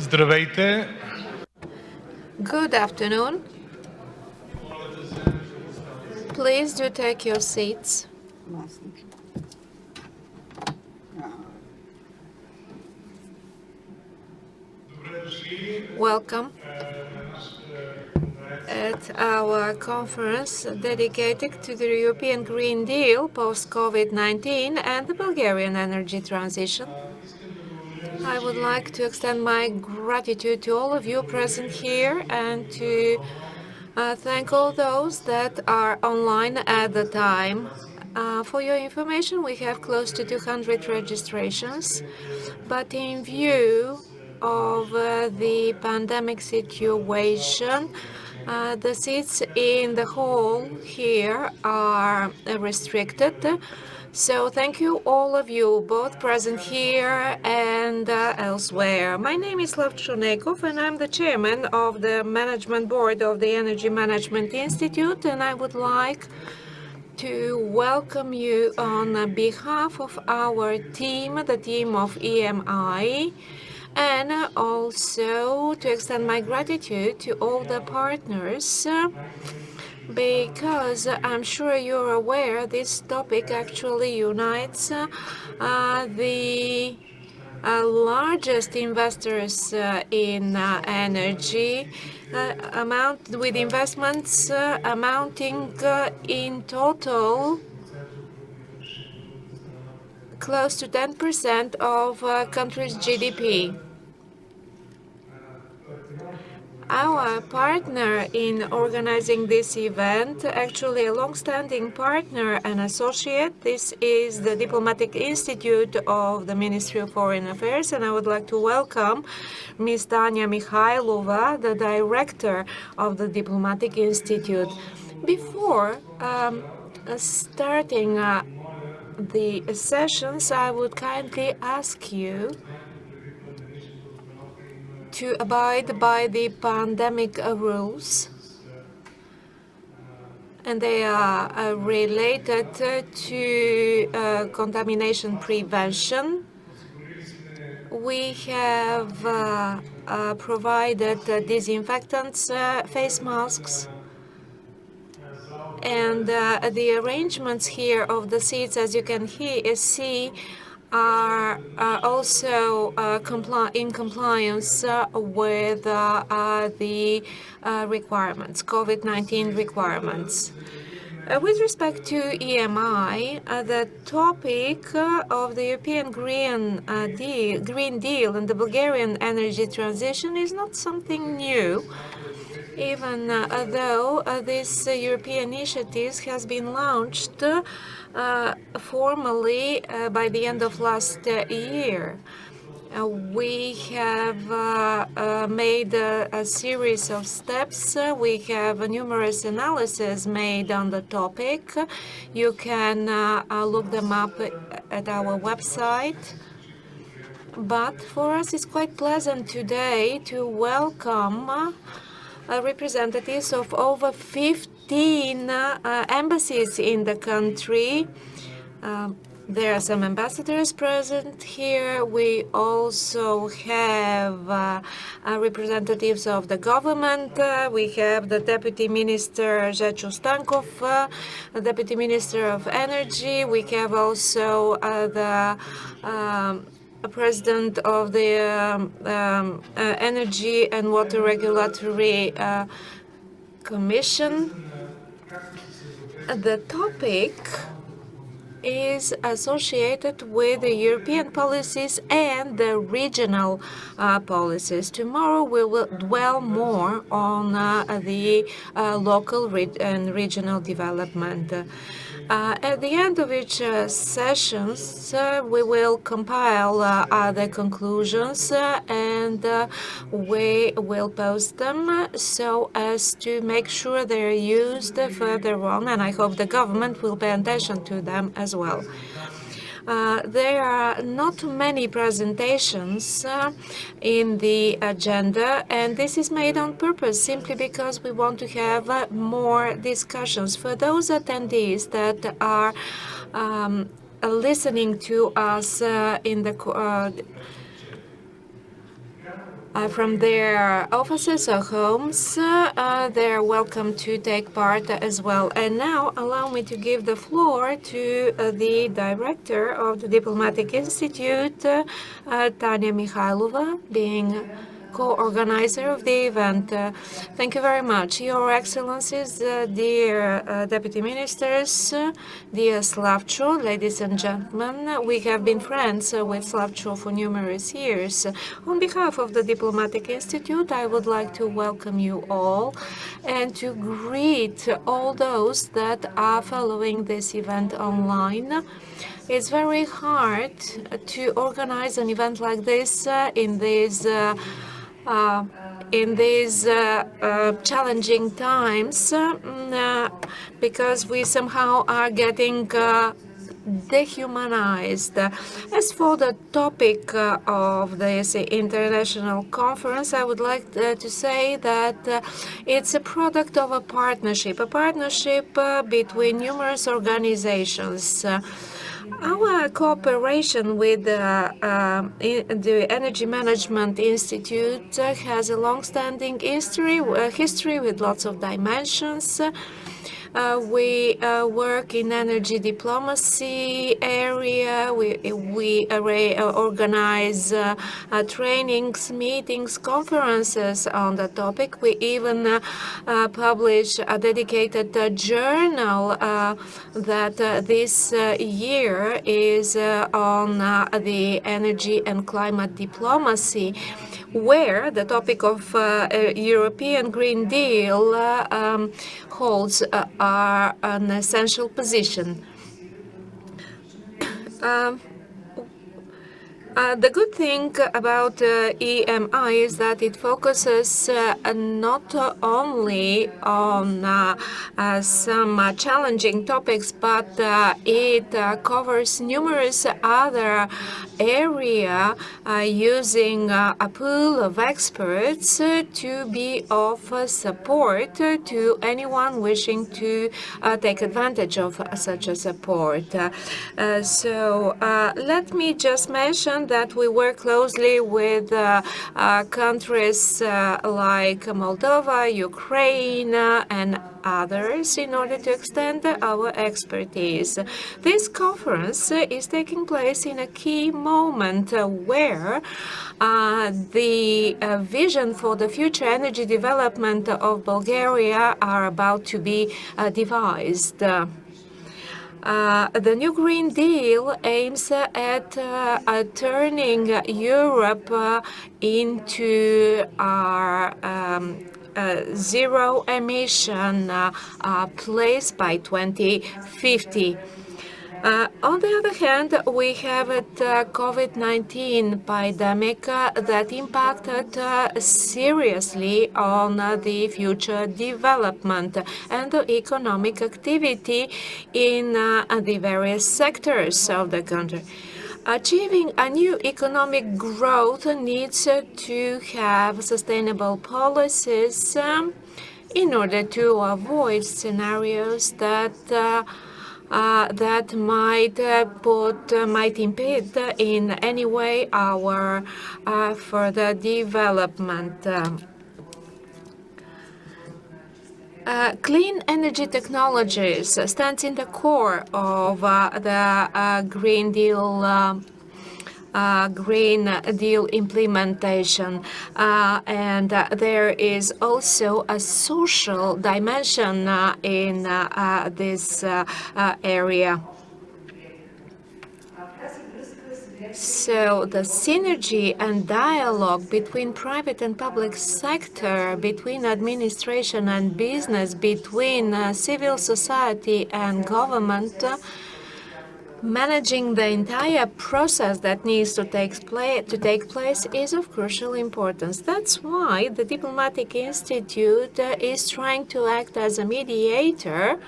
Здравейте! Good afternoon. Please do take your seats. Welcome at our conference dedicated to the European Green Deal post-COVID-19 and the Bulgarian energy transition. I would like to extend my gratitude to all of you present here and to thank all those that are online at the time. For your information, we have close to 200 registrations, but in view of the pandemic situation, the seats in the hall here are restricted. So thank you all of you, both present here and elsewhere. My name is Slavtcho Neykov, and I'm the chairman of the management board of the Energy Management Institute, and I would like to welcome you on behalf of our team, the team of EMI, and also to extend my gratitude to all the partners, because I'm sure you're aware this topic actually unites the largest investors in energy, with investments amounting in total close to 10% of country's GDP. Our partner in organizing this event, actually a long-standing partner and associate, this is the Diplomatic Institute of the Ministry of Foreign Affairs, and I would like to welcome Ms. Tanya Mihaylova, the director of the Diplomatic Institute. Before starting the sessions, I would kindly ask you to abide by the pandemic rules, and they are related to contamination prevention. We have provided disinfectants, face masks, and the arrangements here of the seats, as you can see, are also in compliance with the requirements, COVID-19 requirements. With respect to EMI, the topic of the European Green Deal and the Bulgarian energy transition is not something new, even though this European initiative has been launched formally by the end of last year. We have made a series of steps. We have numerous analyses made on the topic. You can look them up at our website. But for us, it's quite pleasant today to welcome representatives of over 15 embassies in the country. There are some ambassadors present here. We also have representatives of the government. We have the Deputy Minister ZHECHO STANKOV, the Deputy Minister of Energy. We have also the President of the Energy and Water Regulatory Commission. The topic is associated with the European policies and the regional policies. Tomorrow we will dwell more on the local and regional development. At the end of each sessions, we will compile the conclusions and we will post them so as to make sure they're used further on, and I hope the government will pay attention to them as well. There are not many presentations in the agenda, and this is made on purpose simply because we want to have more discussions. For those attendees that are listening to us in the from their offices or homes. They're welcome to take part as well. And now allow me to give the floor to the director of the Diplomatic Institute, Tanya Mihaylova, being co-organizer of the event. Thank you very much. Your Excellencies, dear Deputy Ministers, dear Slavtcho, ladies and gentlemen, we have been friends with Slavtcho for numerous years. On behalf of the Diplomatic Institute, I would like to welcome you all and to greet all those that are following this event online. It's very hard to organize an event like this in these challenging times because we somehow are getting dehumanized. As for the topic of this international conference, I would like to say that it's a product of a partnership between numerous organizations. Our cooperation with the Energy Management Institute has a long-standing history with lots of dimensions. We work in energy diplomacy area. We organize trainings, meetings, conferences on the topic. We even publish a dedicated journal that this year is on the energy and climate diplomacy, where the topic of European Green Deal holds an essential position. The good thing about EMI is that it focuses not only on some challenging topics, but it covers numerous other areas using a pool of experts to be of support to anyone wishing to take advantage of such a support. So let me just mention that we work closely with countries like Moldova, Ukraine, and others in order to extend our expertise. This conference is taking place in a key moment where the vision for the future energy development of Bulgaria are about to be devised. The new Green Deal aims at turning Europe into our zero-emission place by 2050. On the other hand, we have a COVID-19 pandemic that impacted seriously on the future development and the economic activity in the various sectors of the country. Achieving a new economic growth needs to have sustainable policies in order to avoid scenarios that might impede in any way our further development. Clean energy technologies stands in the core of the Green Deal implementation, and there is also a social dimension in this area. So the synergy and dialogue between private and public sector, between administration and business, between civil society and government, managing the entire process that needs to take place is of crucial importance. That's why the Diplomatic Institute is trying to act as a mediator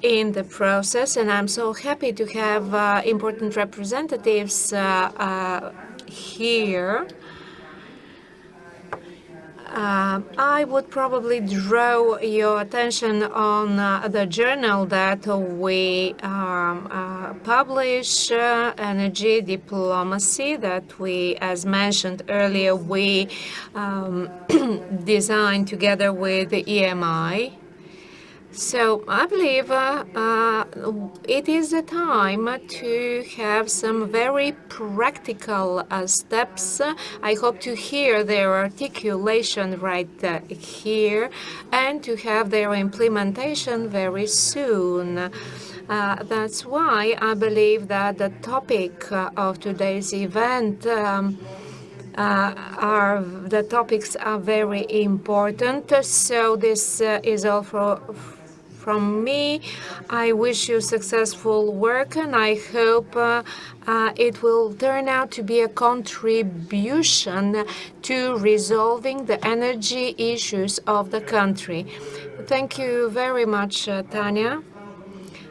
in the process, and I'm so happy to have important representatives here. I would probably draw your attention on the journal that we publish, Energy Diplomacy, that we, as mentioned earlier, we designed together with the EMI. So I believe it is the time to have some very practical steps. I hope to hear their articulation right here and to have their implementation very soon. That's why I believe that the topic of today's event the topics are very important. So this is all from me. I wish you successful work, and I hope it will turn out to be a contribution to resolving the energy issues of the country. Thank you very much, Tanya.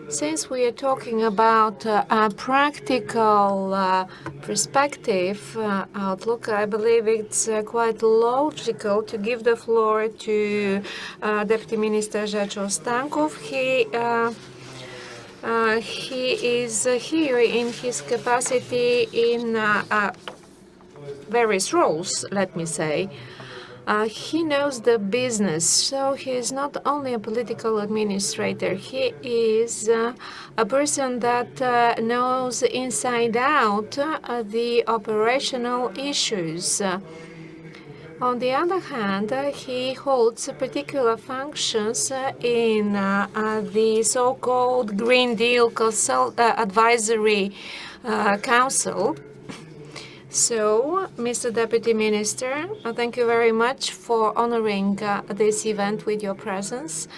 Since we are talking about a practical perspective outlook, I believe it's quite logical to give the floor to Deputy Minister ZHECHO Stankov. He is here in his capacity in various roles, let me say. He knows the business, so he is not only a political administrator, he is a person that knows inside out the operational issues. On the other hand, he holds particular functions in the so-called Green Deal Advisory Council. So, Mr. Deputy Minister, thank you very much for honoring this event with your presence.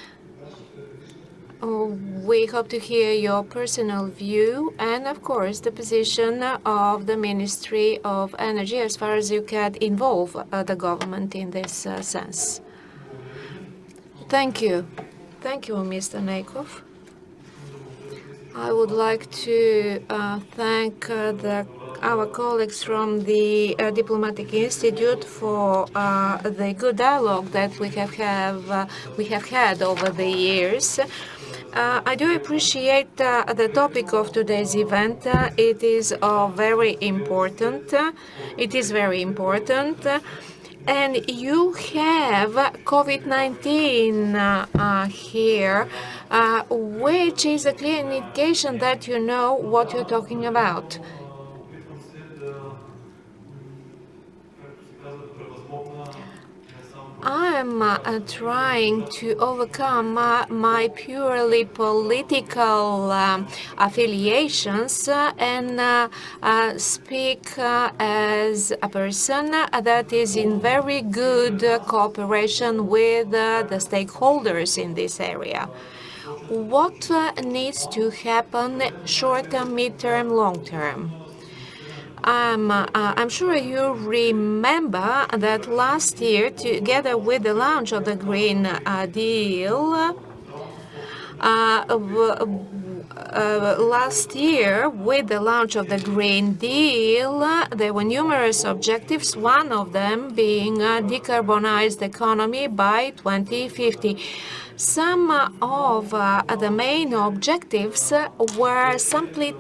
We hope to hear your personal view and, of course, the position of the Ministry of Energy as far as you can involve the government in this sense. Thank you. Thank you, Mr. Neykov. I would like to thank our colleagues from the Diplomatic Institute for the good dialogue that we have had over the years. I do appreciate the topic of today's event. It is very important. It is very important. And you have COVID-19 here, which is a clear indication that you know what you're talking about. I'm trying to overcome my purely political affiliations and speak as a person that is in very good cooperation with the stakeholders in this area. What needs to happen short-term, mid-term, long-term? I'm sure you remember that last year, together with the launch of the Green Deal, there were numerous objectives, one of them being a decarbonized economy by 2050. Some of the main objectives were simply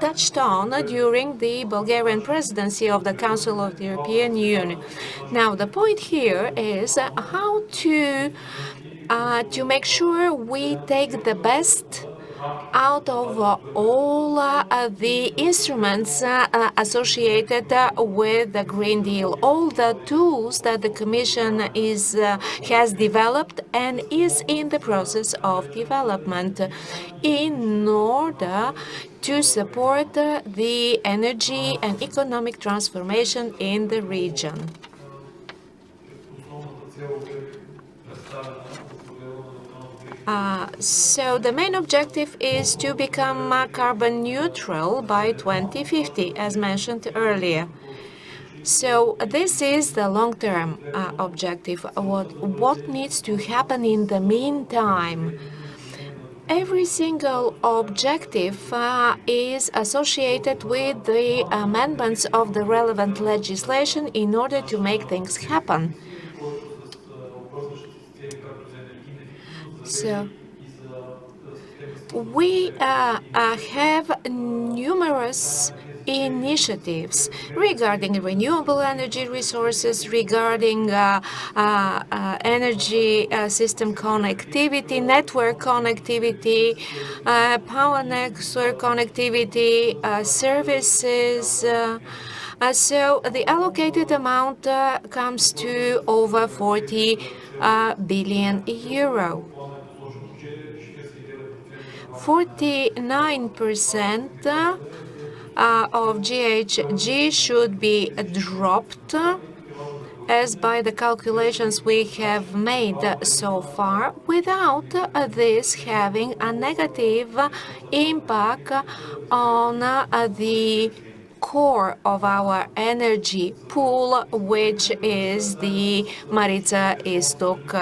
touched on during the Bulgarian presidency of the Council of the European Union. Now, the point here is how to make sure we take the best out of all the instruments associated with the Green Deal, all the tools that the Commission has developed and is in the process of development in order to support the energy and economic transformation in the region. So the main objective is to become carbon neutral by 2050, as mentioned earlier. So this is the long-term objective. What needs to happen in the meantime? Every single objective is associated with the amendments of the relevant legislation in order to make things happen. So we have numerous initiatives regarding renewable energy resources, regarding energy system connectivity, network connectivity, power network connectivity, services. So the allocated amount comes to over 40 billion euro. 49% of GHG should be dropped, as by the calculations we have made so far, without this having a negative impact on the core of our energy pool, which is the Maritsa Istok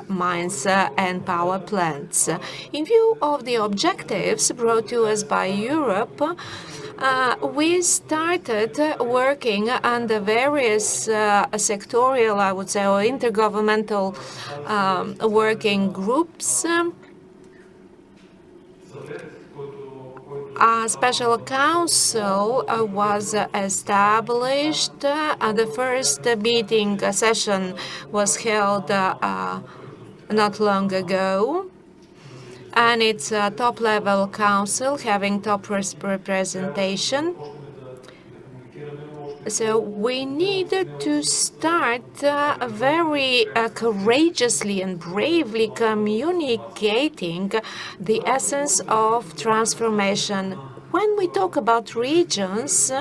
mines and power plants. In view of the objectives brought to us by Europe, we started working under various sectorial, I would say, or intergovernmental working groups. A special council was established. The first meeting session was held not long ago, and it's a top-level council having top representation. So we needed to start very courageously and bravely communicating the essence of transformation. When we talk about regions,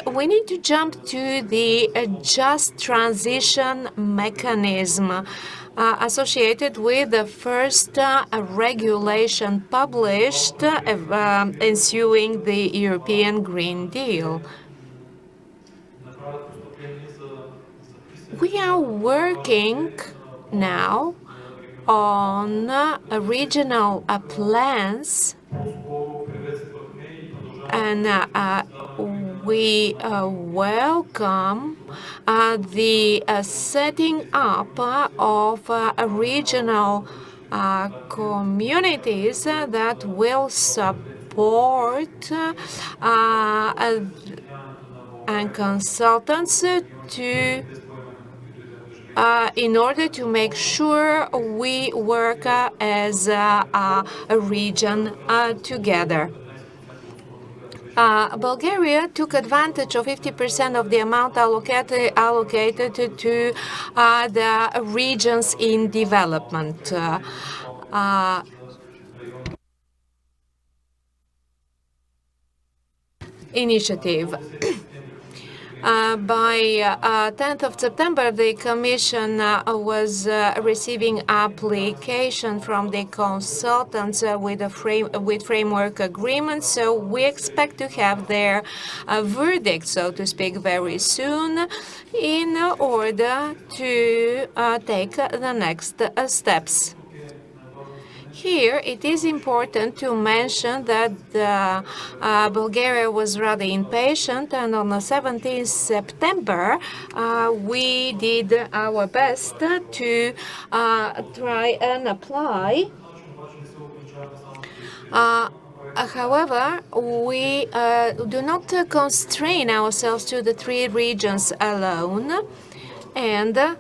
we need to jump to the just transition mechanism associated with the first regulation published ensuing the European Green Deal. We are working now on regional plans, and we welcome the setting up of regional communities that will support and consultants to in order to make sure we work as a region together. Bulgaria took advantage of 50% of the amount allocated to the regions in development. Initiative. By 10th of September, the Commission was receiving application from the consultants with framework agreements. So we expect to have their verdict, so to speak, very soon, in order to take the next steps. Here, it is important to mention that Bulgaria was rather impatient, and on the 17th September, we did our best to try and apply. However, we do not constrain ourselves to the three regions alone, and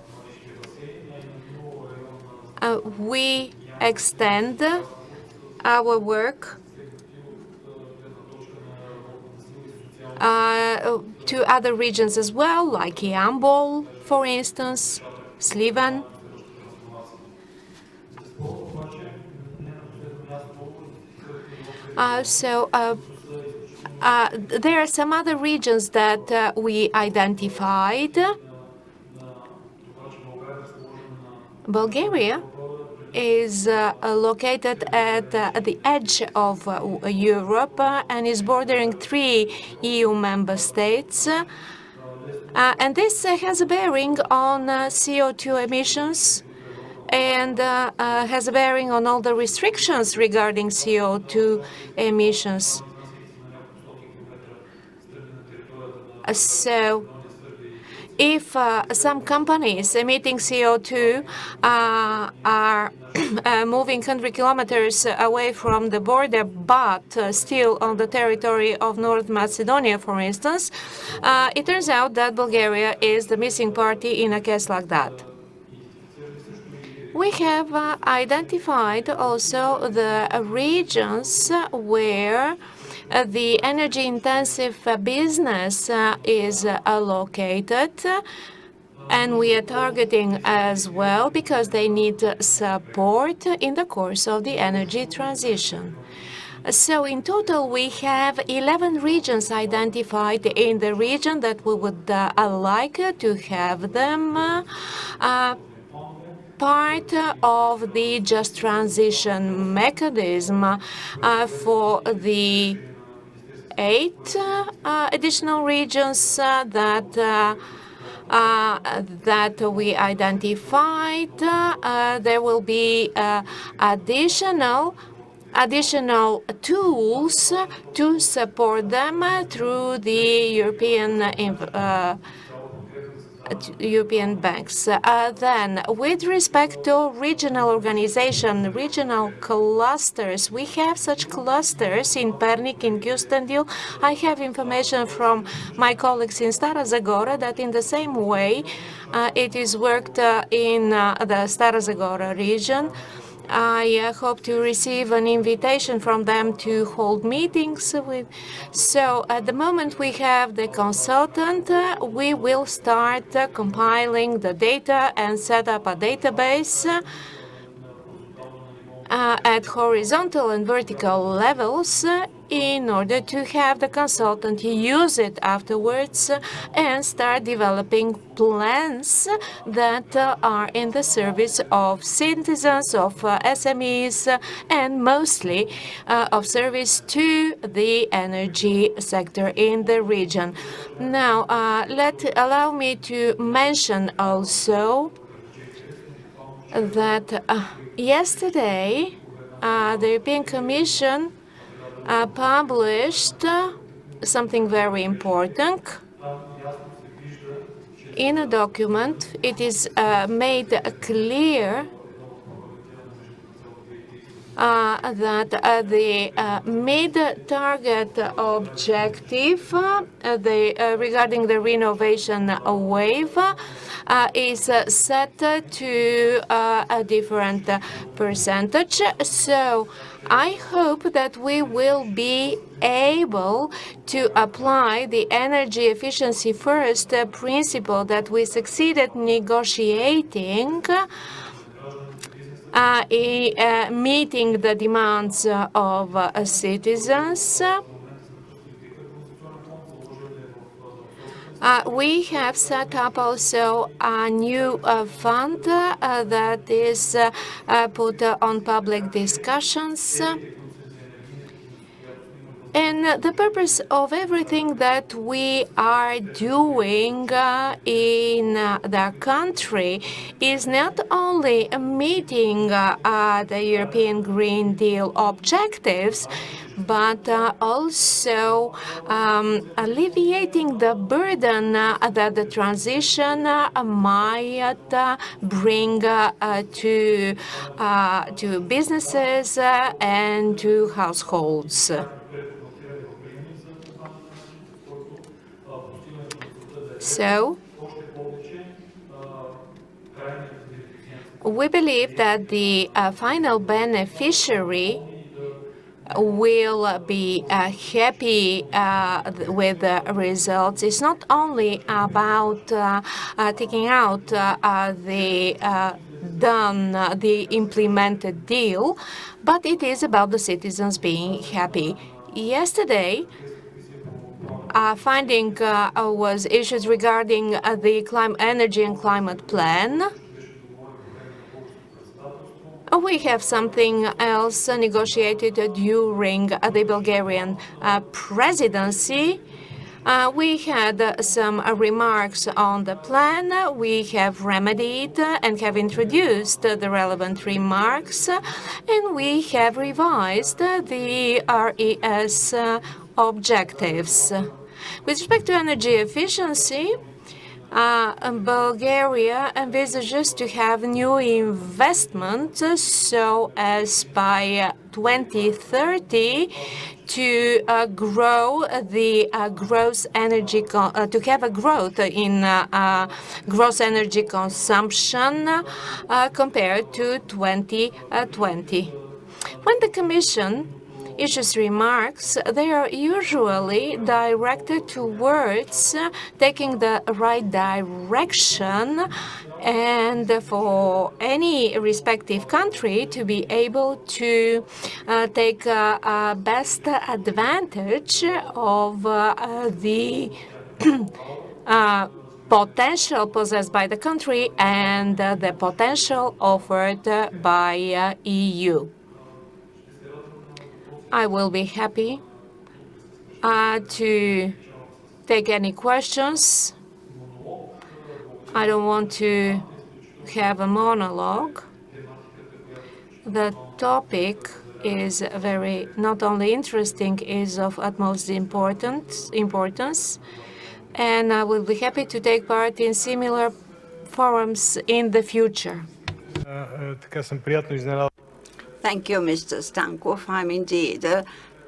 we extend our work to other regions as well, like Yambol, for instance, Sliven. There are some other regions that we identified. Bulgaria is located at the edge of Europe and is bordering 3 EU member states. And this has a bearing on CO2 emissions and has a bearing on all the restrictions regarding CO2 emissions. So, if some companies emitting CO2 are moving 100 kilometers away from the border, but still on the territory of North Macedonia, for instance, it turns out that Bulgaria is the missing party in a case like that. We have identified also the regions where the energy-intensive business is located, and we are targeting as well because they need support in the course of the energy transition. So in total, we have 11 regions identified in the region that we would like to have them part of the just transition mechanism for the 8 additional regions that we identified. There will be additional tools to support them through the European banks. Then, with respect to regional organization, regional clusters, we have such clusters in Pernik, in Kyustendil. I have information from my colleagues in Stara Zagora that in the same way it is worked in the Stara Zagora region. I hope to receive an invitation from them to hold meetings with. So at the moment we have the consultant, we will start compiling the data and set up a database at horizontal and vertical levels in order to have the consultant use it afterwards and start developing plans that are in the service of citizens, of SMEs, and mostly of service to the energy sector in the region. Now, allow me to mention also that yesterday the European Commission published something very important. In a document, it is made clear that the mid-target objective regarding the renovation wave is set to a different percentage. So I hope that we will be able to apply the energy efficiency first principle that we succeeded negotiating meeting the demands of citizens. We have set up also a new fund that is put on public discussions. And the purpose of everything that we are doing in the country is not only meeting the European Green Deal objectives, but also alleviating the burden that the transition might bring to businesses and to households. So, we believe that the final beneficiary will be happy with the results. It's not only about taking out the implemented deal, but it is about the citizens being happy. Yesterday, a finding was issued regarding the energy and climate plan. We have something else negotiated during the Bulgarian presidency. We had some remarks on the plan. We have remedied and have introduced the relevant remarks, and we have revised the RES objectives. With respect to energy efficiency, Bulgaria envisages to have new investment so as by 2030 to grow the gross energy, to have a growth in gross energy consumption compared to 2020. When the Commission issues remarks, they are usually directed towards taking the right direction and for any respective country to be able to take best advantage of the potential possessed by the country and the potential offered by EU. I will be happy to take any questions. I don't want to have a monologue. The topic is very not only interesting, is of utmost importance, and I will be happy to take part in similar forums in the future. Thank you, Mr. Stankov. I'm indeed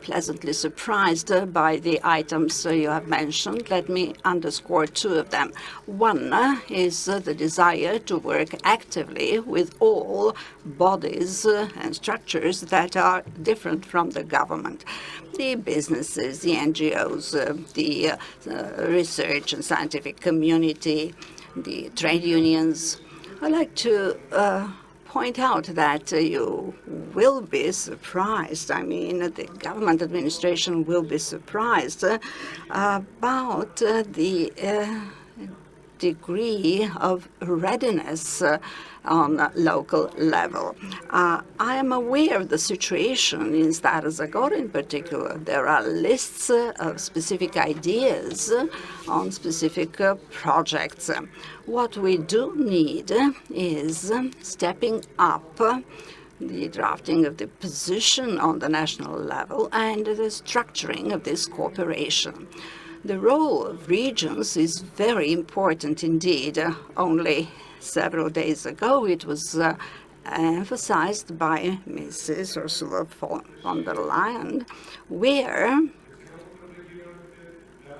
pleasantly surprised by the items you have mentioned. Let me underscore two of them. One is the desire to work actively with all bodies and structures that are different from the government. The businesses, the NGOs, the research and scientific community, the trade unions. I'd like to point out that you will be surprised. I mean, the government administration will be surprised about the degree of readiness on a local level. I am aware of the situation in Stara Zagora in particular. There are lists of specific ideas on specific projects. What we do need is stepping up the drafting of the position on the national level and the structuring of this cooperation. The role of regions is very important indeed. Only several days ago it was emphasized by Mrs. Ursula von der Leyen, where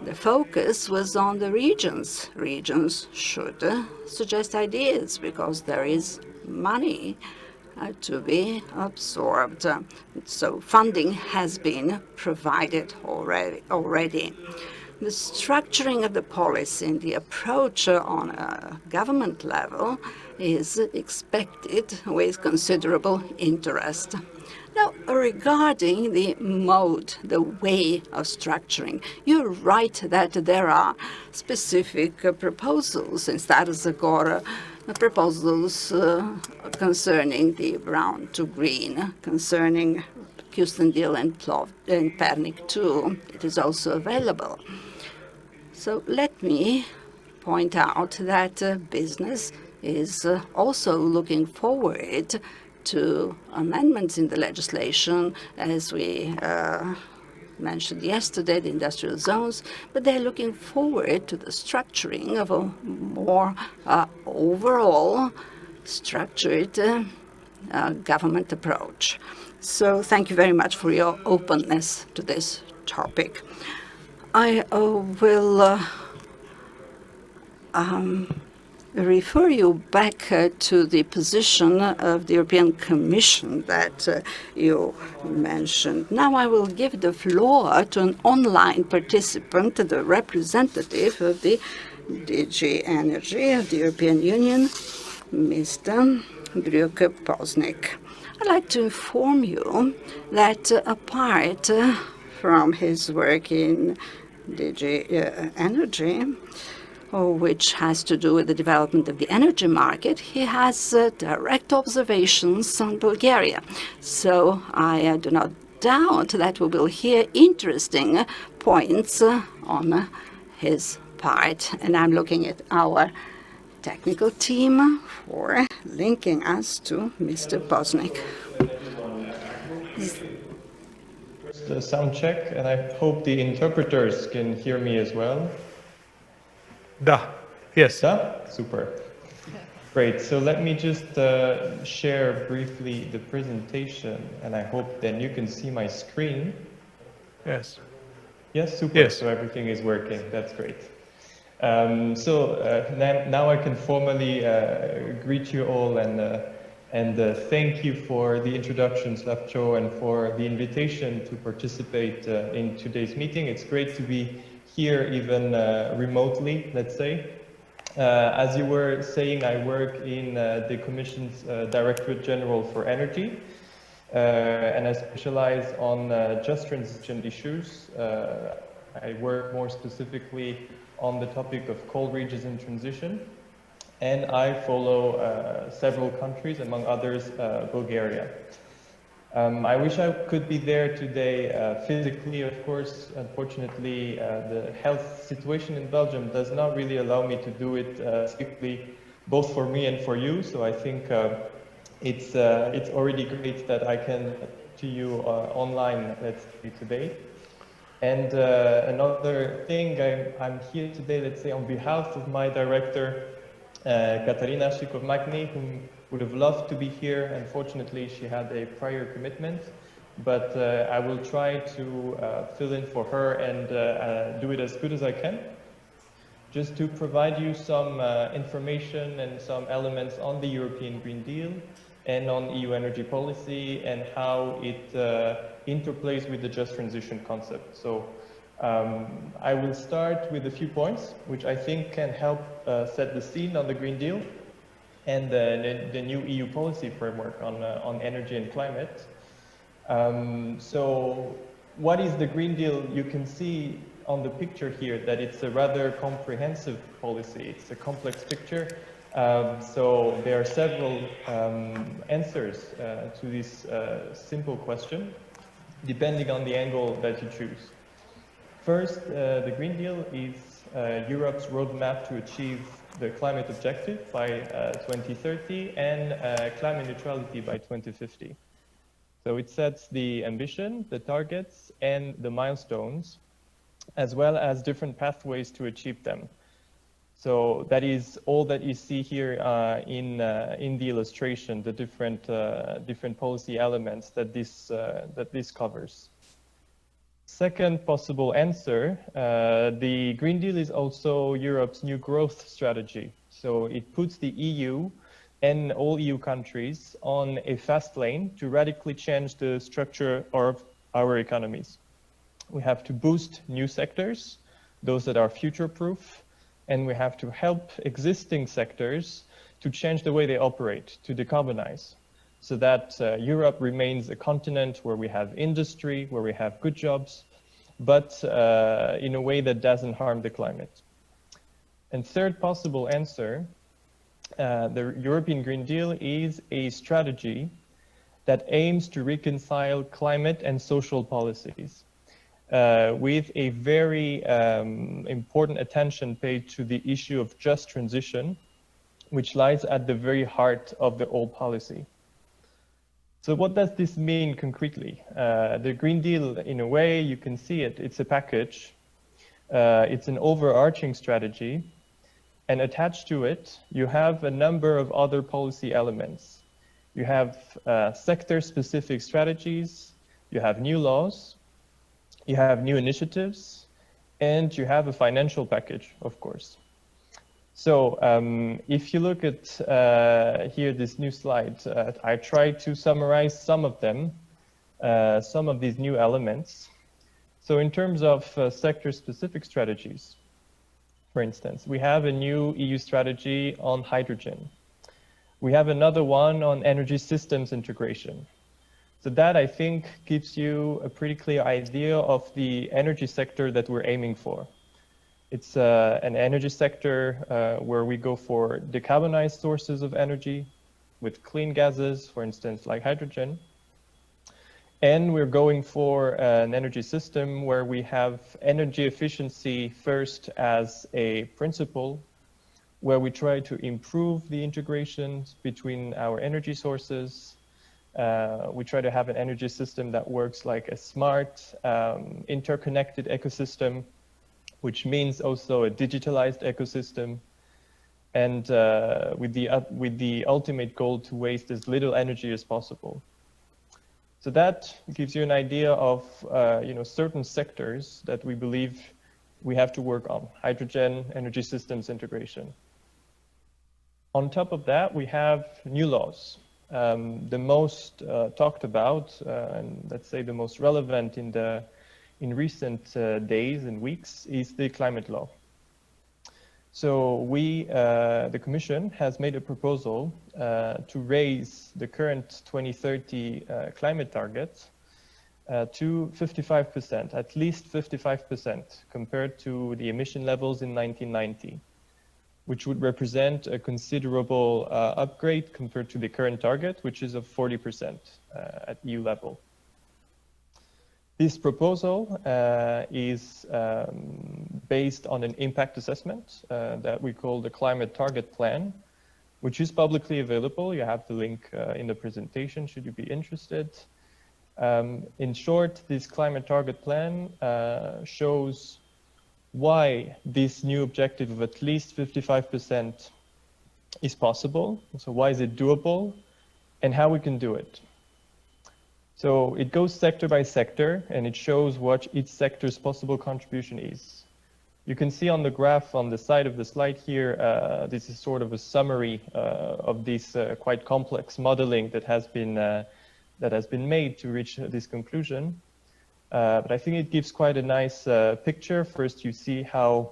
the focus was on the regions. Regions should suggest ideas because there is money to be absorbed. So funding has been provided already. The structuring of the policy and the approach on a government level is expected with considerable interest. Now, regarding the mode, the way of structuring, you're right that there are specific proposals in Stara Zagora, proposals concerning the brown to green, concerning Kyustendil and Pernik too. It is also available. So let me point out that business is also looking forward to amendments in the legislation, as we mentioned yesterday, the industrial zones, but they're looking forward to the structuring of a more overall structured government approach. So thank you very much for your openness to this topic. I will refer you back to the position of the European Commission that you mentioned. Now I will give the floor to an online participant, the representative of the DG Energy of the European Union, Mr. Poznik. I'd like to inform you that apart from his work in DG Energy, which has to do with the development of the energy market, he has direct observations on Bulgaria. So I do not doubt that we will hear interesting points on his part. And I'm looking at our technical team for linking us to Mr. Poznik. The sound check, and I hope the interpreters can hear me as well. Да, Yes. Super. Great. So let me just share briefly the presentation, and I hope then you can see my screen. Yes. Yes, super. Yes. So everything is working. That's great. Now I can formally greet you all and thank you for the introduction, Slavtcho, and for the invitation to participate in today's meeting. It's great to be here even remotely, let's say. As you were saying, I work in the Commission's Directorate General for Energy, and I specialize on just transition issues. I work more specifically on the topic of coal regions in transition, and I follow several countries, among others, Bulgaria. I wish I could be there today physically, of course. Unfortunately, the health situation in Belgium does not really allow me to do it safely, both for me and for you. So I think it's already great that I can to you online, let's say, today. And another thing, I'm here today, let's say, on behalf of my director, Katarina Shikov-Magny, whom would have loved to be here. Unfortunately, she had a prior commitment, but I will try to fill in for her and do it as good as I can. Just to provide you some information and some elements on the European Green Deal and on EU energy policy and how it interplays with the just transition concept. So I will start with a few points, which I think can help set the scene on the Green Deal and the new EU policy framework on energy and climate. So what is the Green Deal? You can see on the picture here that it's a rather comprehensive policy. It's a complex picture. So there are several answers to this simple question, depending on the angle that you choose. First, the Green Deal is Europe's roadmap to achieve the climate objective by 2030 and climate neutrality by 2050. So it sets the ambition, the targets, and the milestones, as well as different pathways to achieve them. So that is all that you see here in the illustration, the different policy elements that this covers. Second possible answer, the Green Deal is also Europe's new growth strategy. So it puts the EU and all EU countries on a fast lane to radically change the structure of our economies. We have to boost new sectors, those that are future-proof, and we have to help existing sectors to change the way they operate, to decarbonize, so that Europe remains a continent where we have industry, where we have good jobs, but in a way that doesn't harm the climate. And third possible answer, the European Green Deal is a strategy that aims to reconcile climate and social policies with a very important attention paid to the issue of just transition, which lies at the very heart of the whole policy. So what does this mean concretely? The Green Deal, in a way, you can see it, it's a package. It's an overarching strategy. And attached to it, you have a number of other policy elements. You have sector-specific strategies, you have new laws, you have new initiatives, and you have a financial package, of course. So if you look at here, this new slide, I tried to summarize some of them, some of these new elements. So in terms of sector-specific strategies, for instance, we have a new EU strategy on hydrogen. We have another one on energy systems integration. So that, I think, gives you a pretty clear idea of the energy sector that we're aiming for. It's an energy sector where we go for decarbonized sources of energy with clean gases, for instance, like hydrogen. And we're going for an energy system where we have energy efficiency first as a principle, where we try to improve the integrations between our energy sources. We try to have an energy system that works like a smart, interconnected ecosystem, which means also a digitalized ecosystem. and with the ultimate goal to waste as little energy as possible. So that gives you an idea of certain sectors that we believe we have to work on: hydrogen, energy systems integration. On top of that, we have new laws. The most talked about, and let's say the most relevant in recent days and weeks, is the climate law. So the Commission has made a proposal to raise the current 2030 climate target to 55%, at least 55%, compared to the emission levels in 1990, which would represent a considerable upgrade compared to the current target, which is of 40% at EU level. This proposal is based on an impact assessment that we call the Climate Target Plan, which is publicly available. You have the link in the presentation, should you be interested. In short, this Climate Target Plan shows why this new objective of at least 55% is possible. So why is it doable, and how we can do it. So it goes sector by sector, and it shows what each sector's possible contribution is. You can see on the graph on the side of the slide here, this is sort of a summary of this quite complex modeling that has been made to reach this conclusion. But I think it gives quite a nice picture. First, you see how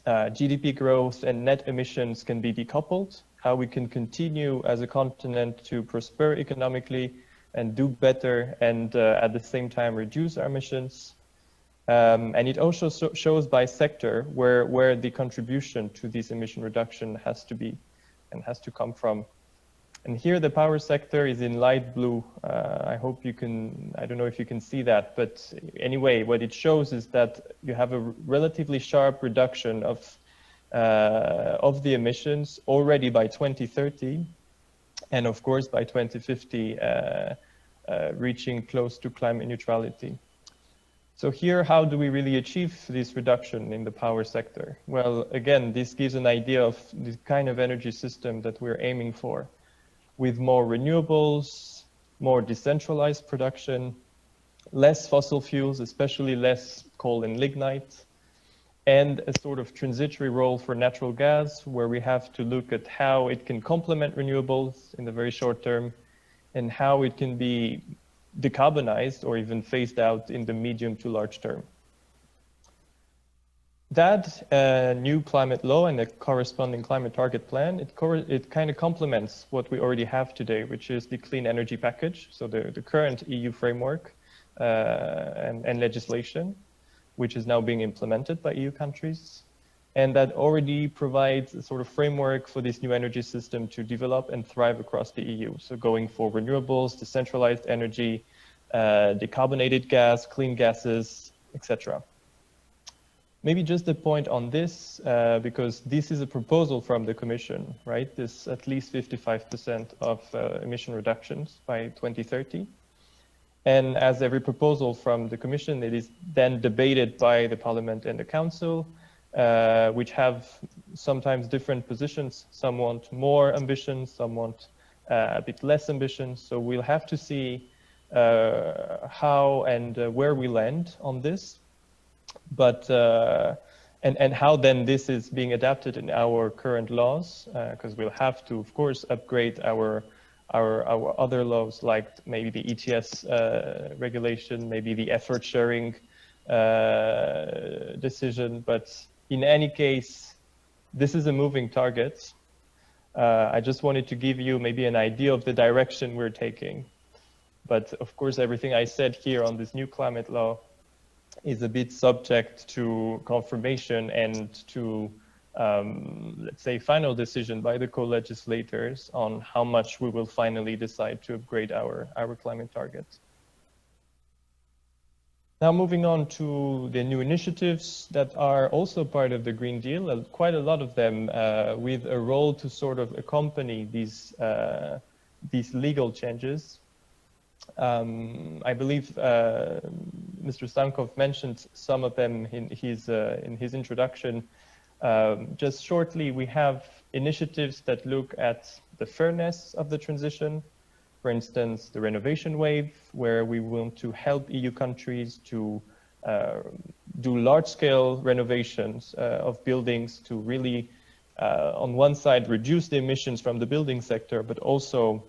GDP growth and net emissions can be decoupled, how we can continue as a continent to prosper economically and do better, and at the same time reduce our emissions. And it also shows by sector where the contribution to this emission reduction has to be and has to come from. And here the power sector is in light blue. I hope you can, I don't know if you can see that, but anyway, what it shows is that you have a relatively sharp reduction of the emissions already by 2030. And of course, by 2050, reaching close to climate neutrality. So here, how do we really achieve this reduction in the power sector? Well, again, this gives an idea of the kind of energy system that we're aiming for, with more renewables, more decentralized production, less fossil fuels, especially less coal and lignite, and a sort of transitory role for natural gas, where we have to look at how it can complement renewables in the very short term, and how it can be decarbonized or even phased out in the medium to large term. That new climate law and the corresponding climate target plan, it kind of complements what we already have today, which is the clean energy package, so the current EU framework and legislation, which is now being implemented by EU countries. And that already provides a sort of framework for this new energy system to develop and thrive across the EU. So going for renewables, decentralized energy, decarbonated gas, clean gases, etc. Maybe just a point on this, because this is a proposal from the Commission, right? This at least 55% of emission reductions by 2030. And as every proposal from the Commission, it is then debated by the Parliament and the Council, which have sometimes different positions. Some want more ambition, some want a bit less ambition. So we'll have to see how and where we land on this, but and how then this is being adapted in our current laws, because we'll have to, of course, upgrade our other laws, like maybe the ETS regulation, maybe the effort sharing decision. But in any case, this is a moving target. I just wanted to give you maybe an idea of the direction we're taking. But of course, everything I said here on this new climate law is a bit subject to confirmation and to, let's say, final decision by the co-legislators on how much we will finally decide to upgrade our climate target. Now moving on to the new initiatives that are also part of the Green Deal, quite a lot of them with a role to sort of accompany these legal changes. I believe Mr. Stankov mentioned some of them in his introduction. Just shortly, we have initiatives that look at the fairness of the transition. For instance, the renovation wave, where we want to help EU countries to do large-scale renovations of buildings to really, on one side, reduce the emissions from the building sector, but also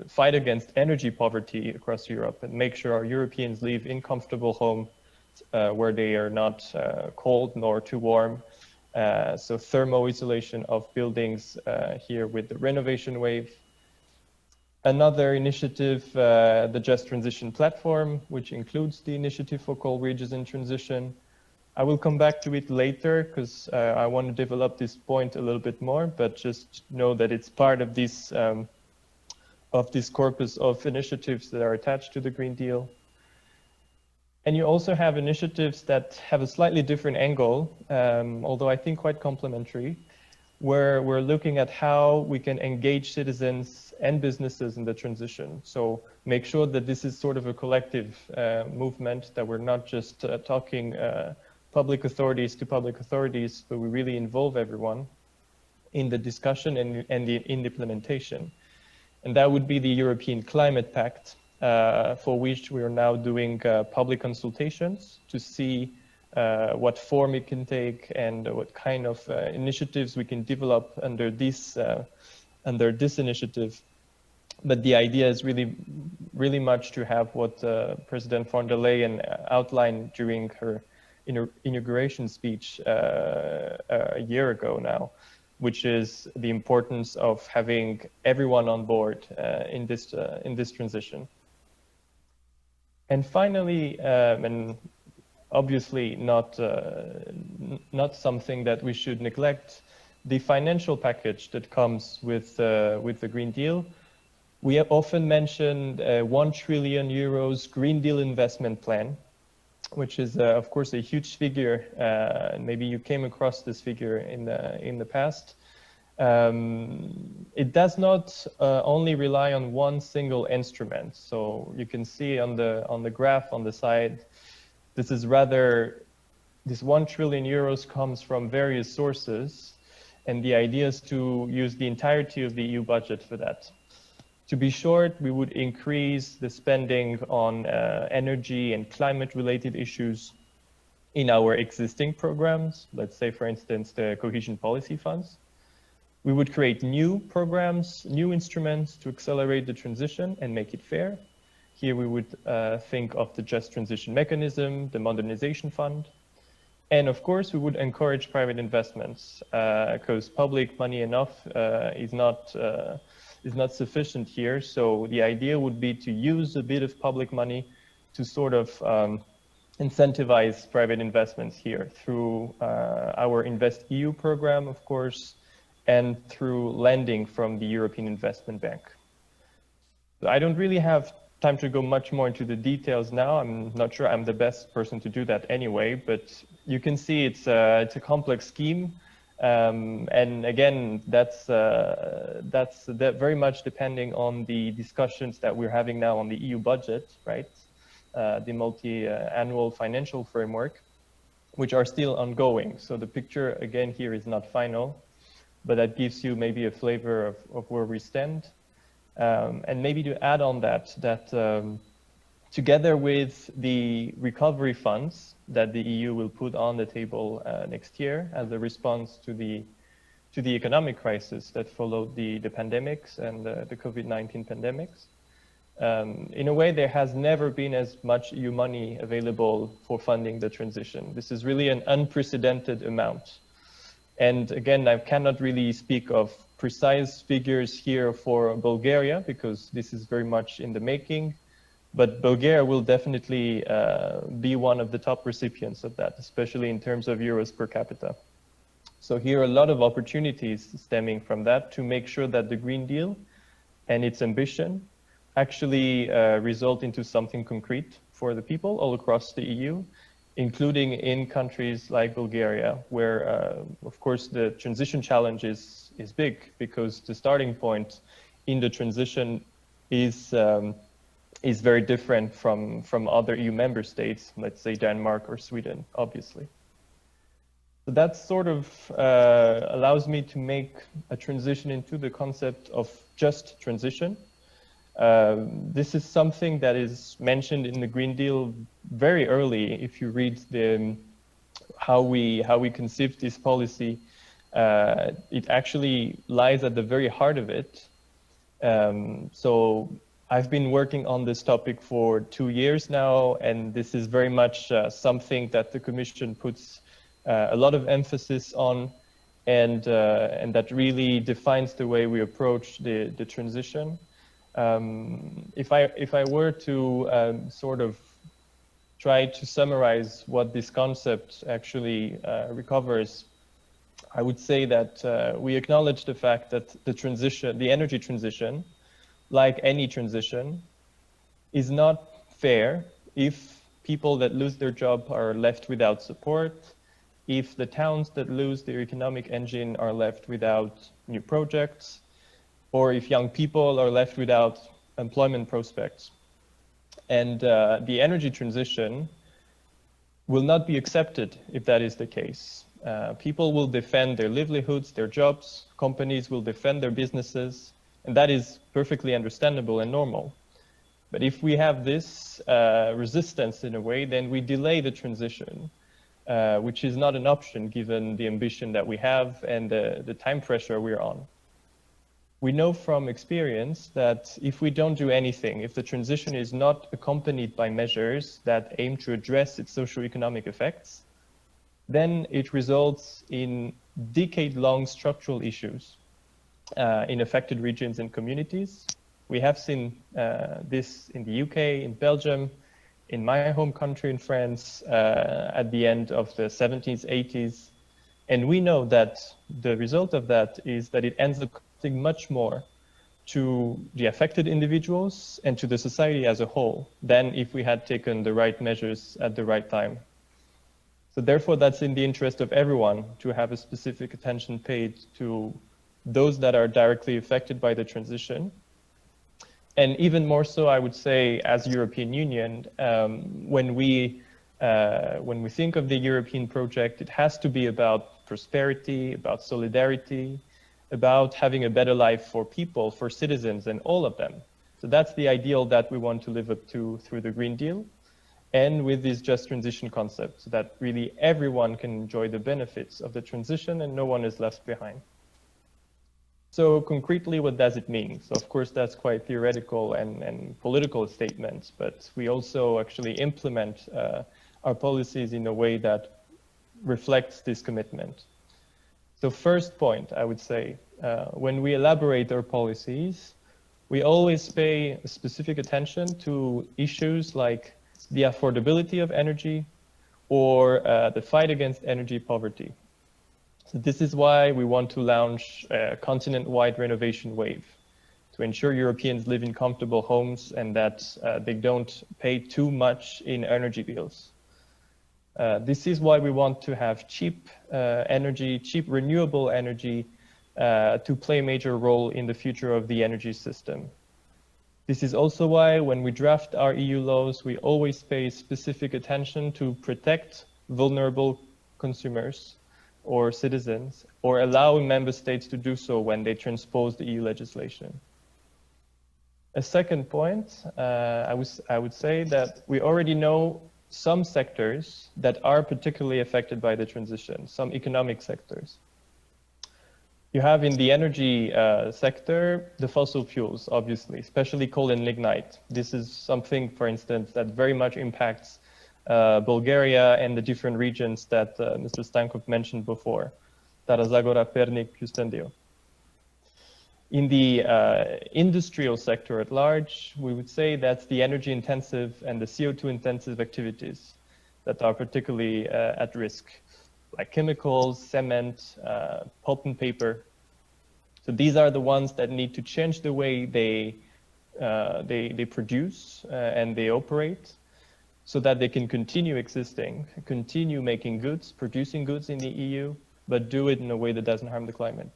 fight against energy poverty across Europe and make sure our Europeans live in comfortable homes where they are not cold nor too warm. So thermal isolation of buildings here with the renovation wave. Another initiative, the Just Transition platform, which includes the initiative for coal regions in transition. I will come back to it later because I want to develop this point a little bit more, but just know that it's part of this corpus of initiatives that are attached to the Green Deal. And you also have initiatives that have a slightly different angle, although I think quite complementary, where we're looking at how we can engage citizens and businesses in the transition. So make sure that this is sort of a collective movement, that we're not just talking public authorities to public authorities, but we really involve everyone in the discussion and in the implementation. And that would be the European Climate Pact, for which we are now doing public consultations to see what form it can take and what kind of initiatives we can develop under this initiative. But the idea is really much to have what President von der Leyen outlined during her inauguration speech a year ago now, which is the importance of having everyone on board in this transition. And finally, and obviously not something that we should neglect, the financial package that comes with the Green Deal. We have often mentioned a 1 trillion euros Green Deal investment plan, which is of course a huge figure. And maybe you came across this figure in the past. It does not only rely on one single instrument. So you can see on the graph on the side, this 1 trillion euros comes from various sources, and the idea is to use the entirety of the EU budget for that. To be short, we would increase the spending on energy and climate-related issues in our existing programs. Let's say, for instance, the cohesion policy funds. We would create new programs, new instruments to accelerate the transition and make it fair. Here we would think of the Just Transition Mechanism, the Modernization Fund. And of course, we would encourage private investments because public money enough is not sufficient here. So the idea would be to use a bit of public money to sort of incentivize private investments here through our InvestEU program, of course, and through lending from the European Investment Bank. I don't really have time to go much more into the details now. I'm not sure I'm the best person to do that anyway, but you can see it's a complex scheme. And again, that's very much depending on the discussions that we're having now on the EU budget, right? The multi-annual financial framework, which are still ongoing. So the picture again here is not final, but that gives you maybe a flavor of where we stand. And maybe to add on that together with the recovery funds that the EU will put on the table next year as a response to the economic crisis that followed the pandemics and the COVID-19 pandemics. In a way, there has never been as much EU money available for funding the transition. This is really an unprecedented amount. And again, I cannot really speak of precise figures here for Bulgaria because this is very much in the making. But Bulgaria will definitely be one of the top recipients of that, especially in terms of euros per capita. So here are a lot of opportunities stemming from that to make sure that the Green Deal and its ambition actually result into something concrete for the people all across the EU, including in countries like Bulgaria, where, of course, the transition challenge is big because the starting point in the transition is very different from other EU member states, let's say Denmark or Sweden, obviously. So that sort of allows me to make a transition into the concept of just transition. This is something that is mentioned in the Green Deal very early. If you read how we conceived this policy, it actually lies at the very heart of it. So I've been working on this topic for 2 years now, and this is very much something that the Commission puts a lot of emphasis on, and that really defines the way we approach the transition. If I were to sort of try to summarize what this concept actually recovers, I would say that we acknowledge the fact that the energy transition, like any transition, is not fair if people that lose their job are left without support, if the towns that lose their economic engine are left without new projects, or if young people are left without employment prospects. And the energy transition will not be accepted if that is the case. People will defend their livelihoods, their jobs, companies will defend their businesses, and that is perfectly understandable and normal. But if we have this resistance in a way, then we delay the transition, which is not an option given the ambition that we have and the time pressure we're on. We know from experience that if we don't do anything, if the transition is not accompanied by measures that aim to address its socioeconomic effects, then it results in decade-long structural issues in affected regions and communities. We have seen this in the UK, in Belgium, in my home country in France at the end of the 70s, 80s. And we know that the result of that is that it ends up costing much more to the affected individuals and to the society as a whole than if we had taken the right measures at the right time. So therefore, that's in the interest of everyone to have a specific attention paid to those that are directly affected by the transition. And even more so, I would say, as European Union, when we think of the European project, it has to be about prosperity, about solidarity, about having a better life for people, for citizens, and all of them. So that's the ideal that we want to live up to through the Green Deal, and with this just transition concept, so that really everyone can enjoy the benefits of the transition and no one is left behind. So concretely, what does it mean? So of course, that's quite theoretical and political statements, but we also actually implement our policies in a way that reflects this commitment. So first point, I would say, when we elaborate our policies, we always pay specific attention to issues like the affordability of energy or the fight against energy poverty. So this is why we want to launch a continent-wide renovation wave to ensure Europeans live in comfortable homes and that they don't pay too much in energy bills. This is why we want to have cheap energy, cheap renewable energy to play a major role in the future of the energy system. This is also why when we draft our EU laws, we always pay specific attention to protect vulnerable consumers or citizens, or allowing member states to do so when they transpose the EU legislation. A second point, I would say that we already know some sectors that are particularly affected by the transition, some economic sectors. You have in the energy sector, the fossil fuels, obviously, especially coal and lignite. This is something, for instance, that very much impacts Bulgaria and the different regions that Mr. Stankov mentioned before, Stara Zagora, Pernik, Kustendil. In the industrial sector at large, we would say that's the energy intensive and the CO2 intensive activities that are particularly at risk, like chemicals, cement, pulp and paper. So these are the ones that need to change the way they produce and they operate, so that they can continue existing, continue making goods, producing goods in the EU, but do it in a way that doesn't harm the climate.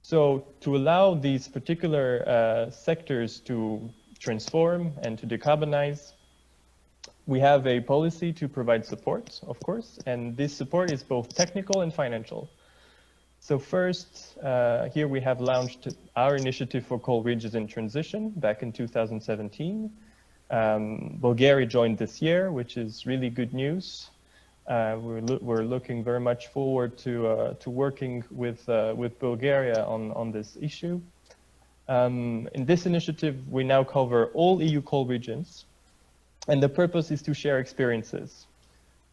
So to allow these particular sectors to transform and to decarbonize, We have a policy to provide support, of course, and this support is both technical and financial. So first, here we have launched our initiative for coal regions in transition back in 2017. Bulgaria joined this year, which is really good news. We're looking very much forward to working with Bulgaria on this issue. In this initiative, we now cover all EU coal regions, and the purpose is to share experiences.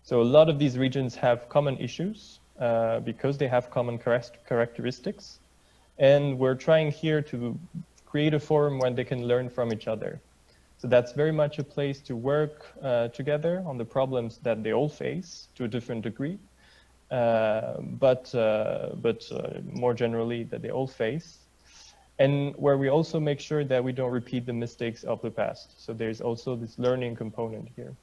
So a lot of these regions have common issues because they have common characteristics, and we're trying here to create a forum where they can learn from each other. So that's very much a place to work together on the problems that they all face to a different degree, but more generally that they all face. And where we also make sure that we don't repeat the mistakes of the past. So there's also this learning component here.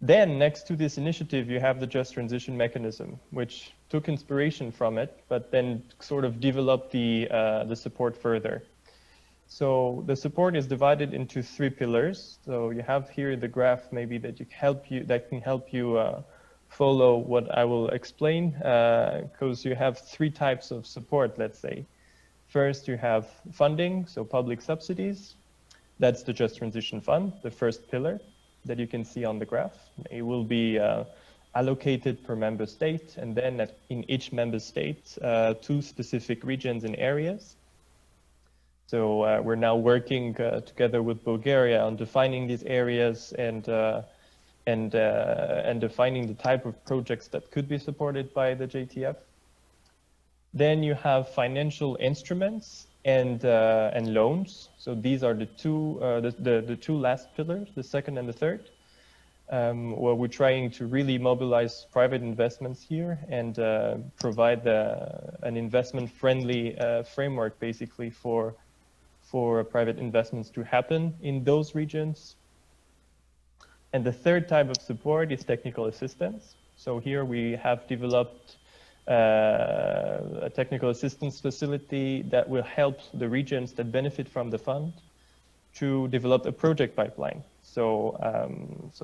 Then next to this initiative, you have the Just Transition Mechanism, which took inspiration from it, but then sort of developed the support further. So the support is divided into 3 pillars. So you have here the graph maybe that can help you follow what I will explain, because you have 3 types of support, let's say. First, you have funding, so public subsidies. That's the Just Transition Fund, the first pillar that you can see on the graph. It will be allocated per member state, and then in each member state, 2 specific regions and areas. So we're now working together with Bulgaria on defining these areas and defining the type of projects that could be supported by the JTF. Then you have financial instruments and loans. So these are the two last pillars, the second and the third, where we're trying to really mobilize private investments here and provide an investment-friendly framework, basically, for private investments to happen in those regions. And the third type of support is technical assistance. So here we have developed a technical assistance facility that will help the regions that benefit from the fund to develop a project pipeline, so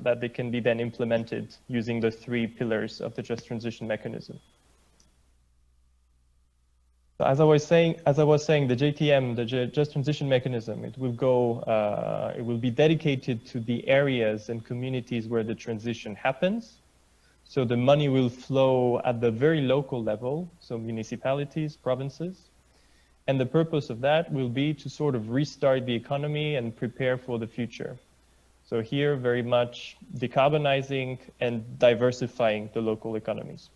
that they can be then implemented using the 3 pillars of the Just Transition Mechanism. So as I was saying, the JTM, the Just Transition Mechanism, it will be dedicated to the areas and communities where the transition happens. So the money will flow at the very local level, so municipalities, provinces. And the purpose of that will be to sort of restart the economy and prepare for the future. So here, very much decarbonizing and diversifying the local economies.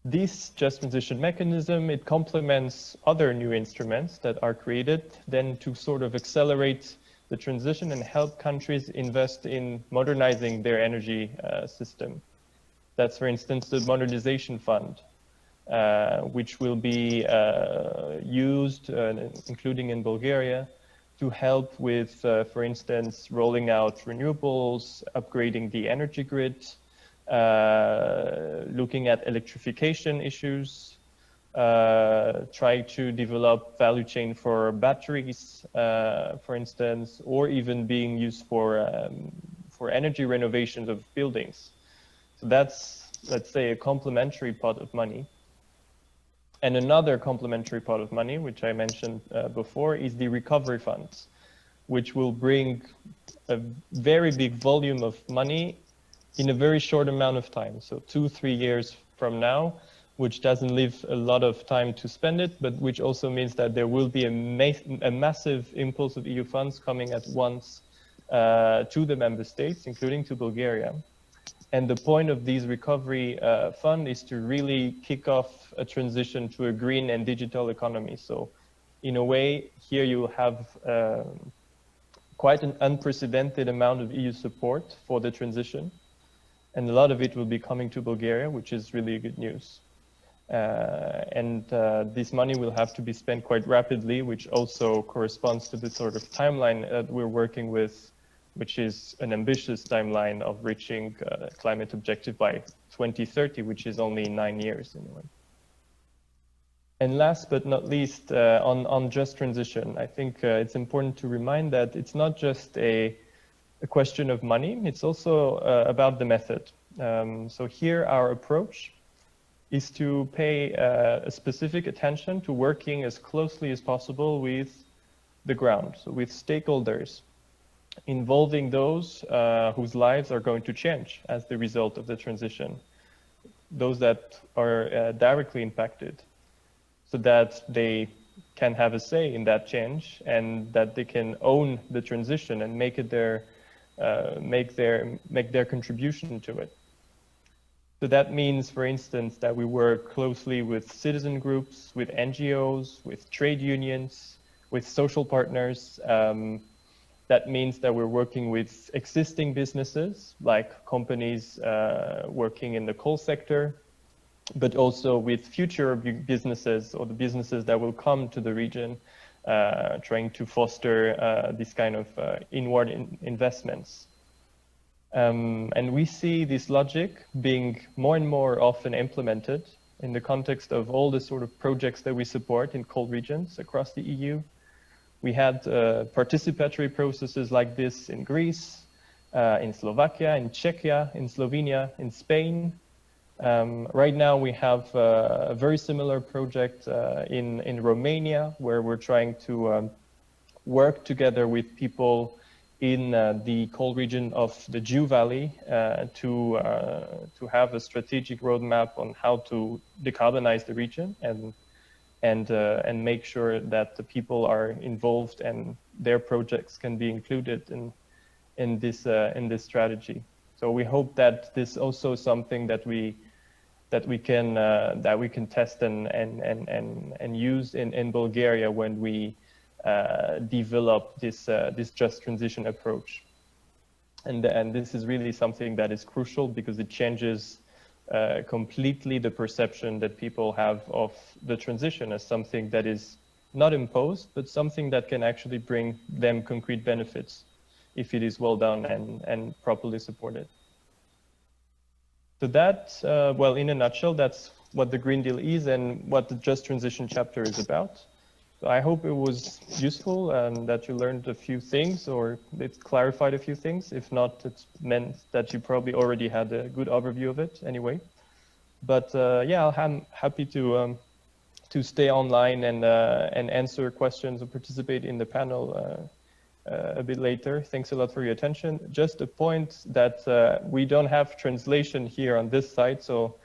This Just Transition Mechanism, it complements other new instruments that are created then to sort of accelerate the transition and help countries invest in modernizing their energy system. That's, for instance, the Modernization Fund, which will be used, including in Bulgaria, to help with, for instance, rolling out renewables, upgrading the energy grid, looking at electrification issues, try to develop value chain for batteries, for instance, or even being used for energy renovations of buildings. So that's, let's say, a complementary pot of money. And another complementary pot of money, which I mentioned before, is the recovery funds, which will bring a very big volume of money in a very short amount of time. So 2-3 years from now, which doesn't leave a lot of time to spend it, but which also means that there will be a massive impulse of EU funds coming at once to the member states, including to Bulgaria. And the point of these recovery fund is to really kick off a transition to a green and digital economy. So in a way, here you have quite an unprecedented amount of EU support for the transition. And a lot of it will be coming to Bulgaria, which is really good news. This money will have to be spent quite rapidly, which also corresponds to the sort of timeline that we're working with, which is an ambitious timeline of reaching climate objective by 2030, which is only 9 years in a way. And last but not least, on just transition, I think it's important to remind that it's not just a question of money, it's also about the method. So here our approach is to pay a specific attention to working as closely as possible with the ground, so with stakeholders, involving those whose lives are going to change as the result of the transition, those that are directly impacted, so that they can have a say in that change and that they can own the transition and make it make their contribution to it. So that means, for instance, that we work closely with citizen groups, with NGOs, with trade unions, with social partners. That means that we're working with existing businesses, like companies working in the coal sector, but also with future businesses or the businesses that will come to the region, trying to foster this kind of inward investments. And we see this logic being more and more often implemented in the context of all the sort of projects that we support in coal regions across the EU. We had participatory processes like this in Greece, in Slovakia, in Czechia, in Slovenia, in Spain. Right now we have a very similar project in Romania, where we're trying to work together with people in the coal region of the Jiu Valley to have a strategic roadmap on how to decarbonize the region and make sure that the people are involved and their projects can be included in this strategy. So we hope that this also is something that we can test and use in Bulgaria when we develop this just transition approach. And this is really something that is crucial because it changes completely the perception that people have of the transition as something that is not imposed, but something that can actually bring them concrete benefits if it is well done and properly supported. So that, well, in a nutshell, that's what the Green Deal is and what the Just Transition chapter is about. So I hope it was useful and that you learned a few things or it clarified a few things. If not, it meant that you probably already had a good overview of it anyway. But yeah, I'm happy to stay online and answer questions or participate in the panel a bit later. Thanks a lot for your attention. Just a point that we don't have translation here on this side, so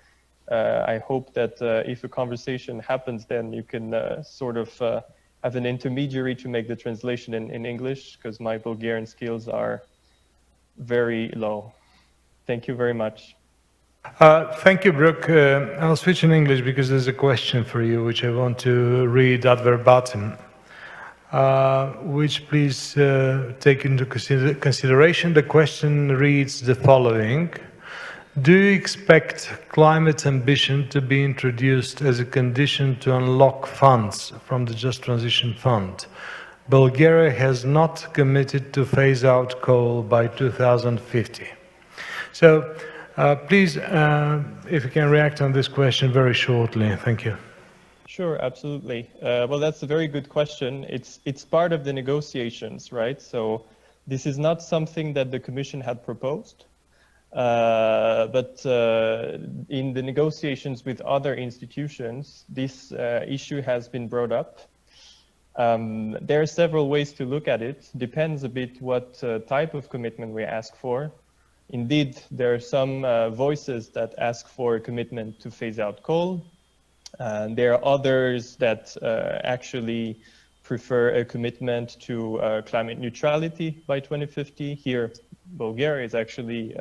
I hope that if a conversation happens, then you can sort of have an intermediary to make the translation in English, because my Bulgarian skills are very low. Thank you very much. Thank you, Brooke. I'll switch in English because there's a question for you, which I want to read ad verbatim. Which please take into consideration. The question reads the following. Do you expect climate ambition to be introduced as a condition to unlock funds from the Just Transition Fund? Bulgaria has not committed to phase out coal by 2050. So please, if you can react on this question very shortly. Thank you. Sure, absolutely. Well, that's a very good question. It's part of the negotiations, right? So this is not something that the Commission had proposed. But in the negotiations with other institutions, this issue has been brought up. There are several ways to look at it. Depends a bit what type of commitment we ask for. Indeed, there are some voices that ask for a commitment to phase out coal. There are others that actually prefer a commitment to climate neutrality by 2050. Here, Bulgaria is actually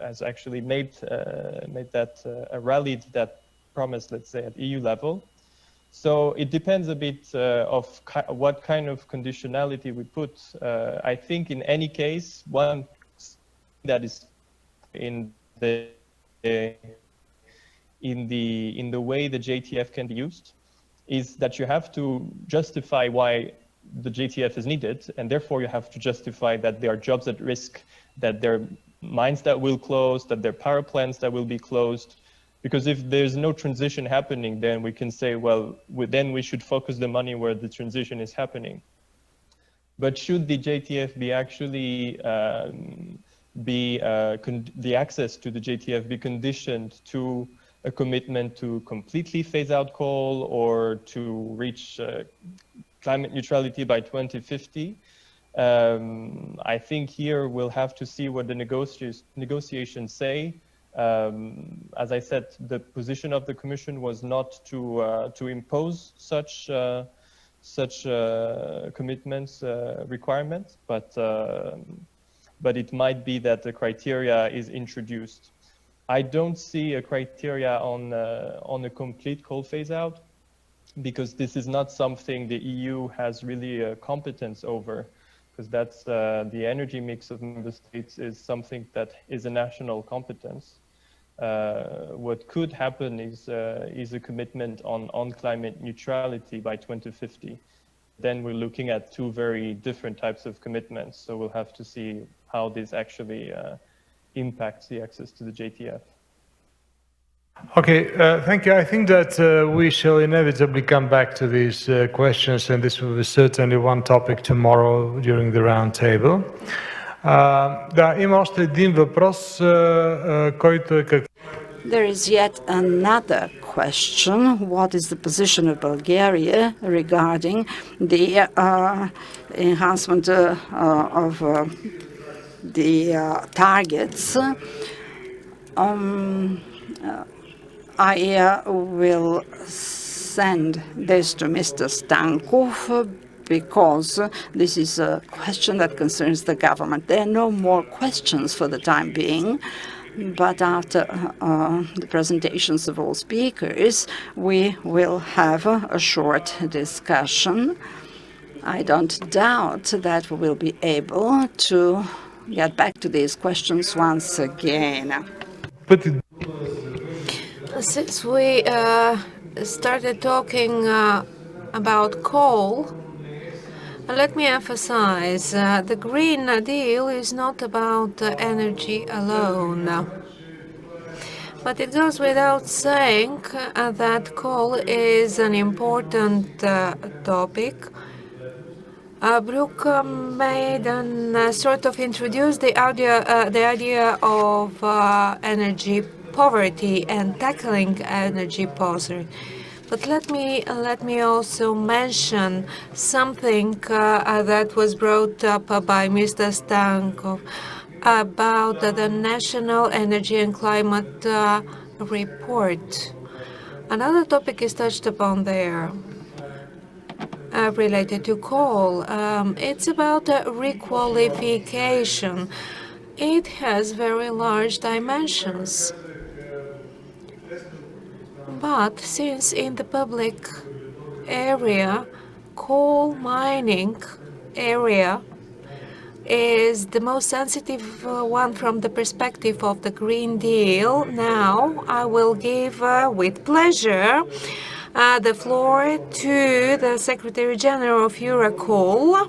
has actually rallied that promise, let's say, at EU level. So it depends a bit of what kind of conditionality we put. I think in any case, one that is in the way the JTF can be used is that you have to justify why the JTF is needed, and therefore you have to justify that there are jobs at risk, that there are mines that will close, that there are power plants that will be closed. Because if there's no transition happening, then we can say, well, then we should focus the money where the transition is happening. But should the JTF be actually the access to the JTF be conditioned to a commitment to completely phase out coal or to reach climate neutrality by 2050? I think here we'll have to see what the negotiations say. As I said, the position of the Commission was not to impose such commitments, requirements, but it might be that the criteria is introduced. I don't see a criteria on a complete coal phase out, because this is not something the EU has really a competence over, because that's the energy mix of member states is something that is a national competence. What could happen is a commitment on climate neutrality by 2050. Then we're looking at two very different types of commitments. So we'll have to see how this actually impacts the access to the JTF. Okay, thank you. I think that we shall inevitably come back to these questions, and this will be certainly one topic tomorrow during the round table. Да, има още един въпрос, който е как... There is yet another question. What is the position of Bulgaria regarding the enhancement of the targets? I will send this to Mr. Stankov because this is a question that concerns the government. There are no more questions for the time being, but after the presentations of all speakers, we will have a short discussion. I don't doubt that we will be able to get back to these questions once again. Since we started talking about coal, let me emphasize the Green Deal is not about energy alone. But it goes without saying that coal is an important topic. Brooke made and sort of introduced the idea of energy poverty and tackling energy poverty. But let me also mention something that was brought up by Mr. Stankov about the National Energy and Climate Report. Another topic is touched upon there related to coal. It's about requalification. It has very large dimensions. But since in the public area, coal mining area is the most sensitive one from the perspective of the Green Deal, now I will give with pleasure the floor to the Secretary General of Eurocoal,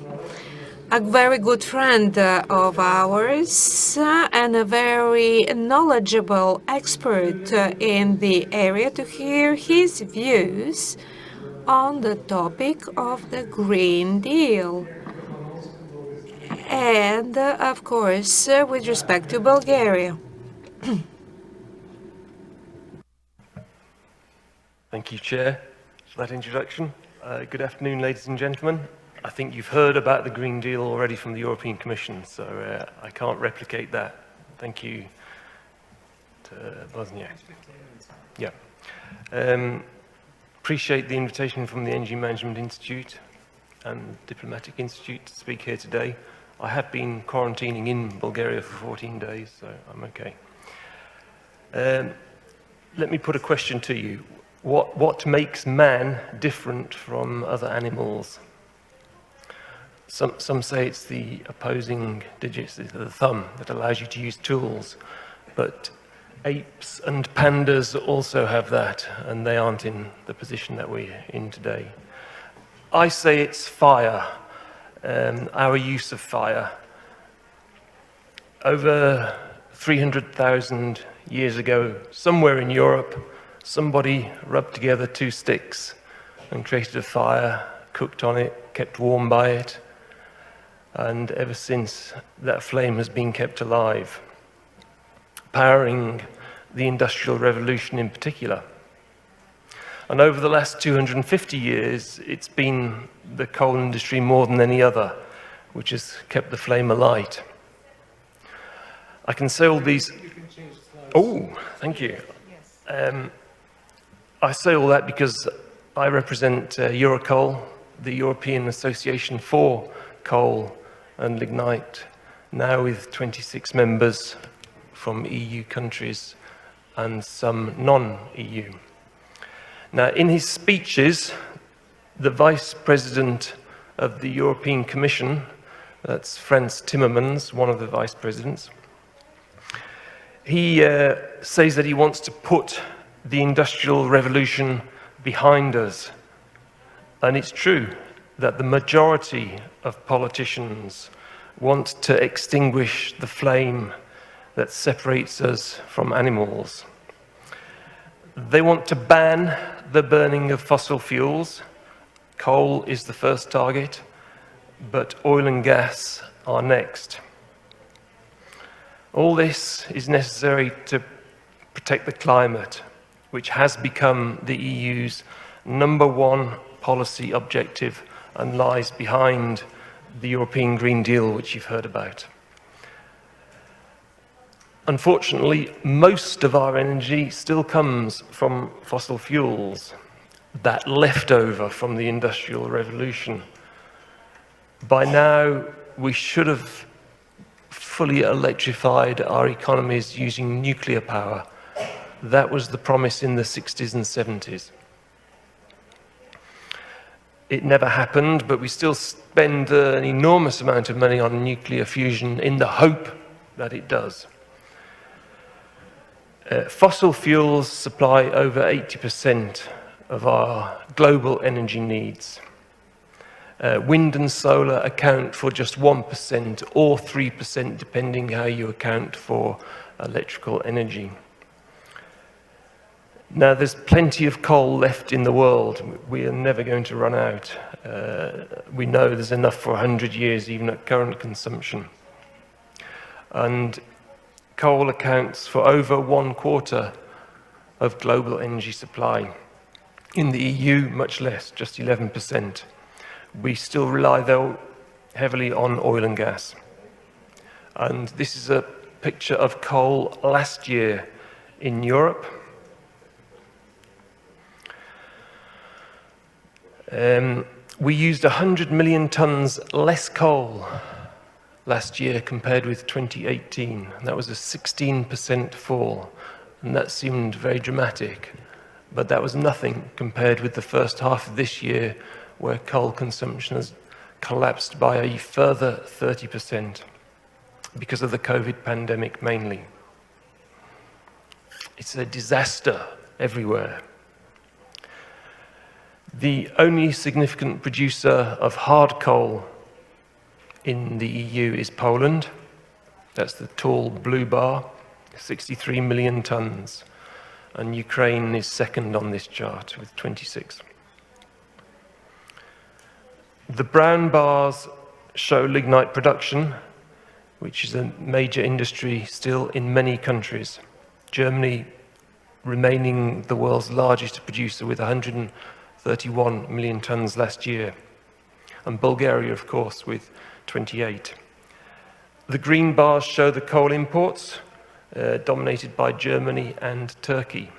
a very good friend of ours and a very knowledgeable expert in the area, to hear his views on the topic of the Green Deal. And, of course, with respect to Bulgaria. Thank you, Chair, for that introduction. Good afternoon, ladies and gentlemen. I think you've heard about the Green Deal already from the European Commission, so I can't replicate that. Thank you to Bosnia. Yeah. Appreciate the invitation from the Energy Management Institute and Diplomatic Institute to speak here today. I have been quarantining in Bulgaria for 14 days, so I'm okay. Let me put a question to you. What makes man different from other animals? Some say it's the opposing digits, the thumb, that allows you to use tools. But apes and pandas also have that, and they aren't in the position that we're in today. I say it's fire, our use of fire. Over 300,000 years ago, somewhere in Europe, somebody rubbed together two sticks and created a fire, cooked on it, kept warm by it, and ever since that flame has been kept alive, powering the Industrial Revolution in particular. And over the last 250 years, it's been the coal industry more than any other which has kept the flame alight. I can say all these... Oh, thank you. I say all that because I represent Eurocoal, the European Association for Coal and Lignite, now with 26 members from EU countries and some non-EU. Now, in his speeches, the Vice President of the European Commission, that's Frans Timmermans, one of the Vice Presidents, he says that he wants to put the Industrial Revolution behind us. And it's true that the majority of politicians want to extinguish the flame that separates us from animals. They want to ban the burning of fossil fuels. Coal is the first target, but oil and gas are next. All this is necessary to protect the climate, which has become the EU's #1 policy objective and lies behind the European Green Deal, which you've heard about. Unfortunately, most of our energy still comes from fossil fuels, that leftover from the Industrial Revolution. By now, we should have fully electrified our economies using nuclear power. That was the promise in the 60s and 70s. It never happened, but we still spend an enormous amount of money on nuclear fusion in the hope that it does. Fossil fuels supply over 80% of our global energy needs. Wind and solar account for just 1% or 3%, depending how you account for electrical energy. Now, there's plenty of coal left in the world. We are never going to run out. We know there's enough for 100 years, even at current consumption. And coal accounts for over 1/4 of global energy supply. In the EU, much less, just 11%. We still rely, though, heavily on oil and gas. And this is a picture of coal last year in Europe. We used 100 million tons less coal last year compared with 2018. That was a 16% fall, and that seemed very dramatic. But that was nothing compared with the first half of this year, where coal consumption has collapsed by a further 30% because of the COVID pandemic mainly. It's a disaster everywhere. The only significant producer of hard coal in the EU is Poland. That's the tall blue bar, 63 million tons. And Ukraine is second on this chart with 26. The brown bars show lignite production, which is a major industry still in many countries. Germany remaining the world's largest producer with 131 million tons last year. And Bulgaria, of course, with 28. The green bars show the coal imports, dominated by Germany and Turkey,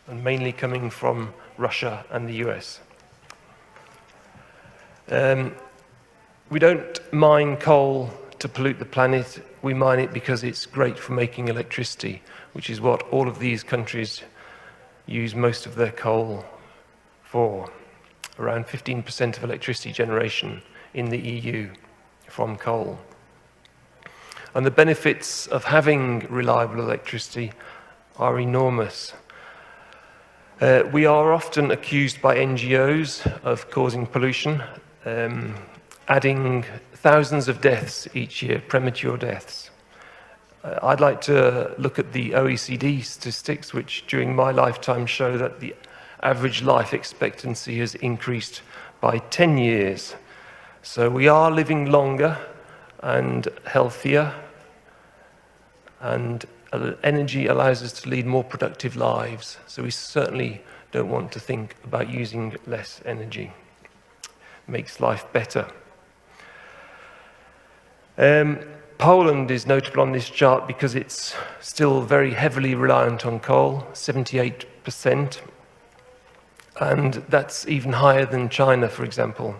and mainly coming from Russia and the US. We don't mine coal to pollute the planet. We mine it because it's great for making electricity, which is what all of these countries use most of their coal for. Around 15% of electricity generation in the EU from coal. And the benefits of having reliable electricity are enormous. We are often accused by NGOs of causing pollution, adding thousands of deaths each year, premature deaths. I'd like to look at the OECD statistics, which during my lifetime show that the average life expectancy has increased by 10 years. So we are living longer and healthier, and energy allows us to lead more productive lives. So we certainly don't want to think about using less energy. Makes life better. Poland is notable on this chart because it's still very heavily reliant on coal, 78%, and that's even higher than China, for example.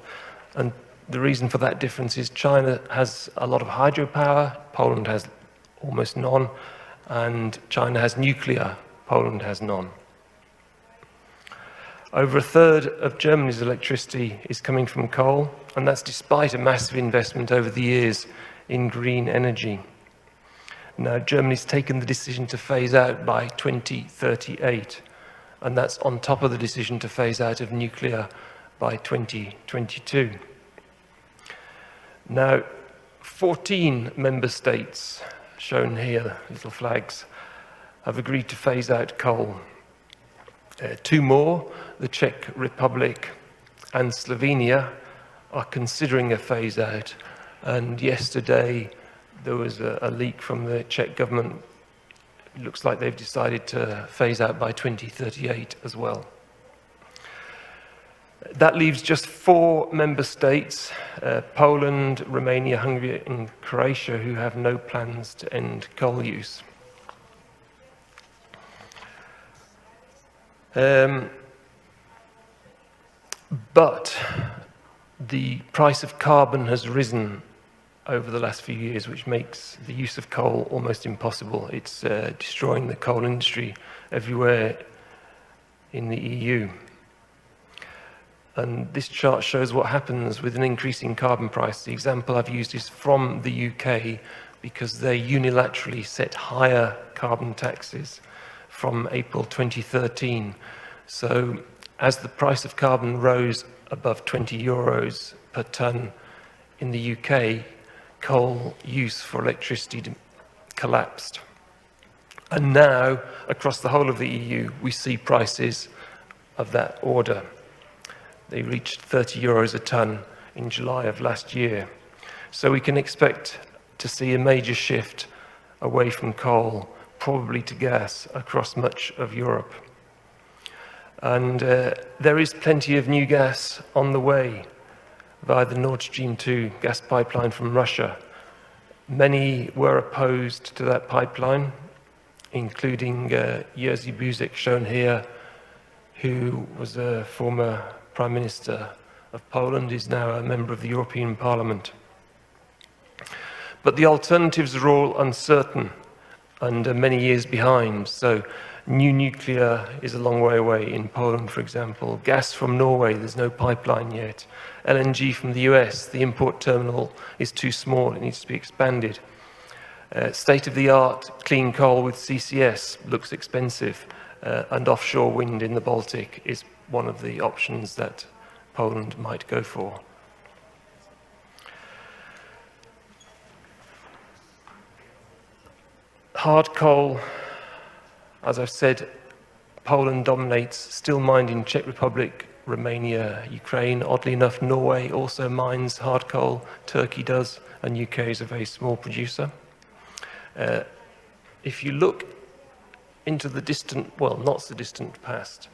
And the reason for that difference is China has a lot of hydropower, Poland has almost none, and China has nuclear, Poland has none. Over a third of Germany's electricity is coming from coal, and that's despite a massive investment over the years in green energy. Now, Germany's taken the decision to phase out by 2038, and that's on top of the decision to phase out of nuclear by 2022. Now, 14 member states, shown here, little flags, have agreed to phase out coal. 2 more, the Czech Republic and Slovenia, are considering a phase out. And yesterday, there was a leak from the Czech government. It looks like they've decided to phase out by 2038 as well. That leaves just 4 member states, Poland, Romania, Hungary, and Croatia, who have no plans to end coal use. But the price of carbon has risen over the last few years, which makes the use of coal almost impossible. It's destroying the coal industry everywhere in the EU. And this chart shows what happens with an increasing carbon price. The example I've used is from the UK because they unilaterally set higher carbon taxes from April 2013. So as the price of carbon rose above 20 euros per tonne in the UK, coal use for electricity collapsed. And now, across the whole of the EU, we see prices of that order. They reached 30 euros a tonne in July of last year. So we can expect to see a major shift away from coal, probably to gas, across much of Europe. And there is plenty of new gas on the way via the Nord Stream 2 gas pipeline from Russia. Many were opposed to that pipeline, including Jerzy Buzek, shown here, who was a former Prime Minister of Poland, is now a member of the European Parliament. But the alternatives are all uncertain and are many years behind. So new nuclear is a long way away in Poland, for example. Gas from Norway, there's no pipeline yet. LNG from the US, the import terminal is too small, it needs to be expanded. State-of-the-art clean coal with CCS looks expensive, and offshore wind in the Baltic is one of the options that Poland might go for. Hard coal, as I've said, Poland dominates, still mined in Czech Republic, Romania, Ukraine. Oddly enough, Norway also mines hard coal, Turkey does, and UK is a very small producer. If you look into the distant, well, not so distant past,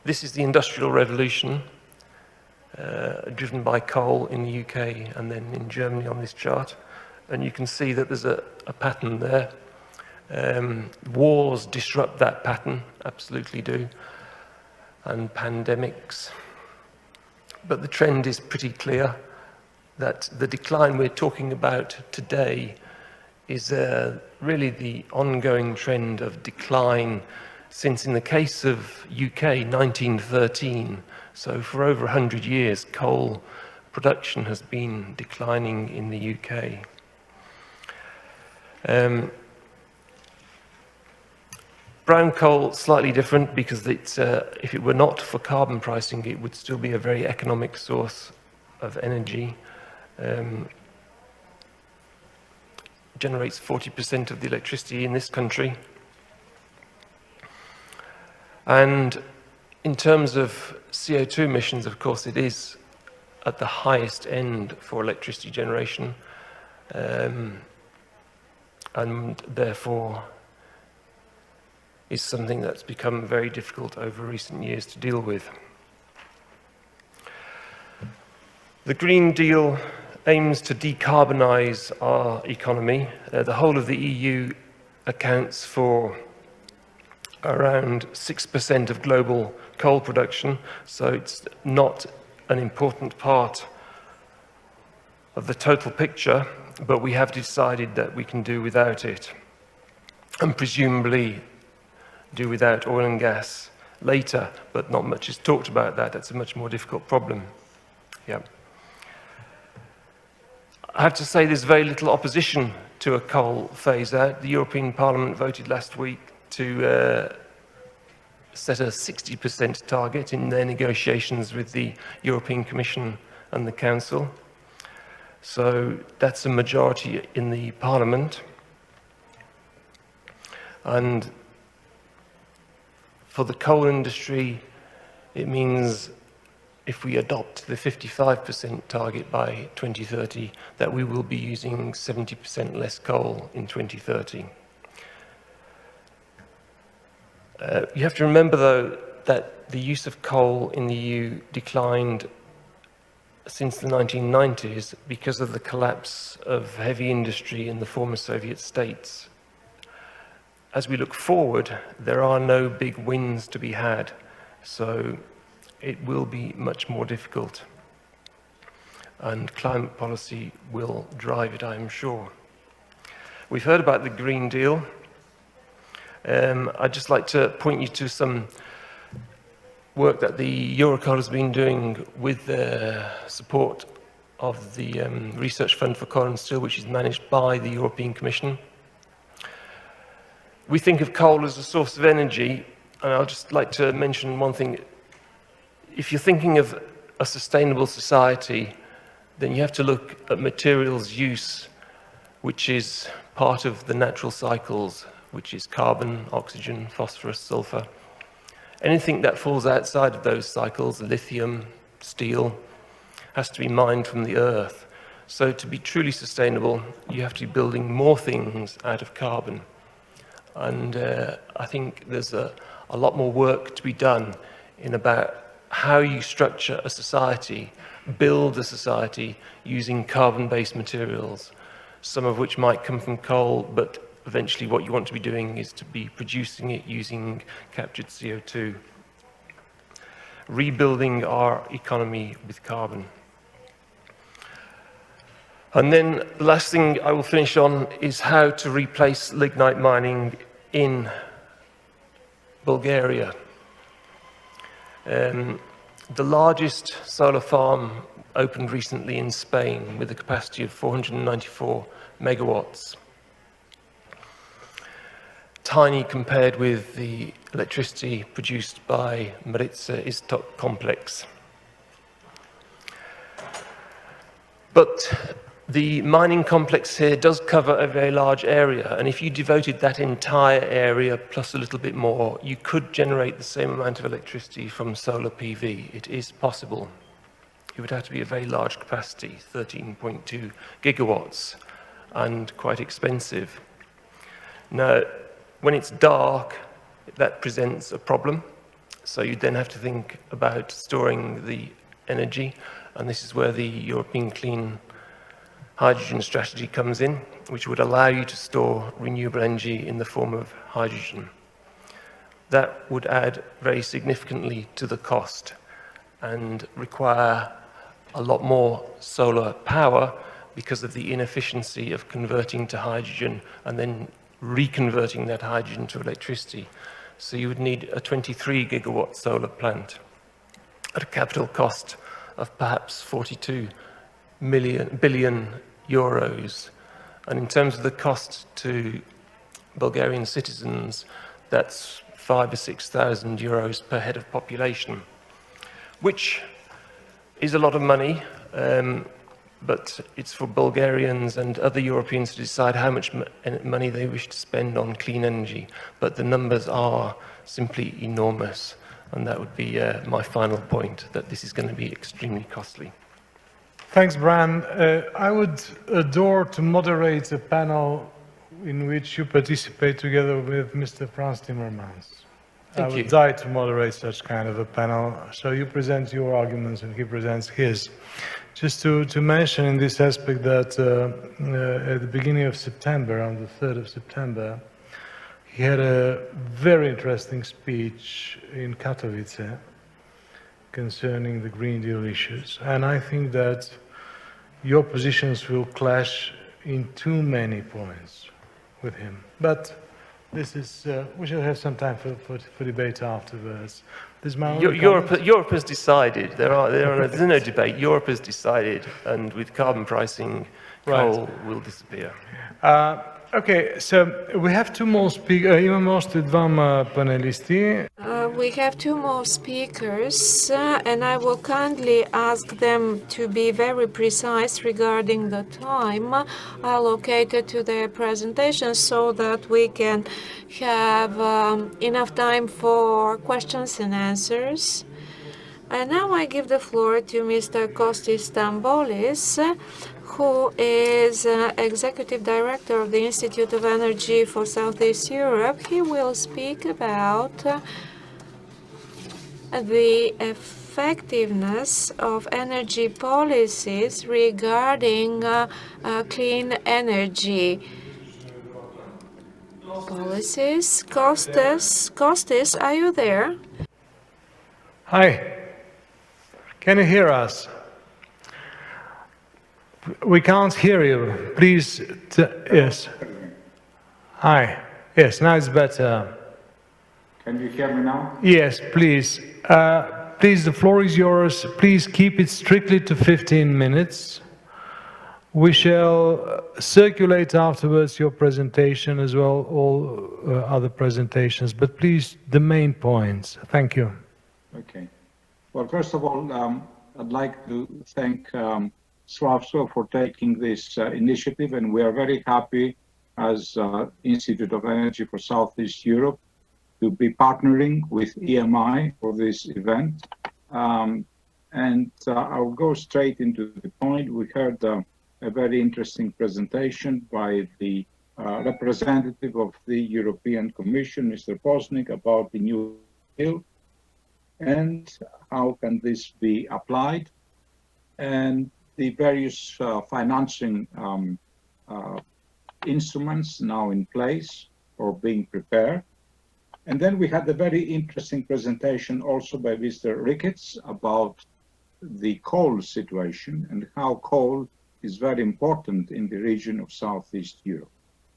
this is the Industrial Revolution, driven by coal in the UK and then in Germany on this chart. And you can see that there's a pattern there. Wars disrupt that pattern, absolutely do, and pandemics. But the trend is pretty clear that the decline we're talking about today is really the ongoing trend of decline since, in the case of UK, 1913. So for over 100 years, coal production has been declining in the UK. Brown coal, slightly different because it's, if it were not for carbon pricing, it would still be a very economic source of energy. generates 40% of the electricity in this country. And in terms of CO2 emissions, of course, it is at the highest end for electricity generation, and therefore is something that's become very difficult over recent years to deal with. The Green Deal aims to decarbonise our economy. The whole of the EU accounts for around 6% of global coal production, so it's not an important part of the total picture, but we have decided that we can do without it, and presumably do without oil and gas later, but not much is talked about that. That's a much more difficult problem. Yeah. I have to say there's very little opposition to a coal phase-out. The European Parliament voted last week to set a 60% target in their negotiations with the European Commission and the Council. So that's a majority in the Parliament. And for the coal industry, it means if we adopt the 55% target by 2030, that we will be using 70% less coal in 2030. You have to remember, though, that the use of coal in the EU declined since the 1990s because of the collapse of heavy industry in the former Soviet states. As we look forward, there are no big wins to be had, so it will be much more difficult. And climate policy will drive it, I am sure. We've heard about the Green Deal. I'd just like to point you to some work that the Eurocode has been doing with the support of the Research Fund for Coal and Steel, which is managed by the European Commission. We think of coal as a source of energy, and I'd just like to mention one thing. If you're thinking of a sustainable society, then you have to look at materials use, which is part of the natural cycles, which is carbon, oxygen, phosphorus, sulfur. Anything that falls outside of those cycles, lithium, steel, has to be mined from the earth. So to be truly sustainable, you have to be building more things out of carbon. And I think there's a lot more work to be done in about how you structure a society, build a society using carbon-based materials, some of which might come from coal, but eventually what you want to be doing is to be producing it using captured CO2. Rebuilding our economy with carbon. And then the last thing I will finish on is how to replace lignite mining in Bulgaria. The largest solar farm opened recently in Spain with a capacity of 494 megawatts. Tiny compared with the electricity produced by Maritsa Istok complex. But the mining complex here does cover a very large area, and if you devoted that entire area plus a little bit more, you could generate the same amount of electricity from solar PV. It is possible. It would have to be a very large capacity, 13.2 gigawatts, and quite expensive. Now, when it's dark, that presents a problem, so you then have to think about storing the energy, and this is where the European Clean Hydrogen strategy comes in, which would allow you to store renewable energy in the form of hydrogen. That would add very significantly to the cost and require a lot more solar power because of the inefficiency of converting to hydrogen and then reconverting that hydrogen to electricity. So you would need a 23 gigawatt solar plant at a capital cost of perhaps 42 billion euros. And in terms of the cost to Bulgarian citizens, that's 5,000 or 6,000 euros per head of population, which is a lot of money, but it's for Bulgarians and other Europeans to decide how much money they wish to spend on clean energy. But the numbers are simply enormous, and that would be my final point, that this is going to be extremely costly. Thanks, Bran. I would adore to moderate a panel in which you participate together with Mr. Frans Timmermans. I would die to moderate such kind of a panel. So you present your arguments and he presents his. Just to mention in this aspect that at the beginning of September, on the 3rd of September, he had a very interesting speech in Katowice concerning the Green Deal issues. And I think that your positions will clash in too many points with him. But this is, we shall have some time for debate afterwards. Europe has decided. There's no debate. Europe has decided, and with carbon pricing, coal will disappear. Okay, so we have two more speakers. Imamo ošte dvama panelisti. We have two more speakers, and I will kindly ask them to be very precise regarding the time allocated to their presentations so that we can have enough time for questions and answers. And now I give the floor to Mr. Kostis Stambolis, who is Executive Director of the Institute of Energy for Southeast Europe. He will speak about the effectiveness of energy policies regarding clean energy policies. Kostis, are you there? Hi. Can you hear us? We can't hear you. Please, yes. Hi. Yes, now it's better. Can you hear me now? Yes, please. Please, the floor is yours. Please keep it strictly to 15 minutes. We shall circulate afterwards your presentation as well, all other presentations, but please, the main points. Thank you. Okay. Well, first of all, I'd like to thank Slavtcho for taking this initiative, and we are very happy as Institute of Energy for Southeast Europe to be partnering with EMI for this event. I'll go straight into the point. We heard a very interesting presentation by the representative of the European Commission, Mr. Posnik, about the new deal and how can this be applied, and the various financing instruments now in place or being prepared. And then we had a very interesting presentation also by Mr. Ricketts about the coal situation and how coal is very important in the region of Southeast Europe.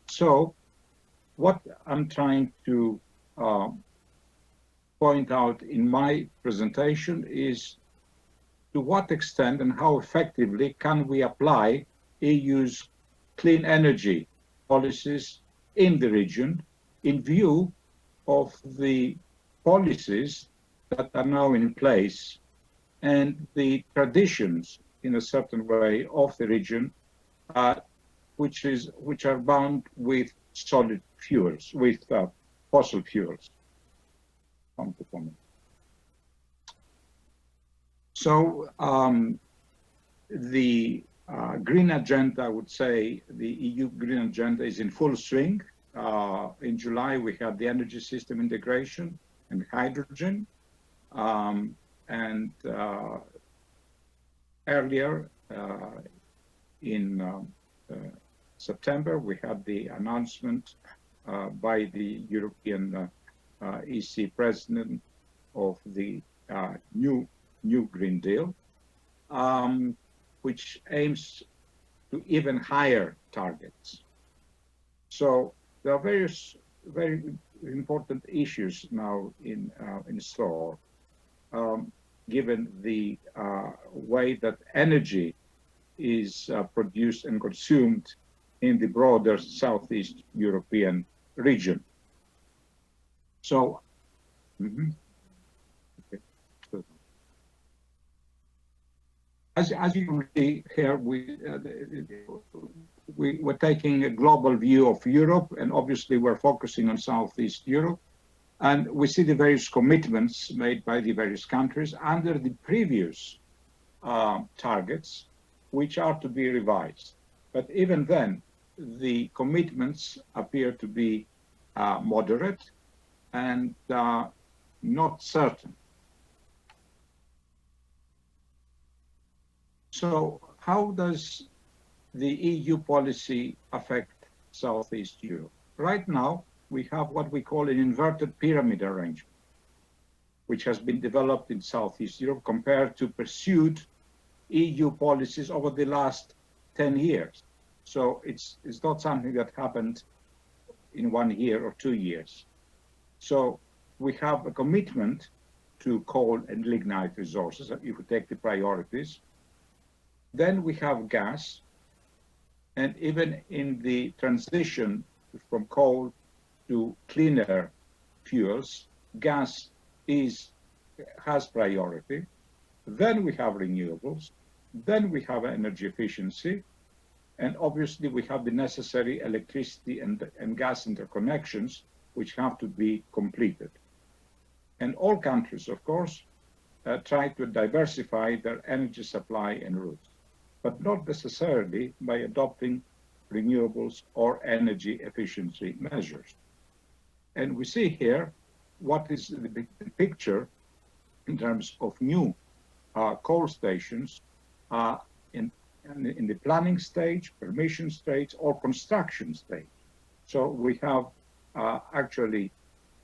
So what I'm trying to point out in my presentation is to what extent and how effectively can we apply EU's clean energy policies in the region in view of the policies that are now in place and the traditions in a certain way of the region, which are bound with solid fuels, with fossil fuels. So the green agenda, I would say, the EU green agenda is in full swing. In July, we had the energy system integration and hydrogen. Earlier in September, we had the announcement by the European EC president of the new Green Deal, which aims to even higher targets. So there are various very important issues now in store, given the way that energy is produced and consumed in the broader Southeast European region. So, okay. As you can see here, we're taking a global view of Europe, and obviously we're focusing on Southeast Europe. And we see the various commitments made by the various countries under the previous targets, which are to be revised. But even then, the commitments appear to be moderate and not certain. So how does the EU policy affect Southeast Europe? Right now, we have what we call an inverted pyramid arrangement, which has been developed in Southeast Europe compared to pursued EU policies over the last 10 years. So it's not something that happened in 1 year or 2 years. So we have a commitment to coal and lignite resources, if we take the priorities. Then we have gas, and even in the transition from coal to cleaner fuels, gas has priority. Then we have renewables. Then we have energy efficiency. And obviously we have the necessary electricity and gas interconnections, which have to be completed. And all countries, of course, try to diversify their energy supply and routes, but not necessarily by adopting renewables or energy efficiency measures. And we see here what is the picture in terms of new coal stations in the planning stage, permission stage, or construction stage. So we have actually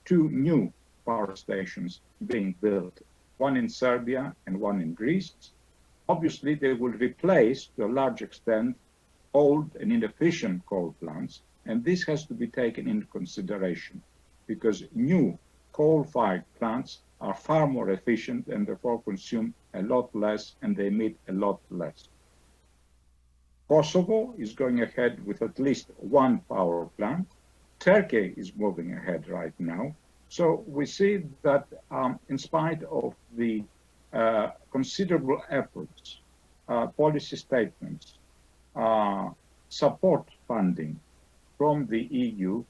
2 new power stations being built, one in Serbia and one in Greece. Obviously, they will replace, to a large extent, old and inefficient coal plants, and this has to be taken into consideration because new coal-fired plants are far more efficient and therefore consume a lot less and they emit a lot less. Kosovo is going ahead with at least 1 power plant. Turkey is moving ahead right now. So we see that in spite of the considerable efforts, policy statements, support funding from the EU,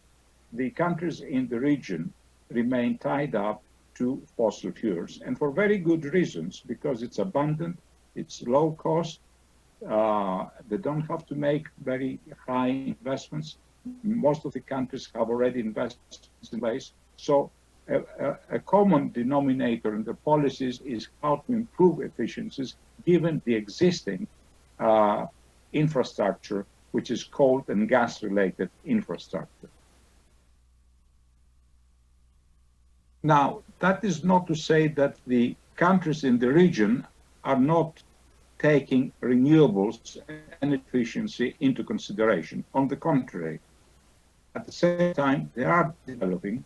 the countries in the region remain tied up to fossil fuels, and for very good reasons, because it's abundant, it's low cost, they don't have to make very high investments. Most of the countries have already investments in place. So a common denominator in the policies is how to improve efficiencies given the existing infrastructure, which is coal and gas related infrastructure. Now, that is not to say that the countries in the region are not taking renewables and efficiency into consideration. On the contrary, at the same time, they are developing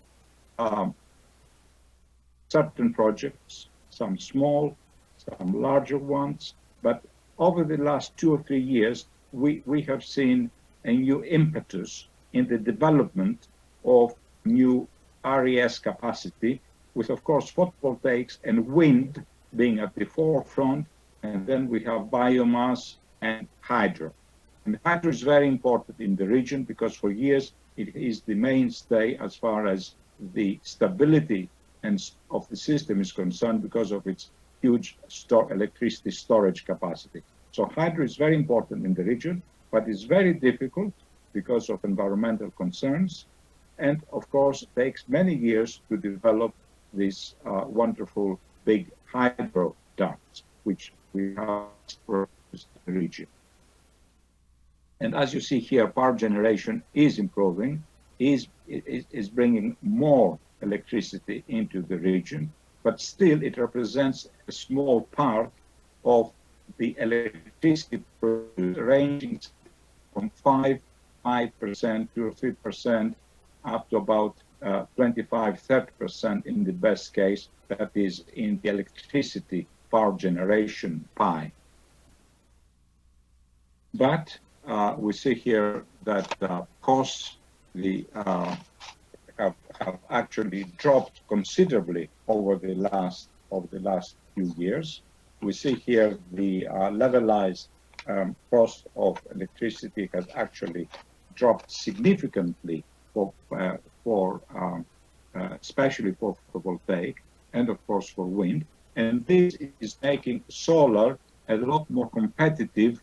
certain projects, some small, some larger ones, but over the last 2 or 3 years, we have seen a new impetus in the development of new RES capacity, with, of course, photovoltaics and wind being at the forefront, and then we have biomass and hydro. And hydro is very important in the region because for years it is the mainstay as far as the stability of the system is concerned because of its huge electricity storage capacity. So hydro is very important in the region, but it's very difficult because of environmental concerns, and of course takes many years to develop these wonderful big hydro dams, which we have for the region. And as you see here, power generation is improving, is bringing more electricity into the region, but still it represents a small part of the electricity ranging from 5% to 3% up to about 25-30% in the best case, that is in the electricity power generation pie. But we see here that costs have actually dropped considerably over the last few years, we see here the levelized cost of electricity has actually dropped significantly for especially for photovoltaic and of course for wind. And this is making solar a lot more competitive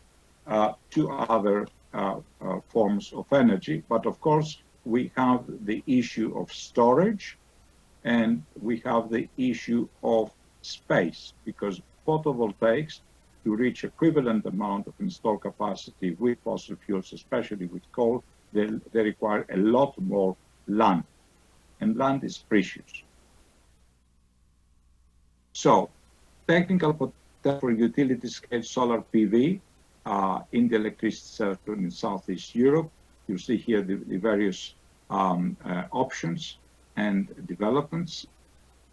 to other forms of energy. But of course, we have the issue of storage and we have the issue of space, because photovoltaics, to reach equivalent amount of installed capacity with fossil fuels, especially with coal, they require a lot more land, and land is precious. So, technical potential for utility-scale solar PV in the electricity sector in Southeast Europe. You see here the various options and developments.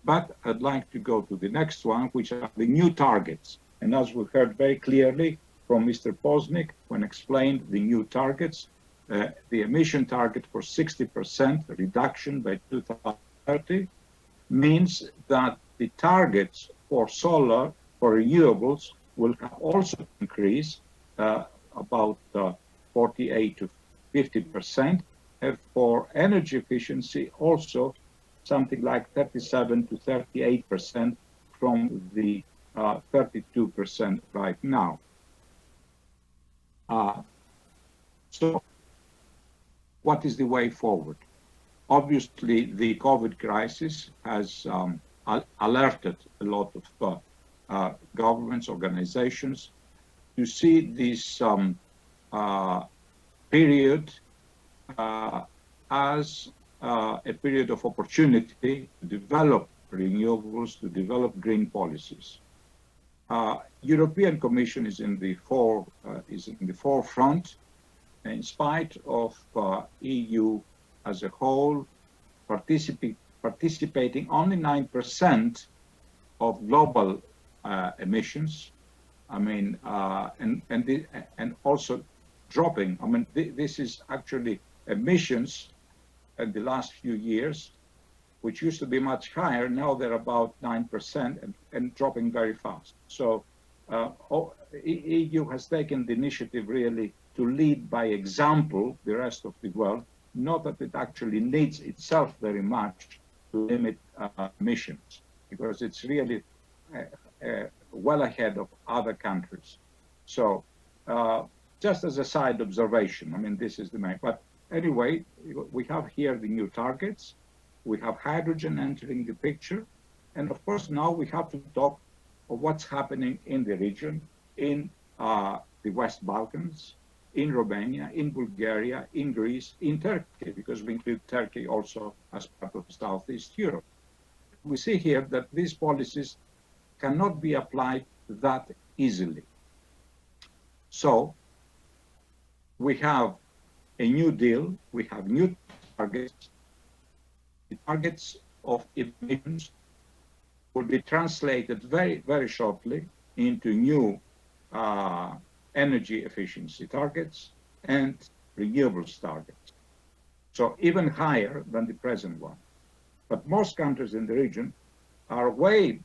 But I'd like to go to the next one, which are the new targets. And as we heard very clearly from Mr. Poznik, when explained the new targets, the emission target for 60% reduction by 2030 means that the targets for solar, for renewables, will also increase about 48 to 50%, and for energy efficiency also something like 37 to 38% from the 32% right now. So what is the way forward? Obviously, the COVID crisis has alerted a lot of governments, organizations, to see this period as a period of opportunity to develop renewables, to develop green policies. European Commission is in the forefront, in spite of EU as a whole participating only 9% of global emissions. I mean, and also dropping. I mean, this is actually emissions in the last few years, which used to be much higher. Now they're about 9% and dropping very fast. So EU has taken the initiative really to lead by example the rest of the world, not that it actually needs itself very much to limit emissions, because it's really well ahead of other countries. So just as a side observation, I mean, this is the main, but anyway, we have here the new targets, we have hydrogen entering the picture, and of course now we have to talk of what's happening in the region, in the West Balkans, in Romania, in Bulgaria, in Greece, in Turkey, because we include Turkey also as part of Southeast Europe. We see here that these policies cannot be applied that easily. So we have a new deal, we have new targets. The targets of emissions will be translated very, very shortly into new energy efficiency targets and renewables targets. So even higher than the present one. But most countries in the region are way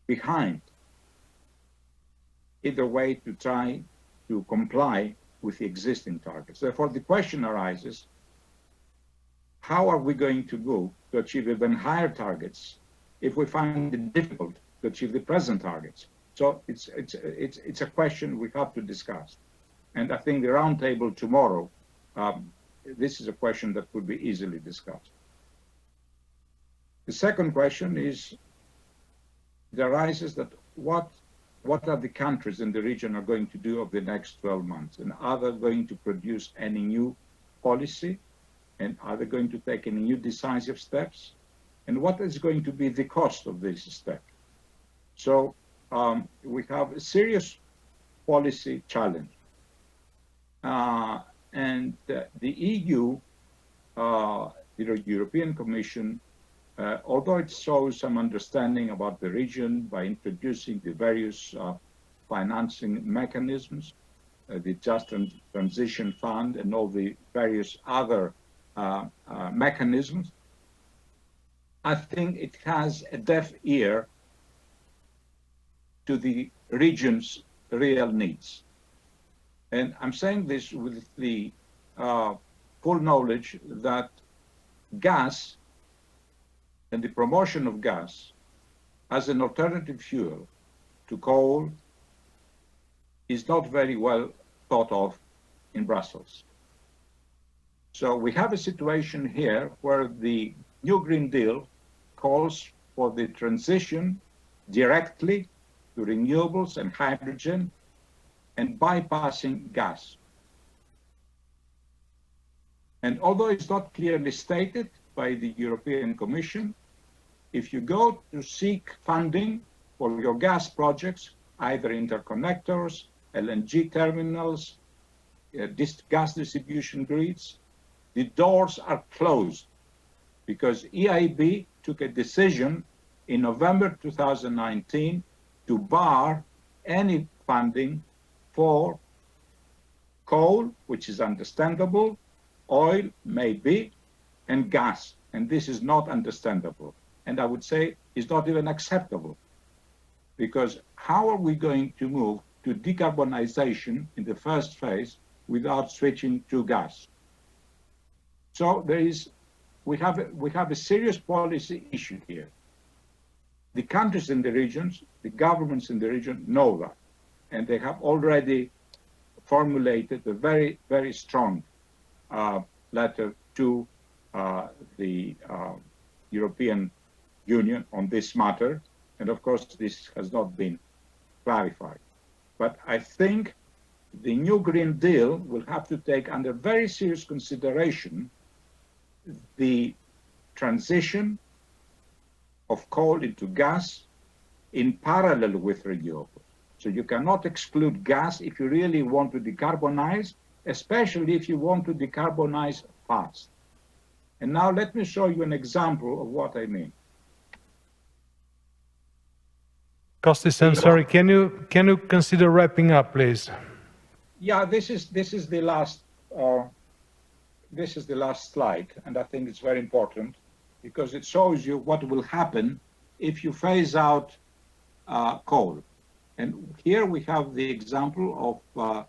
behind, either way to try to comply with the existing targets. Therefore, the question arises, how are we going to go to achieve even higher targets if we find it difficult to achieve the present targets? So it's a question we have to discuss. And I think the roundtable tomorrow, this is a question that could be easily discussed. The second question is, it arises that what are the countries in the region are going to do over the next 12 months? And are they going to produce any new policy? And are they going to take any new decisive steps? And what is going to be the cost of this step? So we have a serious policy challenge. And the EU, the European Commission, although it shows some understanding about the region by introducing the various financing mechanisms, the Just Transition Fund and all the various other mechanisms, I think it has a deaf ear to the region's real needs. And I'm saying this with the full knowledge that gas and the promotion of gas as an alternative fuel to coal is not very well thought of in Brussels. So we have a situation here where the new Green Deal calls for the transition directly to renewables and hydrogen and bypassing gas. And although it's not clearly stated by the European Commission, if you go to seek funding for your gas projects, either interconnectors, LNG terminals, gas distribution grids, the doors are closed because EIB took a decision in November 2019 to bar any funding for coal, which is understandable, oil, maybe, and gas. And this is not understandable. And I would say it's not even acceptable. Because how are we going to move to decarbonization in the first phase without switching to gas? So we have a serious policy issue here. The countries in the regions, the governments in the region know that. And they have already formulated a very, very strong letter to the European Union on this matter. And of course, this has not been clarified. But I think the new Green Deal will have to take under very serious consideration the transition of coal into gas in parallel with renewables. So you cannot exclude gas if you really want to decarbonize, especially if you want to decarbonize fast. And now let me show you an example of what I mean. Kostis, I'm sorry, can you consider wrapping up, please? Yeah, this is the last slide, and I think it's very important because it shows you what will happen if you phase out coal. And here we have the example of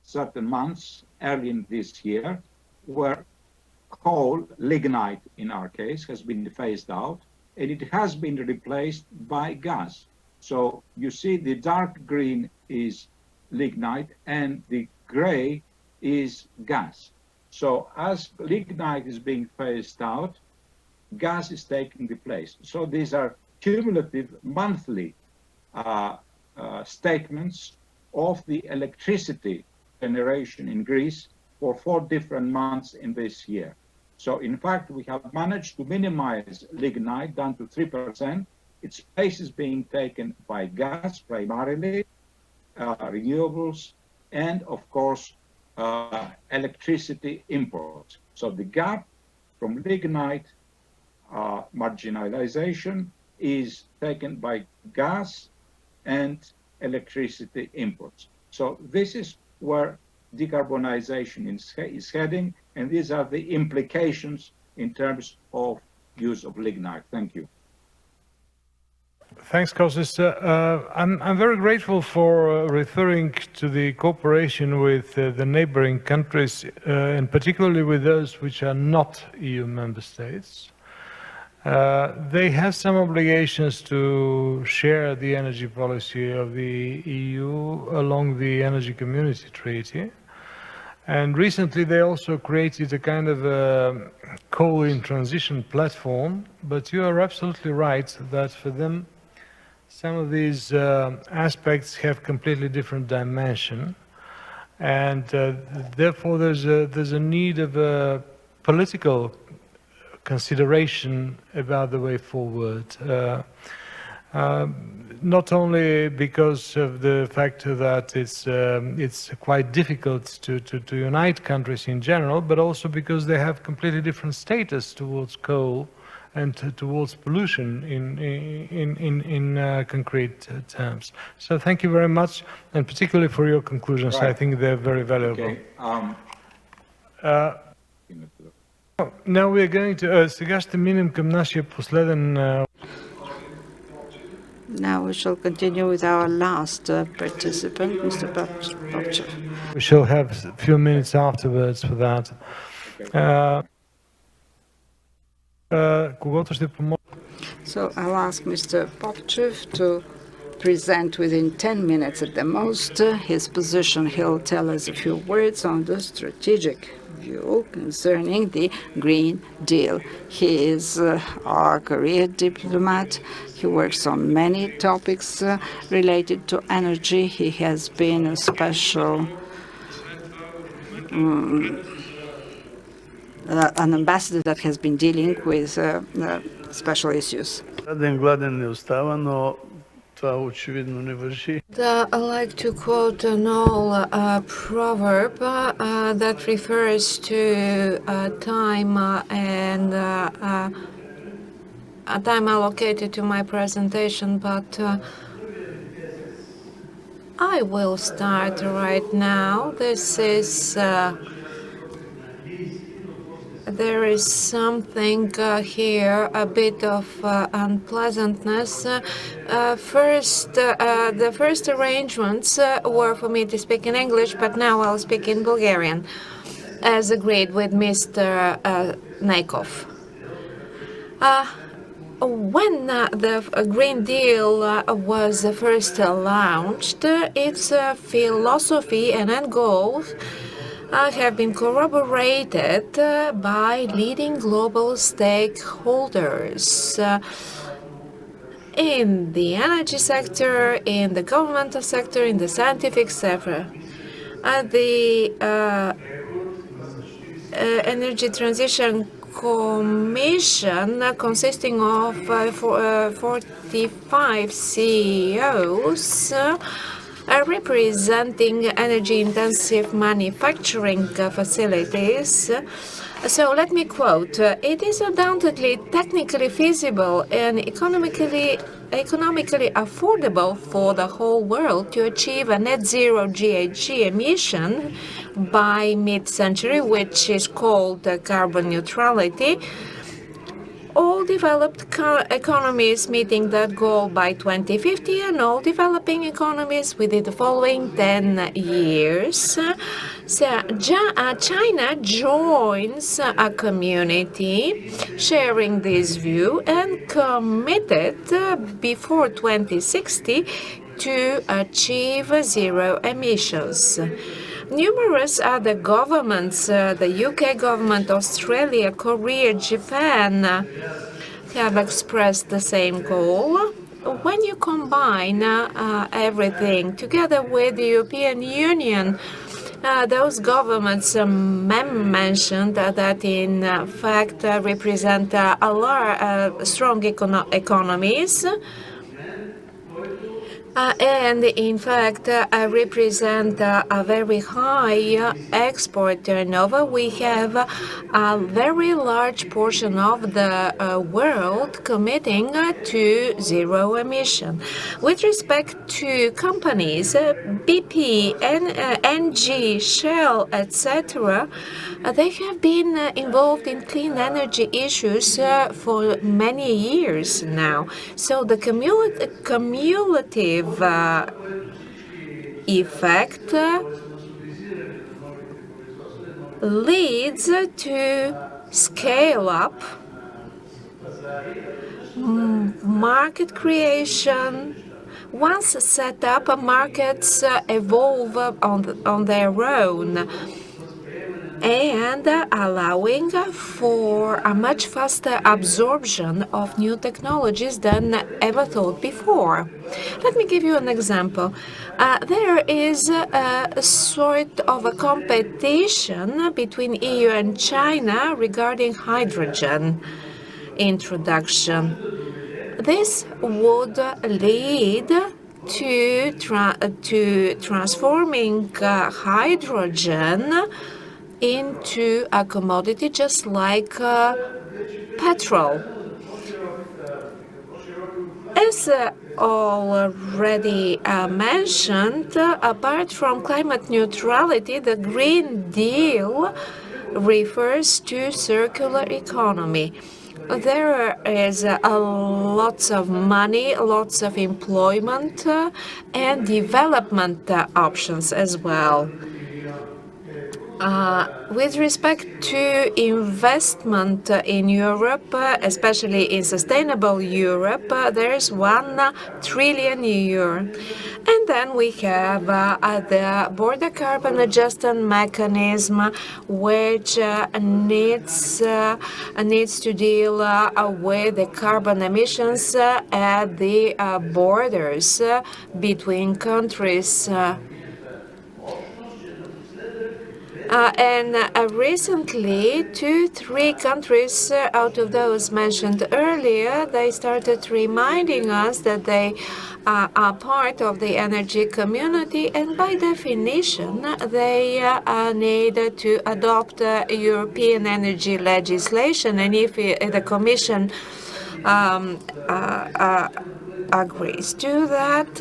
certain months early in this year where coal, lignite in our case, has been phased out and it has been replaced by gas. So you see the dark green is lignite and the gray is gas. So as lignite is being phased out, gas is taking the place. So these are cumulative monthly statements of the electricity generation in Greece for 4 different months in this year. So in fact, we have managed to minimize lignite down to 3%. Its place is being taken by gas primarily, renewables, and of course, electricity imports. So the gap from lignite marginalization is taken by gas and electricity imports. So this is where decarbonization is heading, and these are the implications in terms of use of lignite. Thank you. Thanks, Kostis. I'm very grateful for referring to the cooperation with the neighboring countries, and particularly with those which are not EU member states. They have some obligations to share the energy policy of the EU along the Energy Community Treaty. And recently they also created a kind of a coal in transition platform. But you are absolutely right that for them, some of these aspects have completely different dimension. And therefore there's a need of a political consideration about the way forward. Not only because of the fact that it's quite difficult to unite countries in general, but also because they have completely different status towards coal and towards pollution in concrete terms. So thank you very much, and particularly for your conclusions. Right. I think they're very valuable. Okay. Now we are going to... Сега ще минем към нашия последен... Now we shall continue with our last participant, Mr. Slavtcho. We shall have a few minutes afterwards for that. So I'll ask Mr. Popchev to present within 10 minutes at the most his position. He'll tell us a few words on the strategic view concerning the Green Deal. He is our career diplomat. He works on many topics related to energy. He has been a special an ambassador that has been dealing with special issues. I like to quote an old proverb that refers to time and a time allocated to my presentation, but I will start right now. There is something here, a bit of unpleasantness. The first arrangements were for me to speak in English, but now I'll speak in Bulgarian, as agreed with Mr. Neykov. When the Green Deal was first launched, its philosophy and end goals have been corroborated by leading global stakeholders in the energy sector, in the governmental sector, in the scientific sector. The Energy Transition Commission, consisting of 45 CEOs, representing energy-intensive manufacturing facilities. So let me quote, "It is undoubtedly technically feasible and economically affordable for the whole world to achieve a net zero GHG emission by mid-century, which is called carbon neutrality. All developed economies meeting that goal by 2050 and all developing economies within the following 10 years. So China joins a community sharing this view and committed before 2060 to achieve zero emissions. Numerous other governments, the UK government, Australia, Korea, Japan, have expressed the same goal. When you combine everything together with the European Union, those governments mentioned that in fact represent strong economies. And in fact represent a very high export turnover. We have a very large portion of the world committing to zero emission. With respect to companies, BP, ENG, Shell, etc., they have been involved in clean energy issues for many years now. So the cumulative effect leads to scale up, market creation. Once set up, markets evolve on their own, and allowing for a much faster absorption of new technologies than ever thought before. Let me give you an example. There is a sort of a competition between EU and China regarding hydrogen introduction. This would lead to transforming hydrogen into a commodity just like petrol. As already mentioned, apart from climate neutrality, the Green Deal refers to circular economy. there is lots of money, lots of employment, and development options as well. With respect to investment in Europe, especially in sustainable Europe, there is 1 trillion euro. And then we have the border carbon adjustment mechanism, which needs to deal with the carbon emissions at the borders between countries. And recently, 2-3 countries out of those mentioned earlier, they started reminding us that they are part of the energy community, and by definition, they need to adopt European energy legislation. And if the Commission agrees to that,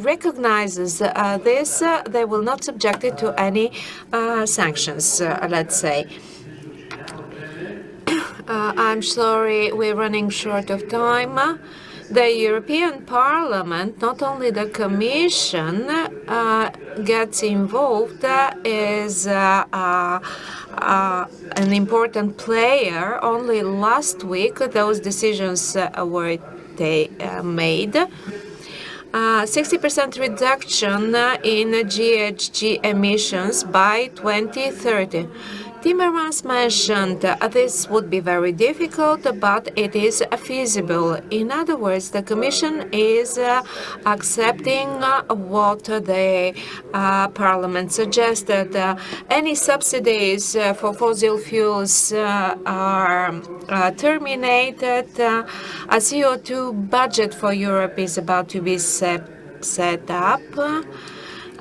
recognizes this, they will not subject it to any sanctions, let's say. I'm sorry, we're running short of time. The European Parliament, not only the Commission, gets involved, is an important player. Only last week, those decisions were made. 60% reduction in GHG emissions by 2030. Timmermans mentioned this would be very difficult, but it is feasible. In other words, the Commission is accepting what the Parliament suggested. Any subsidies for fossil fuels are terminated. A CO2 budget for Europe is about to be set up.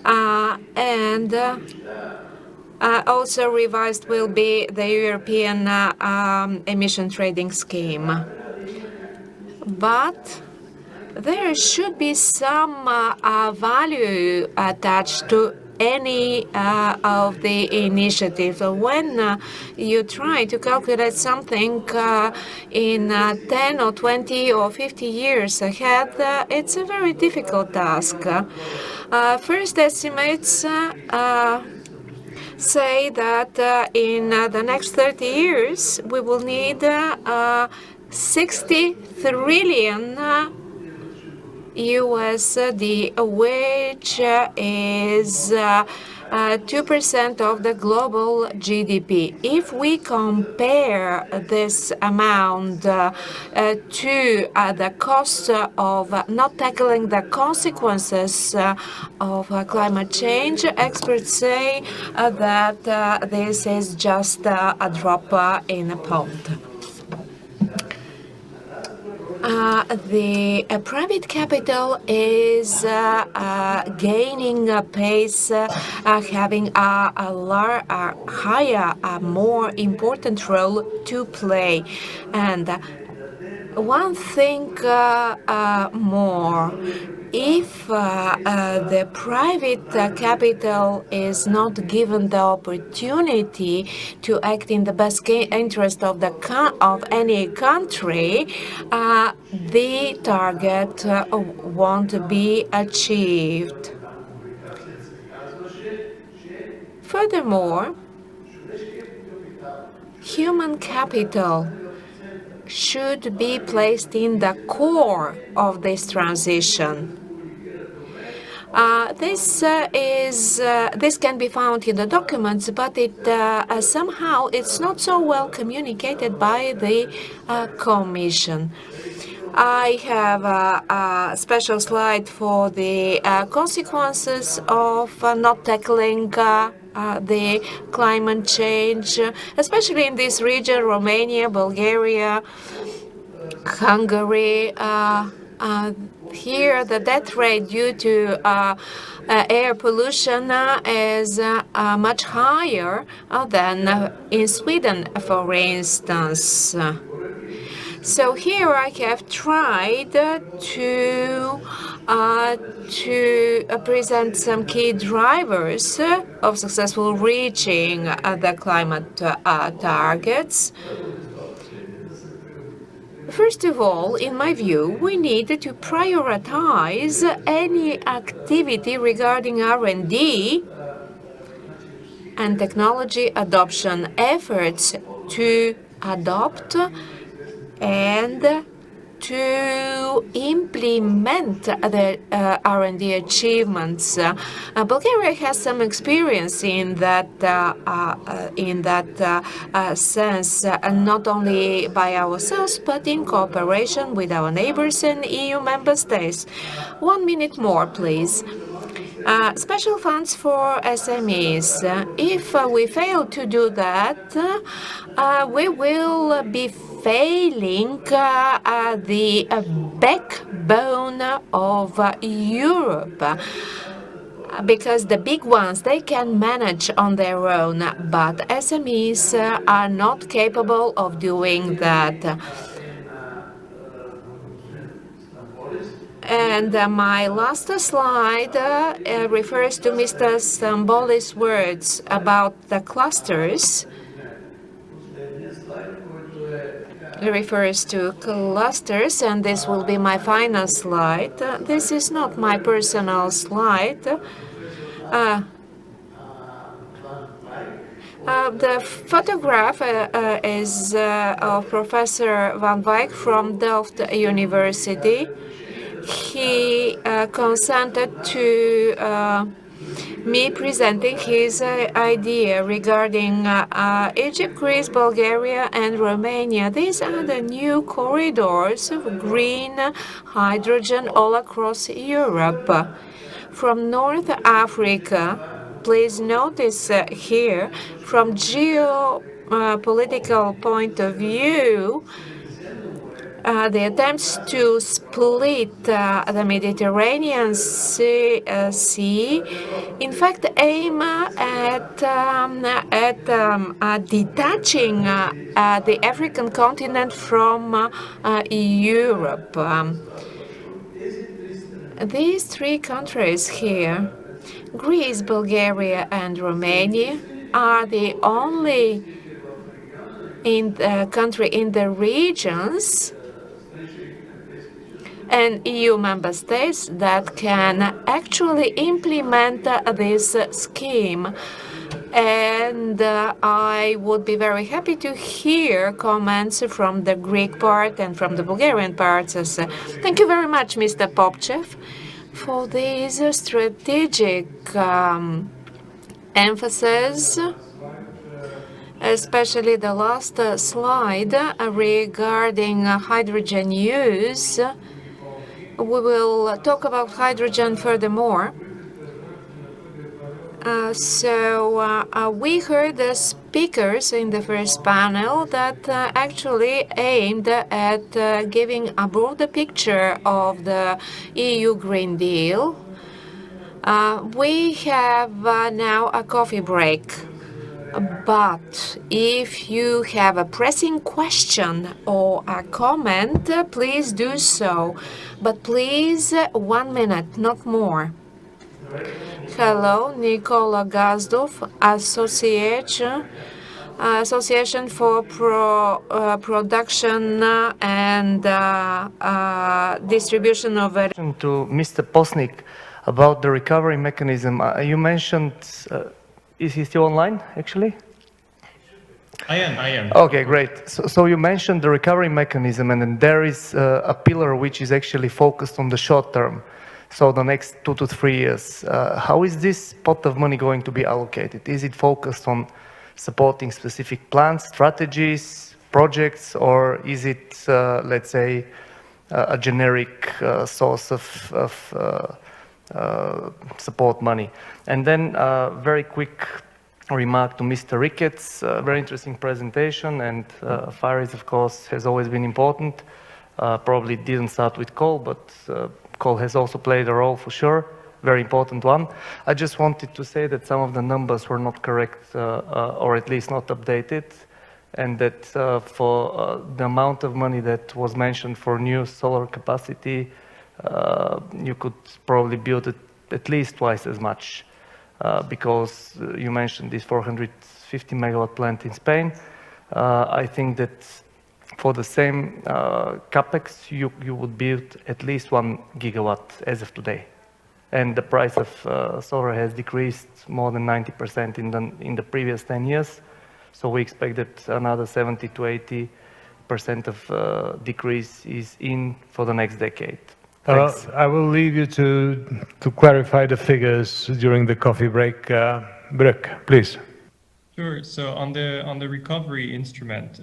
And also revised will be the European emission trading scheme. But there should be some value attached to any of the initiatives. When you try to calculate something in 10 or 20 or 50 years ahead, it's a very difficult task. First estimates say that in the next 30 years, we will need 60 trillion USD, which is 2% of the global GDP. If we compare this amount to the cost of not tackling the consequences of climate change, experts say that this is just a drop in a pond. The private capital is gaining pace, having a higher, more important role to play. And one thing more. If the private capital is not given the opportunity to act in the best interest of any country, the target won't be achieved. Furthermore, human capital should be placed in the core of this transition. This can be found in the documents, but somehow it's not so well communicated by the Commission. I have a special slide for the consequences of not tackling the climate change, especially in this region, Romania, Bulgaria, Hungary. Here, the death rate due to air pollution is much higher than in Sweden, for instance. So here I have tried to present some key drivers of successful reaching the climate targets. First of all, in my view, we need to prioritize any activity regarding R&D and technology adoption efforts to adopt and to implement the R&D achievements. Bulgaria has some experience in that sense, not only by ourselves, but in cooperation with our neighbors and EU member states. 1 minute more, please. Special funds for SMEs. If we fail to do that, we will be failing the backbone of Europe. Because the big ones, they can manage on their own, but SMEs are not capable of doing that. And my last slide refers to Mr. Stambolis' words about the clusters. It refers to clusters, and this will be my final slide. This is not my personal slide. The photograph is of Professor Van Wyk from Delft University. He consented to me presenting his idea regarding Egypt, Greece, Bulgaria, and Romania. These are the new corridors of green hydrogen all across Europe. From North Africa, please notice here, from geopolitical point of view, the attempts to split the Mediterranean Sea, in fact, aim at detaching the African continent from Europe. These three countries here, Greece, Bulgaria, and Romania, are the only country in the regions and EU member states that can actually implement this scheme. And I would be very happy to hear comments from the Greek part and from the Bulgarian parts. Thank you very much, Mr. Popchev, for this strategic emphasis, especially the last slide regarding hydrogen use. We will talk about hydrogen furthermore. We heard the speakers in the first panel that actually aimed at giving a broader picture of the EU Green Deal. We have now a coffee break. But if you have a pressing question or a comment, please do so. But please, 1 minute, not more. Hello, Nikola Gazdov, Association for Production and Distribution of... To Mr. Posnik about the recovery mechanism. You mentioned... Is he still online, actually? I am. Okay, great. So you mentioned the recovery mechanism, and then there is a pillar which is actually focused on the short term, so the next 2 to 3 years. How is this pot of money going to be allocated? Is it focused on supporting specific plans, strategies, projects, or is it, let's say, a generic source of support money? And then very quick remark to Mr. Ricketts, very interesting presentation, and FIRES, of course, has always been important. Probably didn't start with coal, but coal has also played a role for sure, very important one. I just wanted to say that some of the numbers were not correct, or at least not updated, and that for the amount of money that was mentioned for new solar capacity, you could probably build it at least twice as much, because you mentioned this 450 megawatt plant in Spain. I think that for the same capex, you would build at least 1 gigawatt as of today. And the price of solar has decreased more than 90% in the previous 10 years. So we expect that another 70 to 80% of decrease is in for the next decade. Thanks. I will leave you to clarify the figures during the coffee break. Brooke, please. Sure. So on the recovery instrument,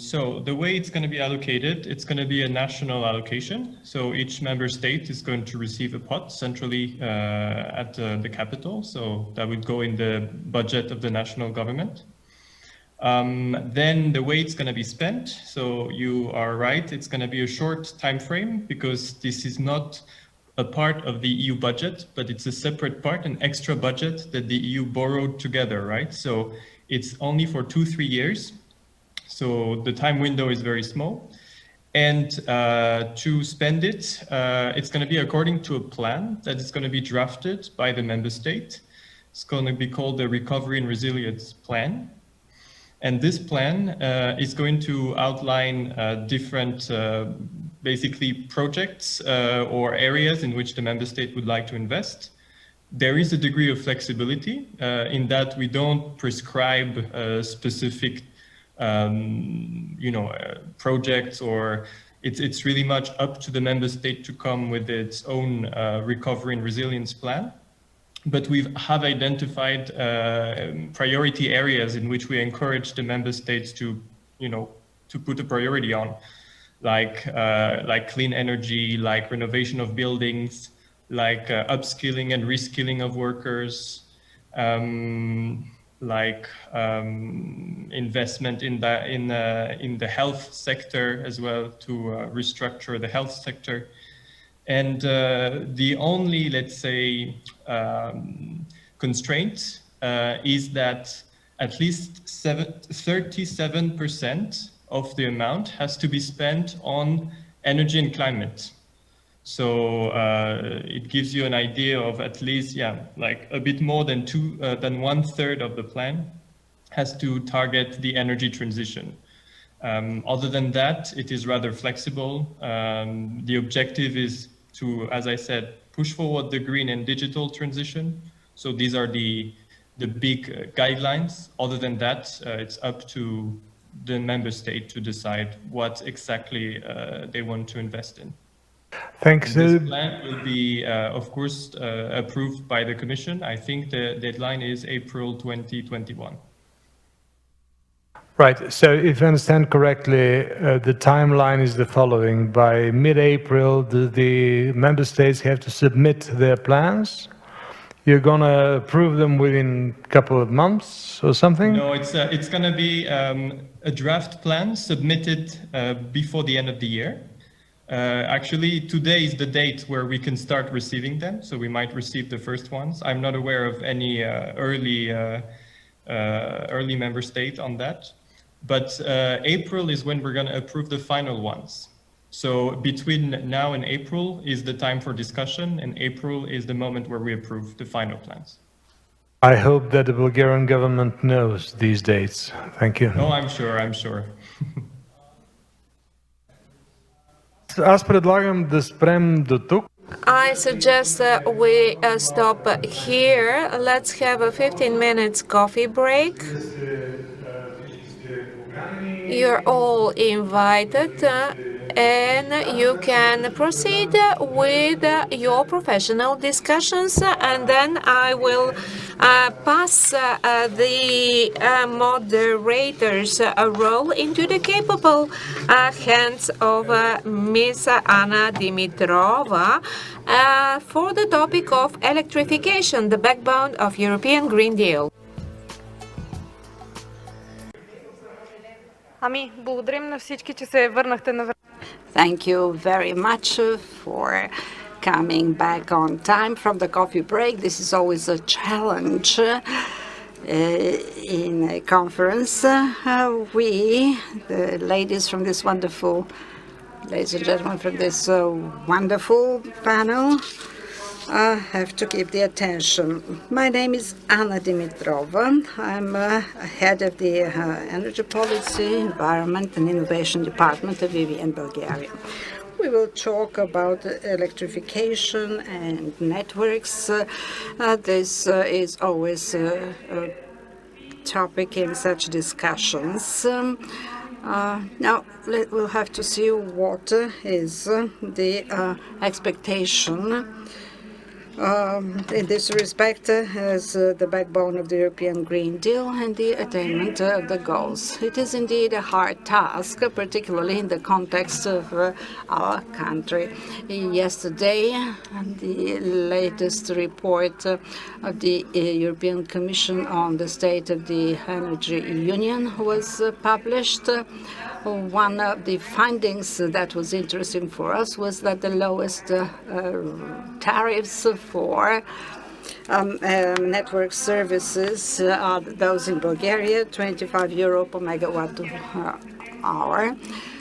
so the way it's going to be allocated, it's going to be a national allocation. So each member state is going to receive a pot centrally at the capital. So that would go in the budget of the national government. Then the way it's going to be spent, so you are right, it's going to be a short time frame because this is not a part of the EU budget, but it's a separate part, an extra budget that the EU borrowed together, right? So it's only for 2-3 years. So the time window is very small. And to spend it, it's going to be according to a plan that is going to be drafted by the member state. It's going to be called the Recovery and Resilience Plan. And this plan is going to outline different, basically, projects or areas in which the member state would like to invest. There is a degree of flexibility in that we don't prescribe specific projects, or it's really much up to the member state to come with its own recovery and resilience plan. But we have identified priority areas in which we encourage the member states to put a priority on, like clean energy, like renovation of buildings, like upskilling and reskilling of workers, like investment in the health sector as well, to restructure the health sector. And the only, let's say, constraint is that at least 37% of the amount has to be spent on energy and climate. So it gives you an idea of at least, like a bit more than 1/3 of the plan has to target the energy transition. Other than that, it is rather flexible. The objective is to, as I said, push forward the green and digital transition. So these are the big guidelines. Other than that, it's up to the member state to decide what exactly they want to invest in. Thanks. And this plan will be, of course, approved by the Commission. I think the deadline is April 2021. Right. So if I understand correctly, the timeline is the following. By mid-April, the member states have to submit their plans. You're going to approve them within a couple of months or something? No, it's going to be a draft plan submitted before the end of the year. Actually, today is the date where we can start receiving them, so we might receive the first ones. I'm not aware of any early member state on that. But April is when we're going to approve the final ones. So between now and April is the time for discussion, and April is the moment where we approve the final plans. I hope that the Bulgarian government knows these dates. Thank you. Oh, I'm sure. Аз предлагам да спрем до тук. I suggest that we stop here. Let's have a 15 minutes coffee break. You're all invited and you can proceed with your professional discussions, and then I will pass the moderator's role into the capable hands of Ms. Anna Dimitrova for the topic of electrification, the backbone of European Green Deal. Благодарим на всички, че се върнахте на време. Thank you very much for coming back on time from the coffee break. This is always a challenge in a conference. We, the ladies from this wonderful, ladies and gentlemen from this wonderful panel, I have to keep the attention. My name is Anna Dimitrova. I'm head of the Energy Policy, Environment and Innovation Department of EVN Bulgaria. We will talk about electrification and networks. This is always a topic in such discussions. Now, we'll have to see what is the expectation in this respect as the backbone of the European Green Deal and the attainment of the goals. It is indeed a hard task, particularly in the context of our country. Yesterday, the latest report of the European Commission on the state of the Energy Union was published. One of the findings that was interesting for us was that the lowest tariffs for network services are those in Bulgaria, 25 euro per megawatt hour.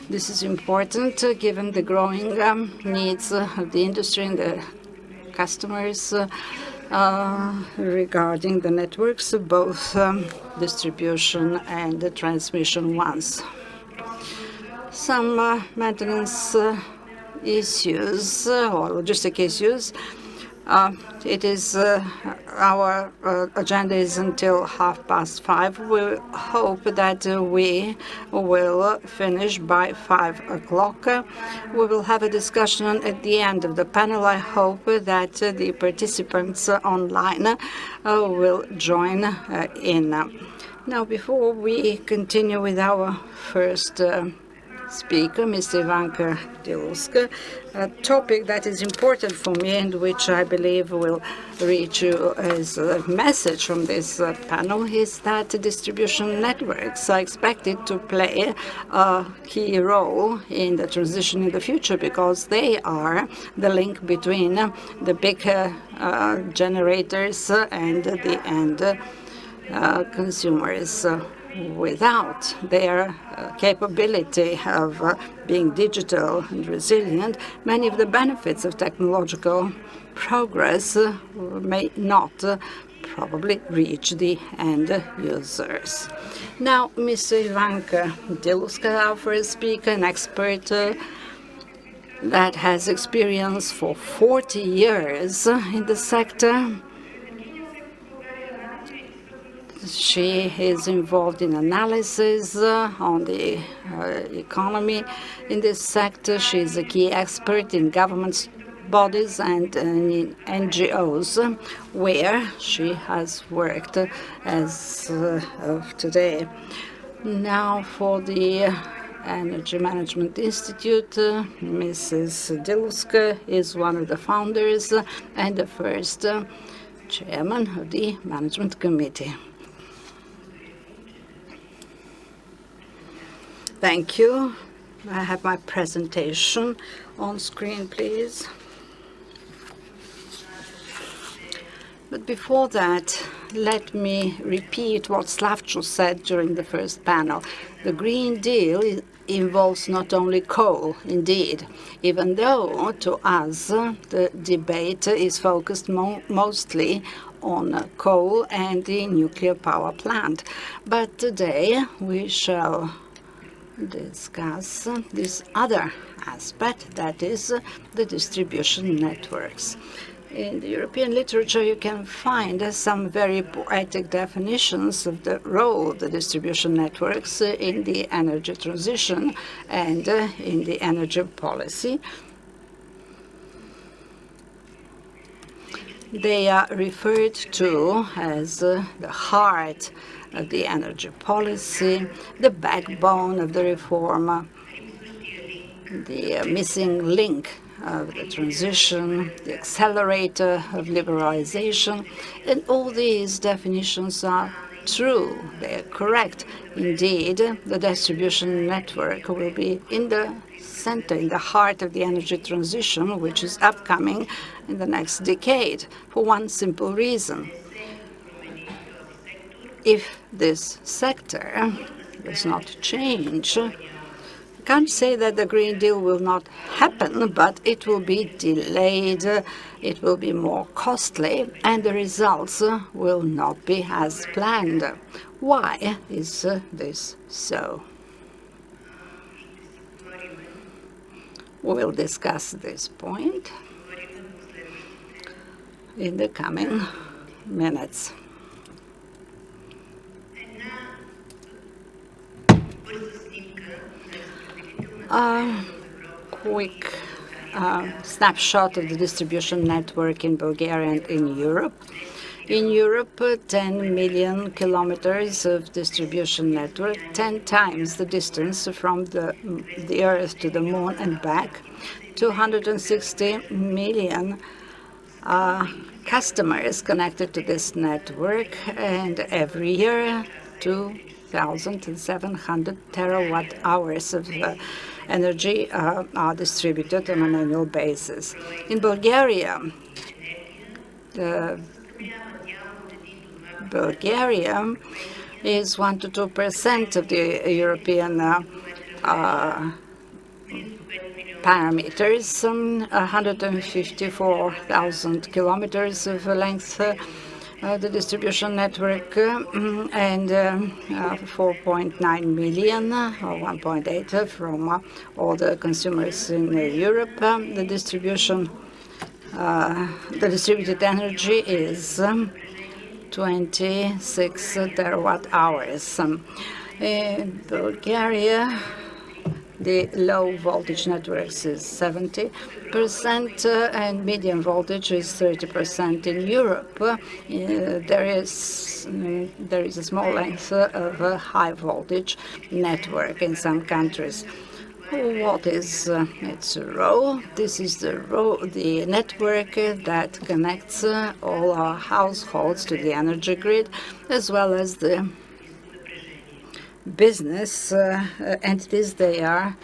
This is important given the growing needs of the industry and the customers regarding the networks, both distribution and the transmission ones. Some maintenance issues or logistic issues. It is our agenda is until 5:30. We hope that we will finish by 5 o'clock. We will have a discussion at the end of the panel. I hope that the participants online will join in. Now, before we continue with our first speaker, Mr. Ivanka Diluska, a topic that is important for me and which I believe will reach you as a message from this panel is that distribution networks are expected to play a key role in the transition in the future because they are the link between the big generators and the end consumers. Without their capability of being digital and resilient, many of the benefits of technological progress may not probably reach the end users. Now, Mr. Ivanka Diluska, our first speaker, an expert that has experience for 40 years in the sector. She is involved in analysis on the economy in this sector. She is a key expert in government bodies and in NGOs, where she has worked as of today. Now for the Energy Management Institute, Mrs. Diluska is one of the founders and the first chairman of the Management Committee. Thank you. I have my presentation on screen, please. But before that, let me repeat what Slavtcho said during the first panel. The Green Deal involves not only coal, indeed, even though to us the debate is focused mostly on coal and the nuclear power plant. But today we shall discuss this other aspect, that is the distribution networks. In the European literature, you can find some very poetic definitions of the role of the distribution networks in the energy transition and in the energy policy. They are referred to as the heart of the energy policy, the backbone of the reform, the missing link of the transition, the accelerator of liberalization, and all these definitions are true, they are correct. Indeed, the distribution network will be in the center, in the heart of the energy transition, which is upcoming in the next decade, for one simple reason. If this sector does not change, can't say that the Green Deal will not happen, but it will be delayed, it will be more costly, and the results will not be as planned. Why is this so? We will discuss this point in the coming minutes. A quick snapshot of the distribution network in Bulgaria and in Europe. In Europe, 10 million kilometers of distribution network, 10 times the distance from the Earth to the Moon and back, 260 million customers connected to this network, and every year 2,700 terawatt hours of energy are distributed on an annual basis. In Bulgaria, Bulgaria is 1 to 2% of the European parameters, 154,000 kilometers of length, the distribution network, and 4.9 million, or 1.8 from all the consumers in Europe. The distributed energy is 26 terawatt hours. In Bulgaria, the low voltage networks is 70%, and medium voltage is 30%. In Europe, there is a small length of a high voltage network in some countries. What is its role? This is the network that connects all our households to the energy grid, as well as the business entities. They are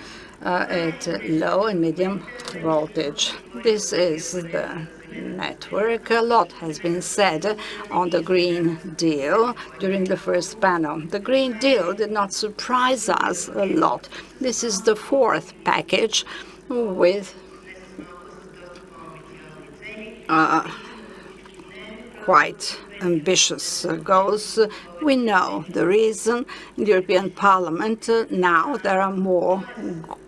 at low and medium voltage. This is the network. A lot has been said on the Green Deal during the first panel. The Green Deal did not surprise us a lot. This is the fourth package with quite ambitious goals. We know the reason. In the European Parliament now there are more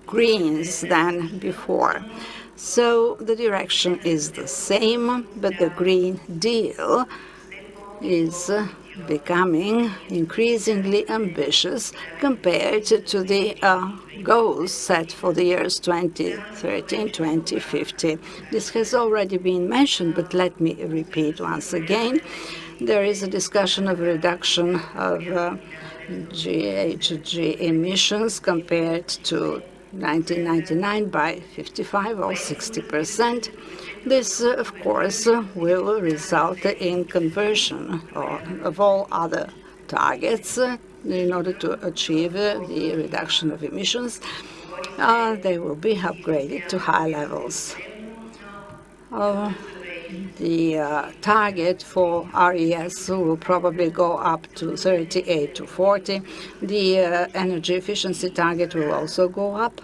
Greens than before. So the direction is the same, but the Green Deal is becoming increasingly ambitious compared to the goals set for the years 2030-2050. This has already been mentioned, but let me repeat once again. There is a discussion of reduction of GHG emissions compared to 1999 by 55 or 60%. This, of course, will result in conversion of all other targets in order to achieve the reduction of emissions. They will be upgraded to high levels. The target for RES will probably go up to 38 to 40. The energy efficiency target will also go up.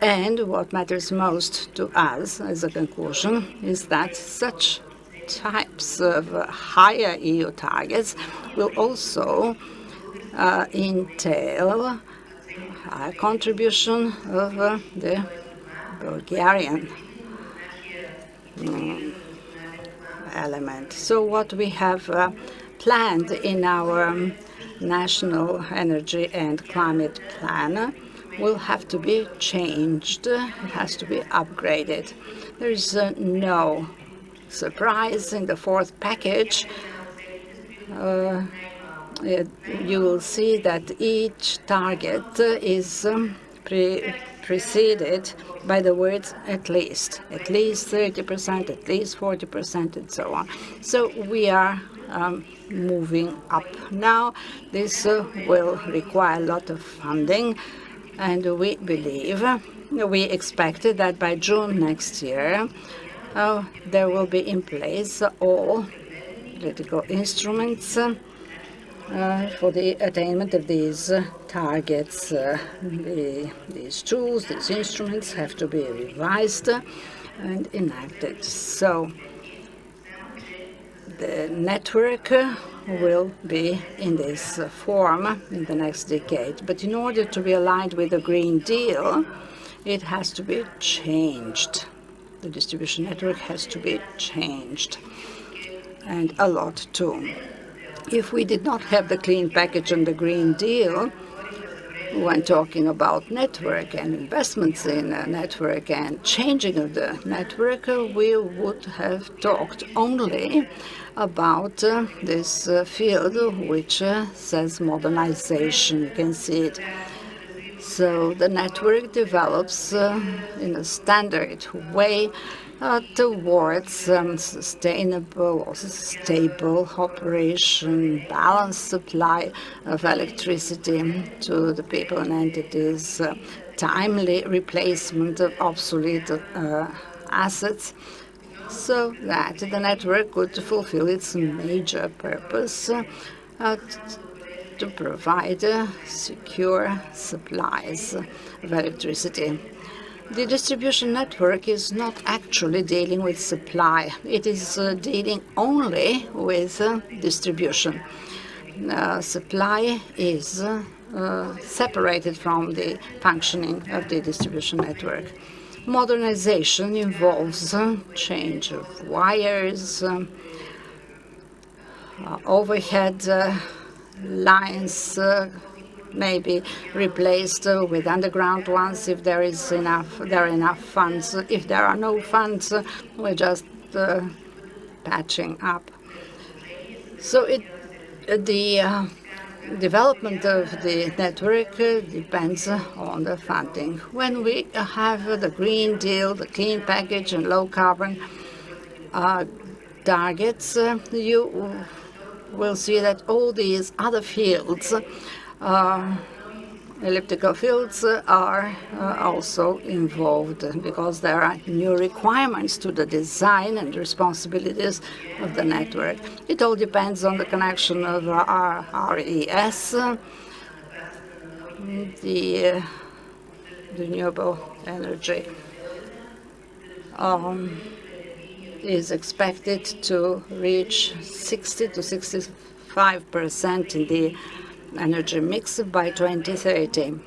And what matters most to us as a conclusion is that such types of higher EU targets will also entail a contribution of the Bulgarian element. So what we have planned in our National Energy and Climate Plan will have to be changed. It has to be upgraded. There is no surprise in the fourth package. You will see that each target is preceded by the words at least 30%, at least 40%, and so on. So we are moving up now. This will require a lot of funding, and we expect that by June next year there will be in place all political instruments for the attainment of these targets. These tools, these instruments have to be revised and enacted. So the network will be in this form in the next decade. But in order to be aligned with the Green Deal, it has to be changed. The distribution network has to be changed, and a lot too. If we did not have the clean package and the Green Deal, when talking about network and investments in a network and changing of the network, we would have talked only about this field which says modernization. You can see it. So the network develops in a standard way towards sustainable or stable operation, balanced supply of electricity to the people and entities, timely replacement of obsolete assets, so that the network could fulfill its major purpose to provide secure supplies of electricity. The distribution network is not actually dealing with supply. It is dealing only with distribution. Supply is separated from the functioning of the distribution network. Modernization involves change of wires, overhead lines may be replaced with underground ones if there are enough funds. If there are no funds, we're just patching up. So the development of the network depends on the funding. When we have the Green Deal, the clean package, and low carbon targets, you will see that all these other fields, elliptical fields, are also involved, because there are new requirements to the design and responsibilities of the network. It all depends on the connection of our RES, the renewable energy is expected to reach 60 to 65% in the energy mix by 2030.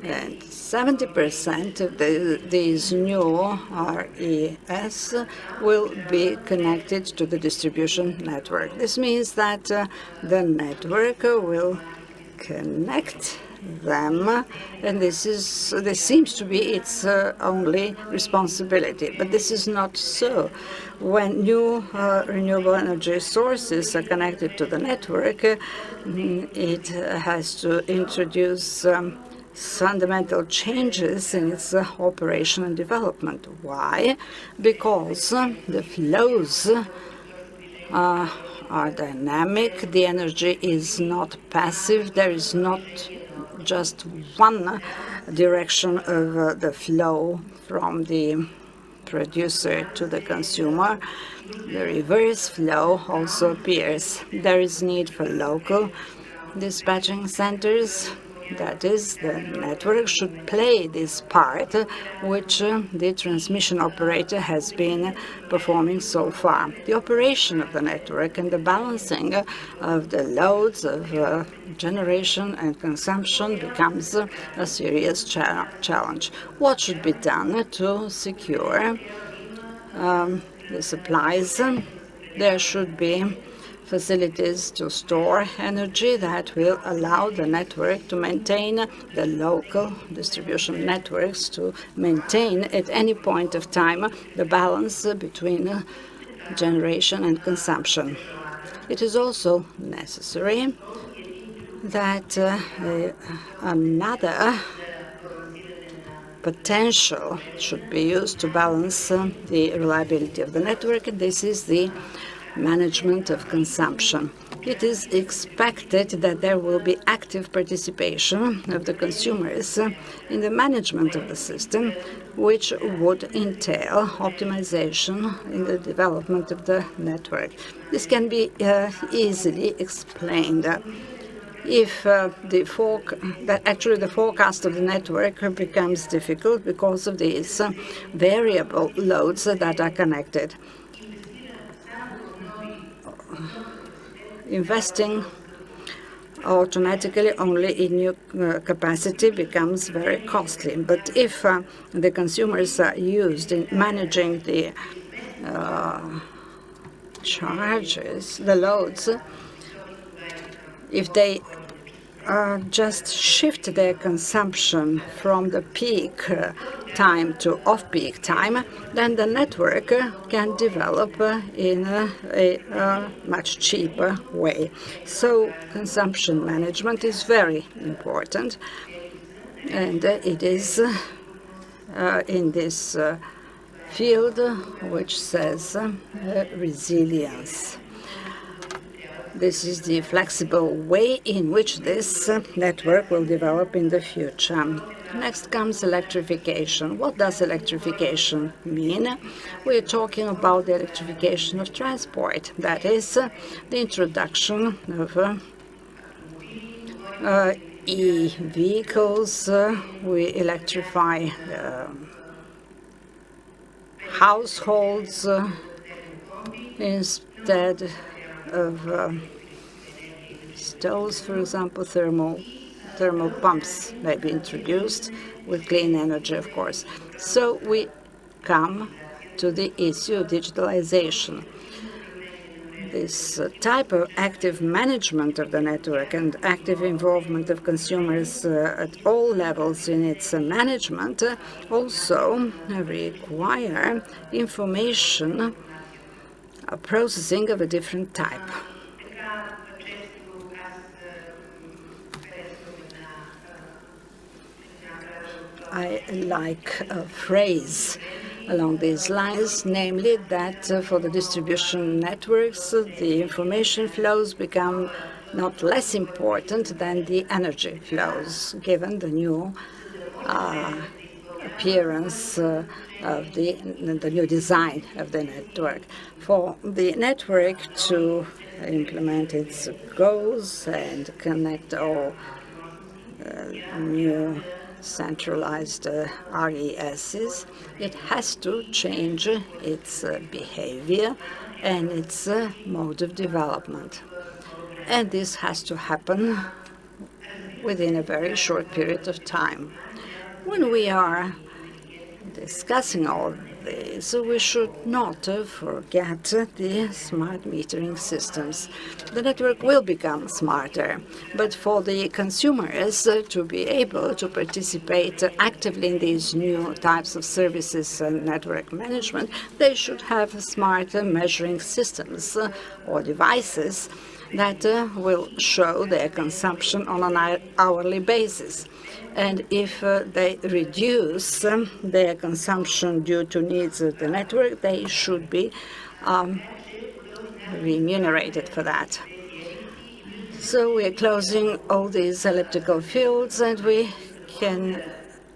And 70% of these new RES will be connected to the distribution network. This means that the network will connect them, and this seems to be its only responsibility. But this is not so. When new renewable energy sources are connected to the network, it has to introduce fundamental changes in its operation and development. Why? Because the flows are dynamic. The energy is not passive. There is not just one direction of the flow from the producer to the consumer. The reverse flow also appears. There is need for local dispatching centers. That is, the network should play this part which the transmission operator has been performing so far. The operation of the network and the balancing of the loads of generation and consumption becomes a serious challenge. What should be done to secure the supplies? There should be facilities to store energy that will allow the network to maintain, the local distribution networks to maintain at any point of time the balance between generation and consumption. It is also necessary that another potential should be used to balance the reliability of the network, and this is the management of consumption. it is expected that there will be active participation of the consumers in the management of the system, which would entail optimization in the development of the network. This can be easily explained. If the forecast of the network becomes difficult because of these variable loads that are connected. Investing automatically only in new capacity becomes very costly. But if the consumers are used in managing the charges, the loads, if they just shift their consumption from the peak time to off-peak time, then the network can develop in a much cheaper way. So consumption management is very important, and it is in this field which says resilience. This is the flexible way in which this network will develop in the future. Next comes electrification. What does electrification mean? We're talking about the electrification of transport. That is the introduction of e-vehicles. We electrify households instead of stoves, for example. Thermal pumps may be introduced with clean energy, of course. So we come to the issue of digitalization. This type of active management of the network and active involvement of consumers at all levels in its management also require information processing of a different type. I like a phrase along these lines, namely that for the distribution networks, the information flows become not less important than the energy flows, given the new appearance of the new design of the network. For the network to implement its goals and connect all new centralized RESs, it has to change its behavior and its mode of development. And this has to happen within a very short period of time. When we are discussing all this, we should not forget the smart metering systems. The network will become smarter, but for the consumers to be able to participate actively in these new types of services and network management, they should have smart measuring systems or devices that will show their consumption on an hourly basis. And if they reduce their consumption due to needs of the network, they should be remunerated for that. So we're closing all these elliptical fields, and we can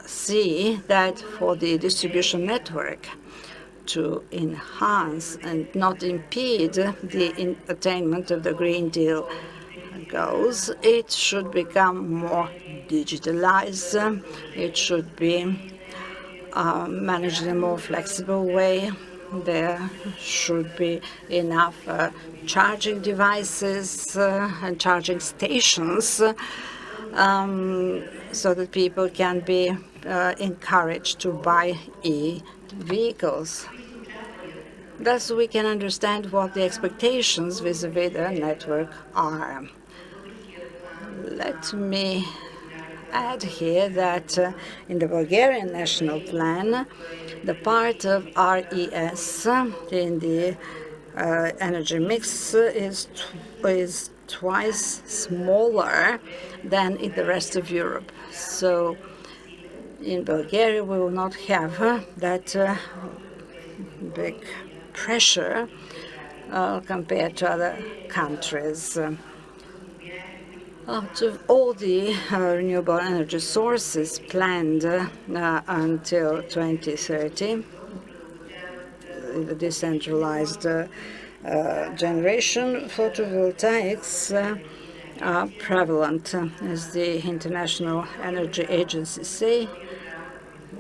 see that for the distribution network to enhance and not impede the attainment of the Green Deal goals, it should become more digitalized. It should be managed in a more flexible way. There should be enough charging devices and charging stations so that people can be encouraged to buy e-vehicles. Thus, we can understand what the expectations vis-à-vis the network are. Let me add here that in the Bulgarian national plan, the part of RES in the energy mix is twice smaller than in the rest of Europe. So in Bulgaria, we will not have that big pressure compared to other countries. Out of all the renewable energy sources planned until 2030, the decentralized generation, photovoltaics are prevalent. As the International Energy Agency say,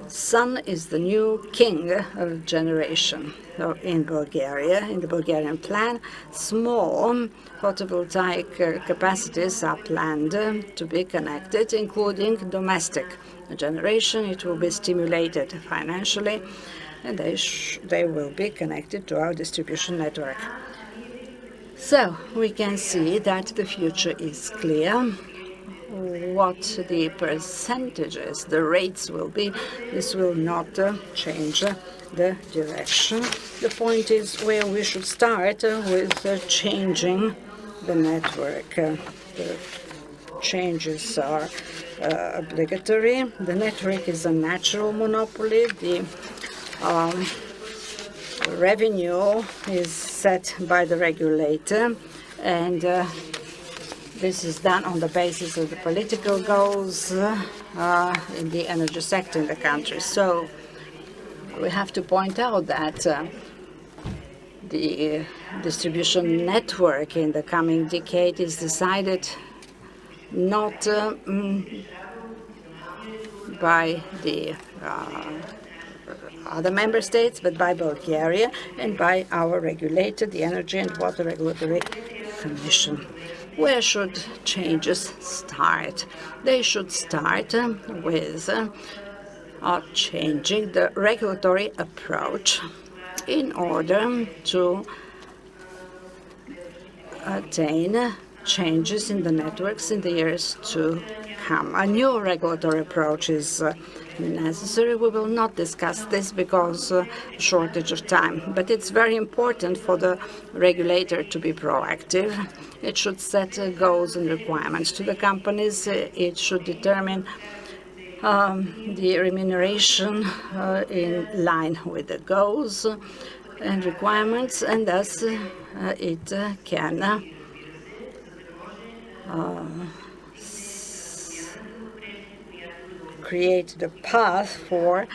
sun is the new king of generation. So in Bulgaria, in the Bulgarian plan, small photovoltaic capacities are planned to be connected, including domestic generation. It will be stimulated financially, and they will be connected to our distribution network. So we can see that the future is clear. What the percentages, the rates will be, this will not change the direction. The point is where we should start with changing the network. The changes are obligatory. The network is a natural monopoly. The revenue is set by the regulator, and this is done on the basis of the political goals in the energy sector in the country. So we have to point out that the distribution network in the coming decade is decided not by the other member states, but by Bulgaria and by our regulator, the Energy and Water Regulatory Commission. Where should changes start? They should start with changing the regulatory approach in order to attain changes in the networks in the years to come. A new regulatory approach is necessary. We will not discuss this because shortage of time, but it's very important for the regulator to be proactive. It should set goals and requirements to the companies. It should determine the remuneration in line with the goals and requirements, and thus it can create the path for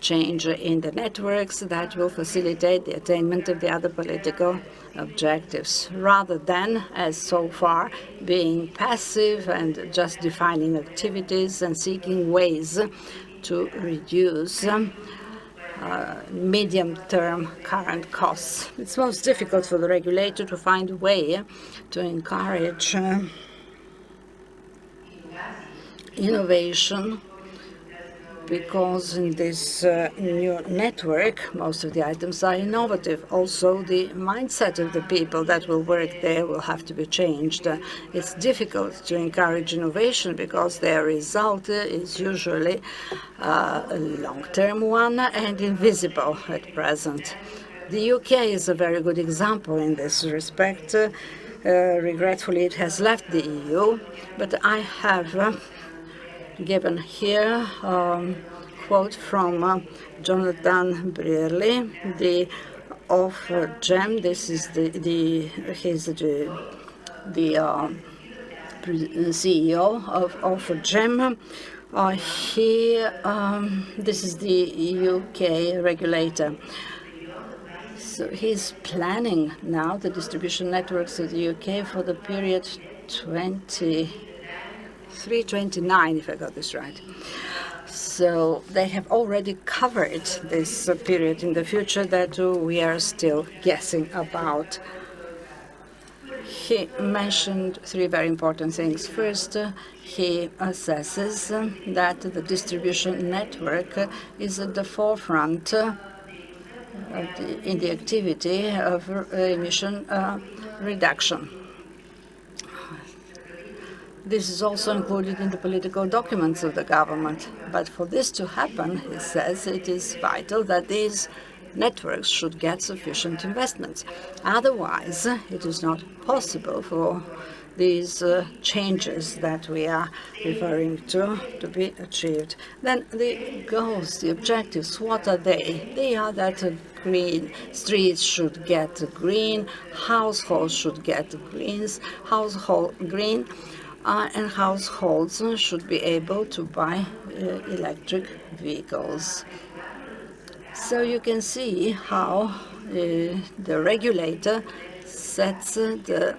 change in the networks that will facilitate the attainment of the other political objectives, rather than, as so far, being passive and just defining activities and seeking ways to reduce medium-term current costs. It's most difficult for the regulator to find a way to encourage innovation, because in this new network, most of the items are innovative. Also, the mindset of the people that will work there will have to be changed. It's difficult to encourage innovation because their result is usually a long-term one and invisible at present. The UK is a very good example in this respect. Regretfully, it has left the EU, but I have given here quote from Jonathan Brearley, the GEM. This is the CEO of GEM. This is the UK regulator. So he's planning now the distribution networks of the UK for the period 23-29, if I got this right. So they have already covered this period in the future that we are still guessing about. He mentioned three very important things. First, he assesses that the distribution network is at the forefront in the activity of emission reduction. This is also included in the political documents of the government. But for this to happen, he says, it is vital that these networks should get sufficient investments. Otherwise, it is not possible for these changes that we are referring to be achieved. Then the goals, the objectives, what are they? They are that green streets should get green, households should get green, and households should be able to buy electric vehicles. So you can see how the regulator sets the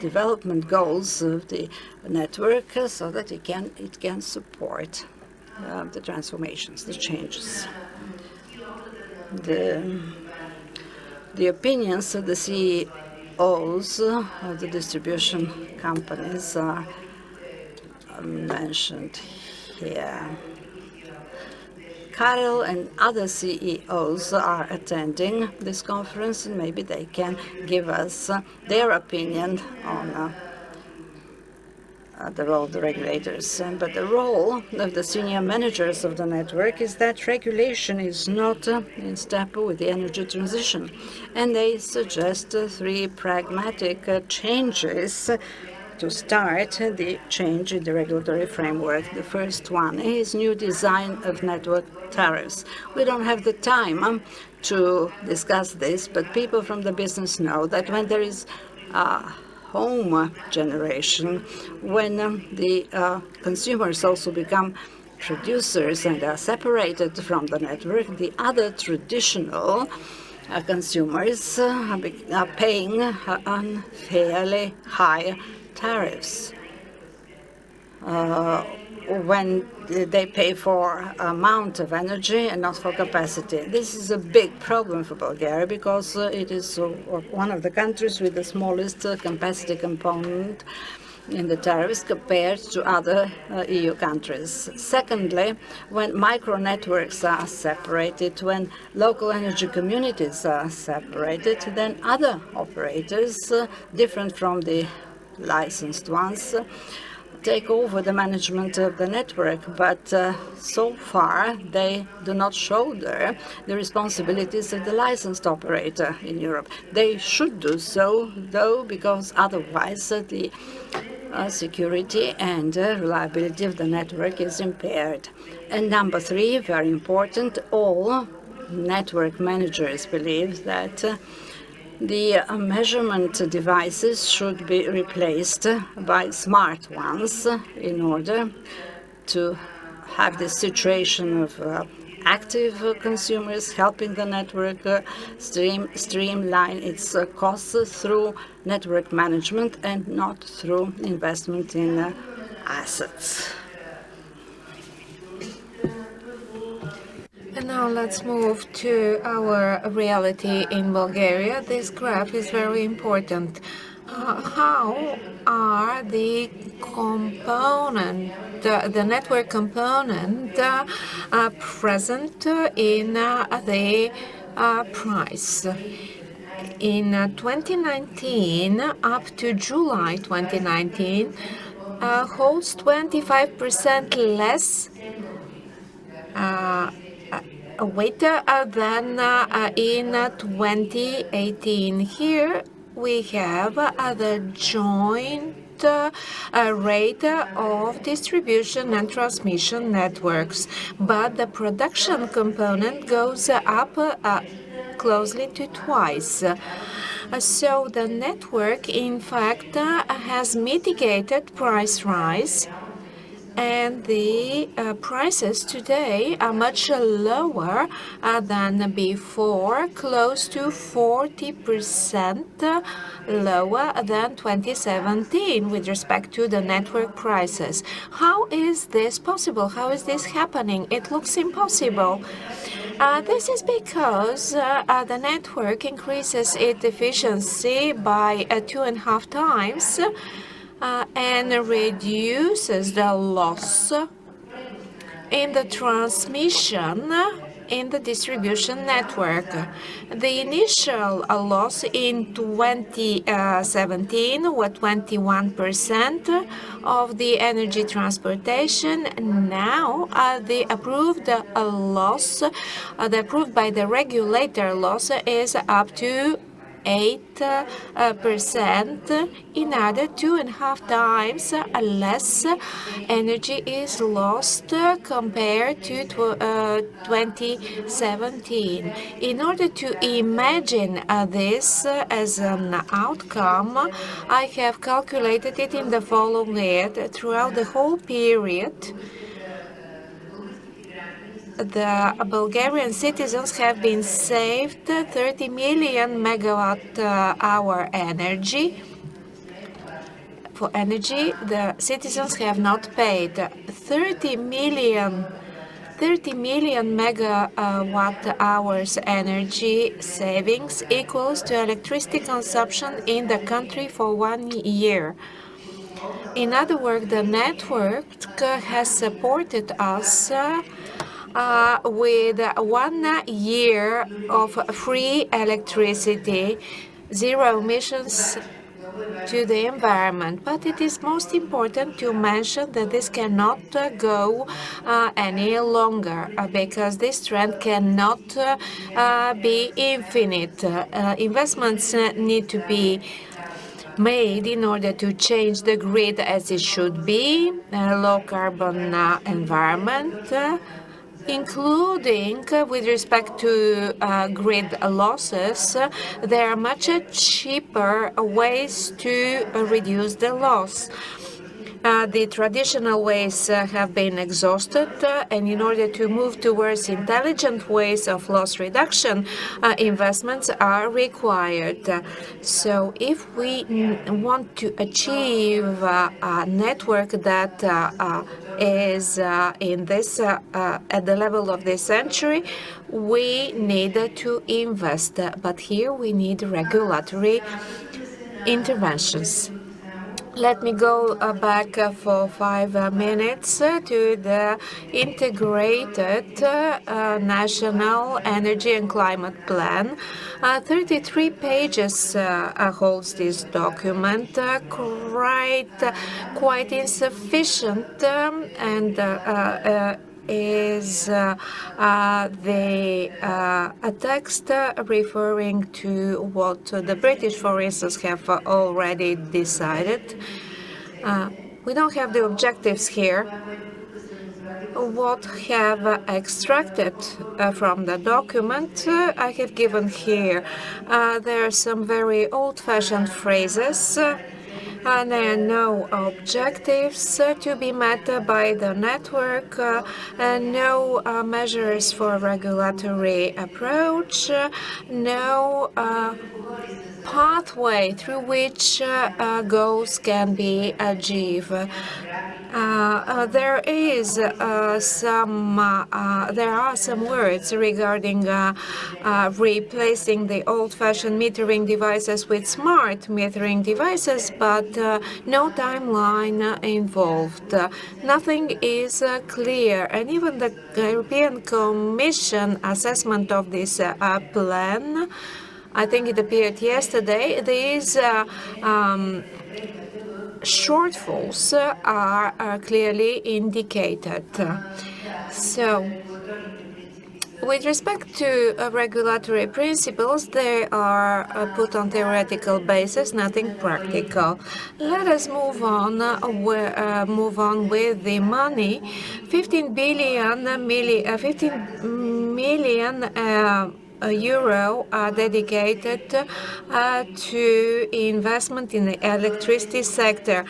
development goals of the network so that it can support the transformations, the changes. The opinions of the CEOs of the distribution companies are mentioned here. Karel and other CEOs are attending this conference, and maybe they can give us their opinion on the role of the regulators. But the role of the senior managers of the network is that regulation is not in step with the energy transition. And they suggest 3 pragmatic changes to start the change in the regulatory framework. The first one is new design of network tariffs. We don't have the time to discuss this, but people from the business know that when there is home generation, when the consumers also become producers and are separated from the network, the other traditional consumers are paying unfairly high tariffs when they pay for amount of energy and not for capacity. This is a big problem for Bulgaria because it is one of the countries with the smallest capacity component in the tariffs compared to other EU countries. Secondly, when micro networks are separated, when local energy communities are separated, then other operators, different from the licensed ones, take over the management of the network, but so far they do not shoulder the responsibilities of the licensed operator in Europe. They should do so, though, because otherwise the security and reliability of the network is impaired. And number 3, very important, all network managers believe that the measurement devices should be replaced by smart ones in order to have this situation of active consumers helping the network streamline its costs through network management and not through investment in assets. And now let's move to our reality in Bulgaria. This graph is very important. How are the network component present in the price? In 2019, up to July 2019, holds 25% less weight than in 2018. Here we have the joint rate of distribution and transmission networks, but the production component goes up closely to twice. So the network, in fact, has mitigated price rise, and the prices today are much lower than before, close to 40% lower than 2017 with respect to the network prices. How is this possible? How is this happening? It looks impossible. This is because the network increases its efficiency by 2.5 times and reduces the loss in the transmission in the distribution network. The initial loss in 2017 was 21% of the energy transportation. Now the approved loss, the approved by the regulator loss is up to 8%. In other 2.5 times less energy is lost compared to 2017. In order to imagine this as an outcome, I have calculated it in the following way. Throughout the whole period, the Bulgarian citizens have been saved 30 million megawatt hour energy. For energy, the citizens have not paid 30 million megawatt hours energy savings equals to electricity consumption in the country for 1 year. In other words, the network has supported us with 1 year of free electricity, zero emissions to the environment. But it is most important to mention that this cannot go any longer because this trend cannot be infinite. Investments need to be made in order to change the grid as it should be, low carbon environment, including with respect to grid losses. There are much cheaper ways to reduce the loss. The traditional ways have been exhausted, and in order to move towards intelligent ways of loss reduction, investments are required. So if we want to achieve a network that is in this at the level of this century, we need to invest. But here we need regulatory interventions. Let me go back for 5 minutes to the integrated national energy and climate plan. 33 pages holds this document, quite insufficient, and is a text referring to what the British, for instance, have already decided. We don't have the objectives here. What have extracted from the document I have given here. There are some very old-fashioned phrases. And there are no objectives to be met by the network, no measures for regulatory approach, no pathway through which goals can be achieved. There are some words regarding replacing the old-fashioned metering devices with smart metering devices, but no timeline involved. Nothing is clear, and even the European Commission assessment of this plan, I think it appeared yesterday, these shortfalls are clearly indicated. So, with respect to regulatory principles, they are put on theoretical basis, nothing practical. Let us move on with the money. 15 million euro are dedicated to investment in the electricity sector,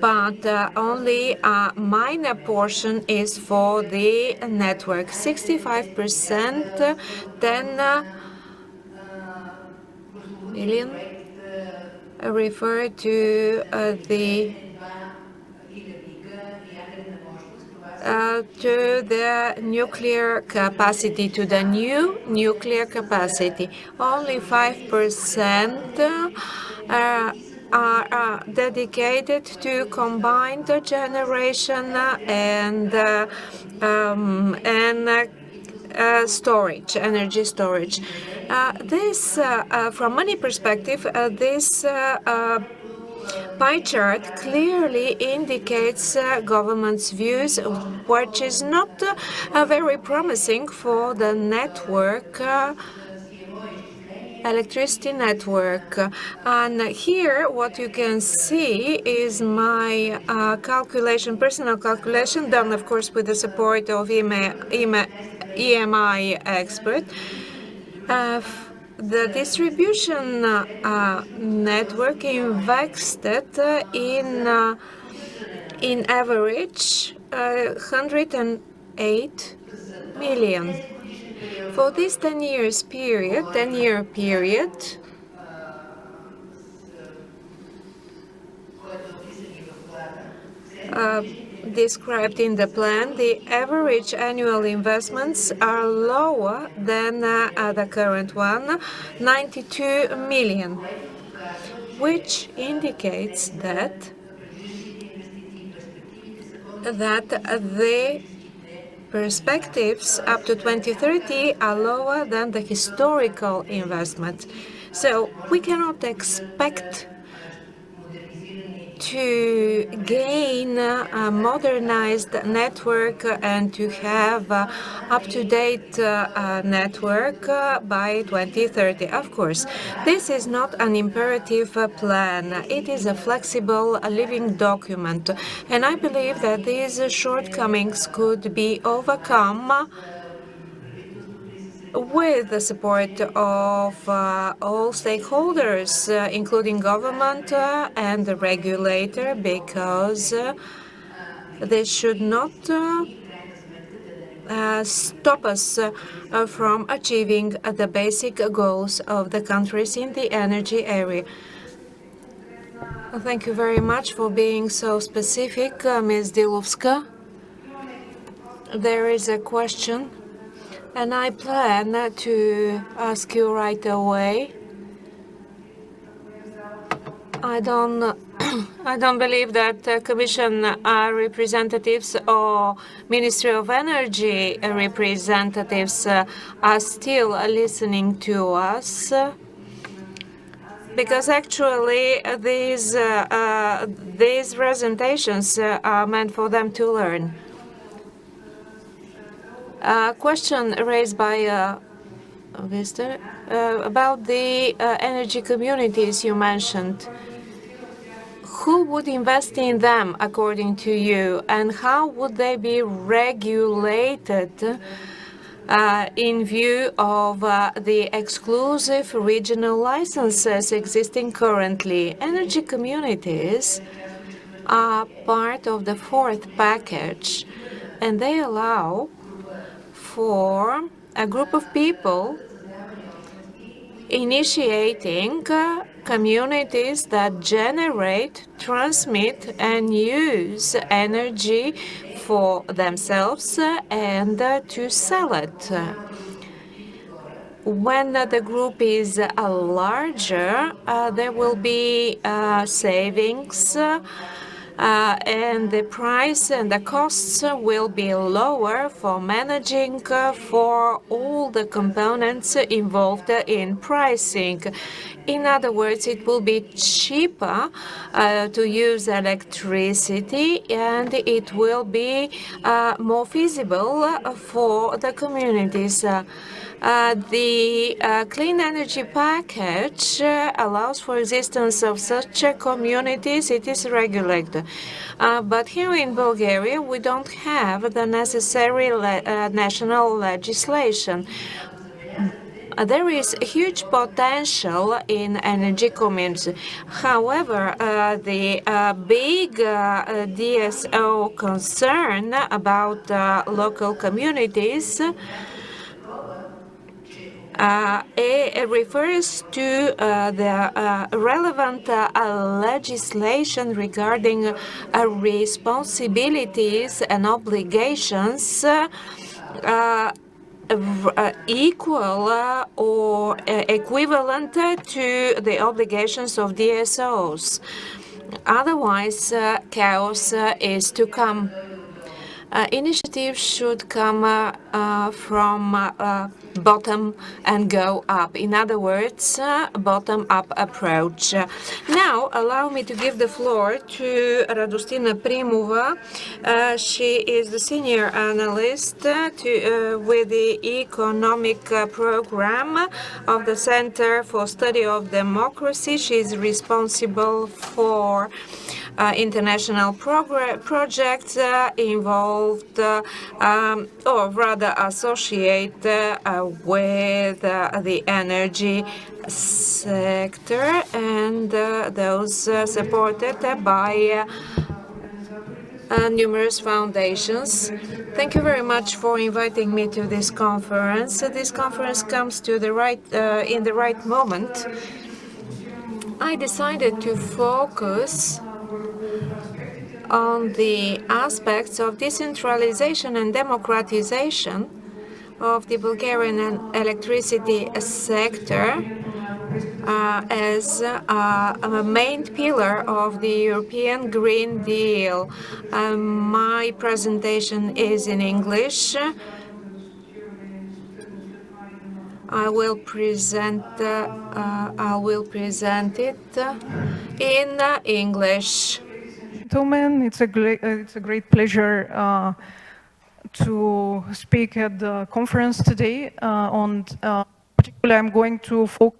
but only a minor portion is for the network. 65%, 10 million refer to the nuclear capacity, to the new nuclear capacity. Only 5% are dedicated to combined generation and storage, energy storage. This, from money perspective, this pie chart clearly indicates government's views, which is not very promising for the network electricity network. And here what you can see is my calculation, personal calculation, done of course with the support of EMI expert. The distribution network invested in average 108 million. For this 10-year period, described in the plan, the average annual investments are lower than the current one, 92 million, which indicates that the perspectives up to 2030 are lower than the historical investment. So we cannot expect to gain a modernized network and to have up-to-date network by 2030. Of course, this is not an imperative plan. It is a flexible, living document. And I believe that these shortcomings could be overcome with the support of all stakeholders, including government and the regulator, because they should not stop us from achieving the basic goals of the countries in the energy area. Thank you very much for being so specific, Ms. Dilovska. There is a question, and I plan to ask you right away. I don't believe that Commission representatives or Ministry of Energy representatives are still listening to us, because actually these presentations are meant for them to learn. A question raised by Vista about the energy communities you mentioned. Who would invest in them, according to you, and how would they be regulated in view of the exclusive regional licenses existing currently? Energy communities are part of the fourth package, and they allow for a group of people initiating communities that generate, transmit, and use energy for themselves and to sell it. When the group is larger, there will be savings, and the price and the costs will be lower for managing for all the components involved in pricing. In other words, it will be cheaper to use electricity, and it will be more feasible for the communities. The clean energy package allows for existence of such communities. It is regulated. But here in Bulgaria, we don't have the necessary national legislation. There is huge potential in energy communities. However, the big DSO concern about local communities it refers to the relevant legislation regarding responsibilities and obligations equal or equivalent to the obligations of DSOs. Otherwise, chaos is to come. Initiatives should come from bottom and go up. In other words, bottom-up approach. Now, allow me to give the floor to Radustina Primova. She is the senior analyst with the economic program of the Center for Study of Democracy. She is responsible for international projects involved, or rather associated with the energy sector, and those supported by numerous foundations. Thank you very much for inviting me to this conference. This conference comes to the in the right moment. I decided to focus on the aspects of decentralization and democratization of the Bulgarian electricity sector as a main pillar of the European Green Deal. My presentation is in English. I will present it in English. Gentlemen, it's a great pleasure to speak at the conference today. Particularly, I'm going to focus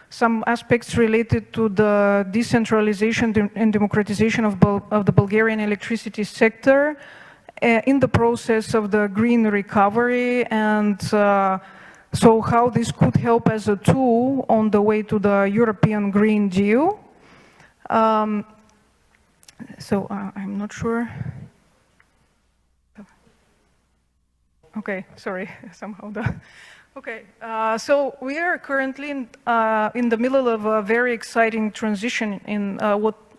some aspects related to the decentralization and democratization of the Bulgarian electricity sector in the process of the green recovery, and so how this could help as a tool on the way to the European Green Deal. So I'm not sure. Okay, sorry, somehow the. Okay, so we are currently in the middle of a very exciting transition in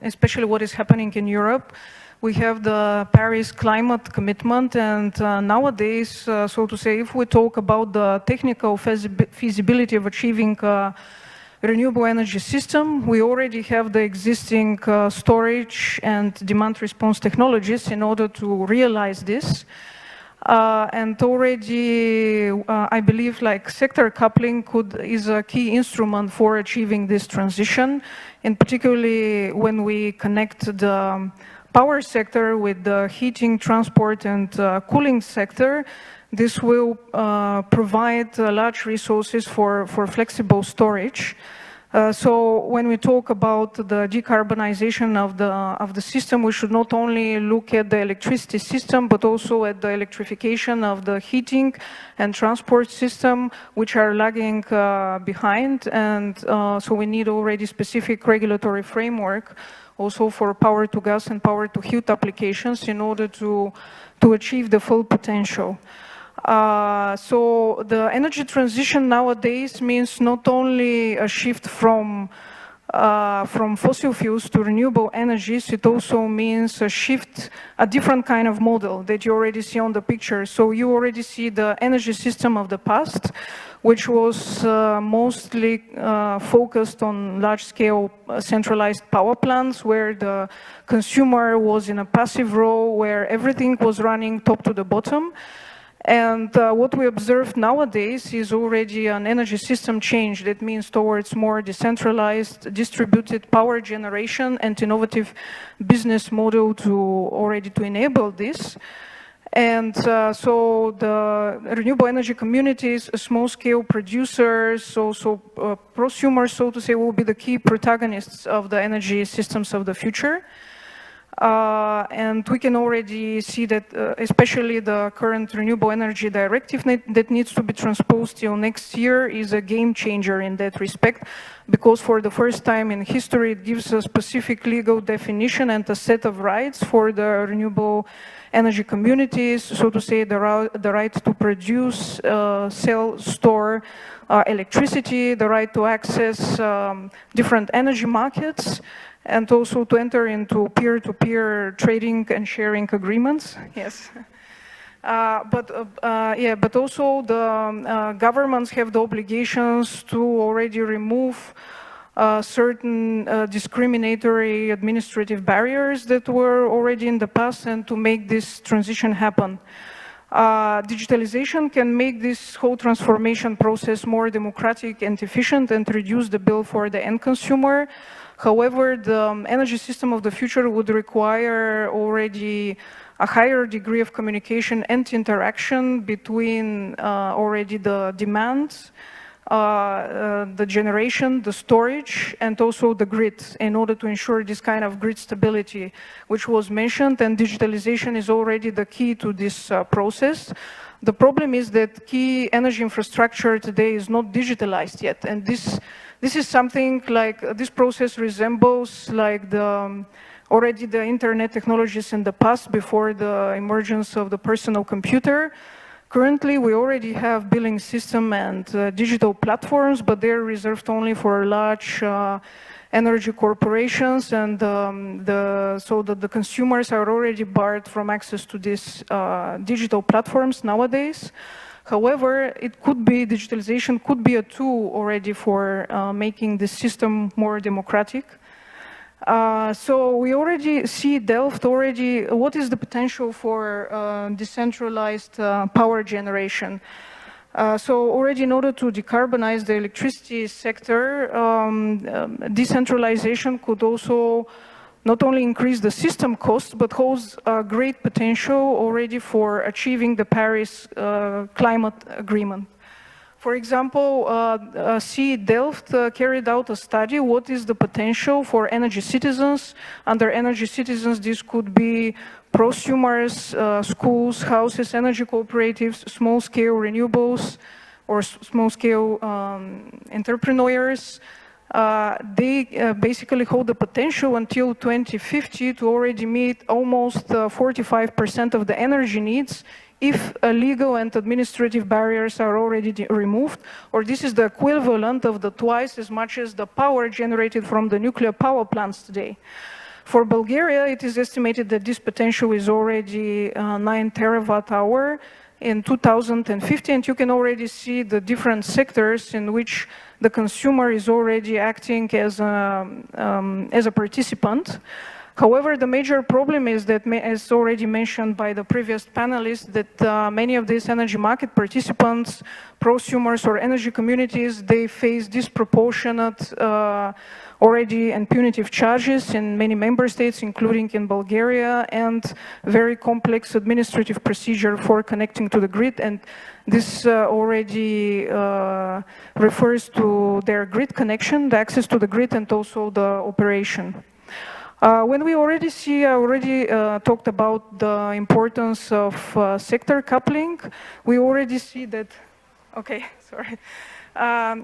especially what is happening in Europe. We have the Paris climate commitment, and nowadays, so to say, if we talk about the technical feasibility of achieving renewable energy system, we already have the existing storage and demand response technologies in order to realize this. And already, I believe, like sector coupling is a key instrument for achieving this transition, and particularly when we connect the power sector with the heating, transport, and cooling sector. This will provide large resources for flexible storage. So when we talk about the decarbonization of the system, we should not only look at the electricity system, but also at the electrification of the heating and transport system, which are lagging behind. And so we need already specific regulatory framework also for power to gas and power to heat applications in order to achieve the full potential. So the energy transition nowadays means not only a shift from fossil fuels to renewable energies, it also means a different kind of model that you already see on the picture. So you already see the energy system of the past, which was mostly focused on large-scale centralized power plants, where the consumer was in a passive role, where everything was running top to the bottom. And what we observe nowadays is already an energy system change that means towards more decentralized, distributed power generation and innovative business model to enable this. And so the renewable energy communities, small-scale producers, also prosumers, so to say, will be the key protagonists of the energy systems of the future. And we can already see that especially the current renewable energy directive that needs to be transposed till next year is a game changer in that respect, because for the first time in history it gives a specific legal definition and a set of rights for the renewable energy communities, so to say, the right to produce, sell, store electricity, the right to access different energy markets, and also to enter into peer-to-peer trading and sharing agreements. Yes. But also the governments have the obligations to already remove certain discriminatory administrative barriers that were already in the past and to make this transition happen. Digitalization can make this whole transformation process more democratic and efficient and reduce the bill for the end consumer. However, the energy system of the future would require already a higher degree of communication and interaction between already the demand, the generation, the storage, and also the grid in order to ensure this kind of grid stability, which was mentioned, and digitalization is already the key to this process. The problem is that key energy infrastructure today is not digitalized yet, and this is something like, this process resembles like already the internet technologies in the past before the emergence of the personal computer. Currently, we already have billing system and digital platforms, but they're reserved only for large energy corporations, and so that the consumers are already barred from access to these digital platforms nowadays. However, it could be, digitalization could be a tool already for making the system more democratic. So we already see Delft already, what is the potential for decentralized power generation? So already in order to decarbonize the electricity sector, decentralization could also not only increase the system costs, but holds great potential already for achieving the Paris climate agreement. For example, Delft carried out a study, what is the potential for energy citizens. Under energy citizens, this could be prosumers, schools, houses, energy cooperatives, small-scale renewables, or small-scale entrepreneurs. They basically hold the potential until 2050 to already meet almost 45% of the energy needs if legal and administrative barriers are already removed, or this is the equivalent of the twice as much as the power generated from the nuclear power plants today. For Bulgaria, it is estimated that this potential is already 9 terawatt-hour in 2050, and you can already see the different sectors in which the consumer is already acting as a participant. However, the major problem is that, as already mentioned by the previous panelists, that many of these energy market participants, prosumers or energy communities, they face disproportionate already and punitive charges in many member states, including in Bulgaria, and very complex administrative procedure for connecting to the grid. And this already refers to their grid connection, the access to the grid, and also the operation. When we already see, I already talked about the importance of sector coupling. We already see that, okay, sorry.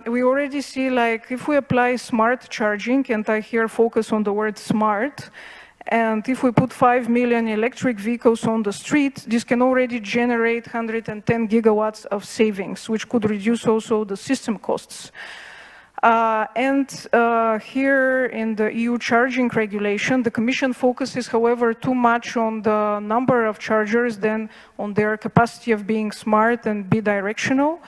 We already see, like, if we apply smart charging, and I here focus on the word smart, and if we put 5 million electric vehicles on the street, this can already generate 110 gigawatts of savings, which could reduce also the system costs. Here in the EU charging regulation, the Commission focuses, however, too much on the number of chargers than on their capacity of being smart and bidirectional.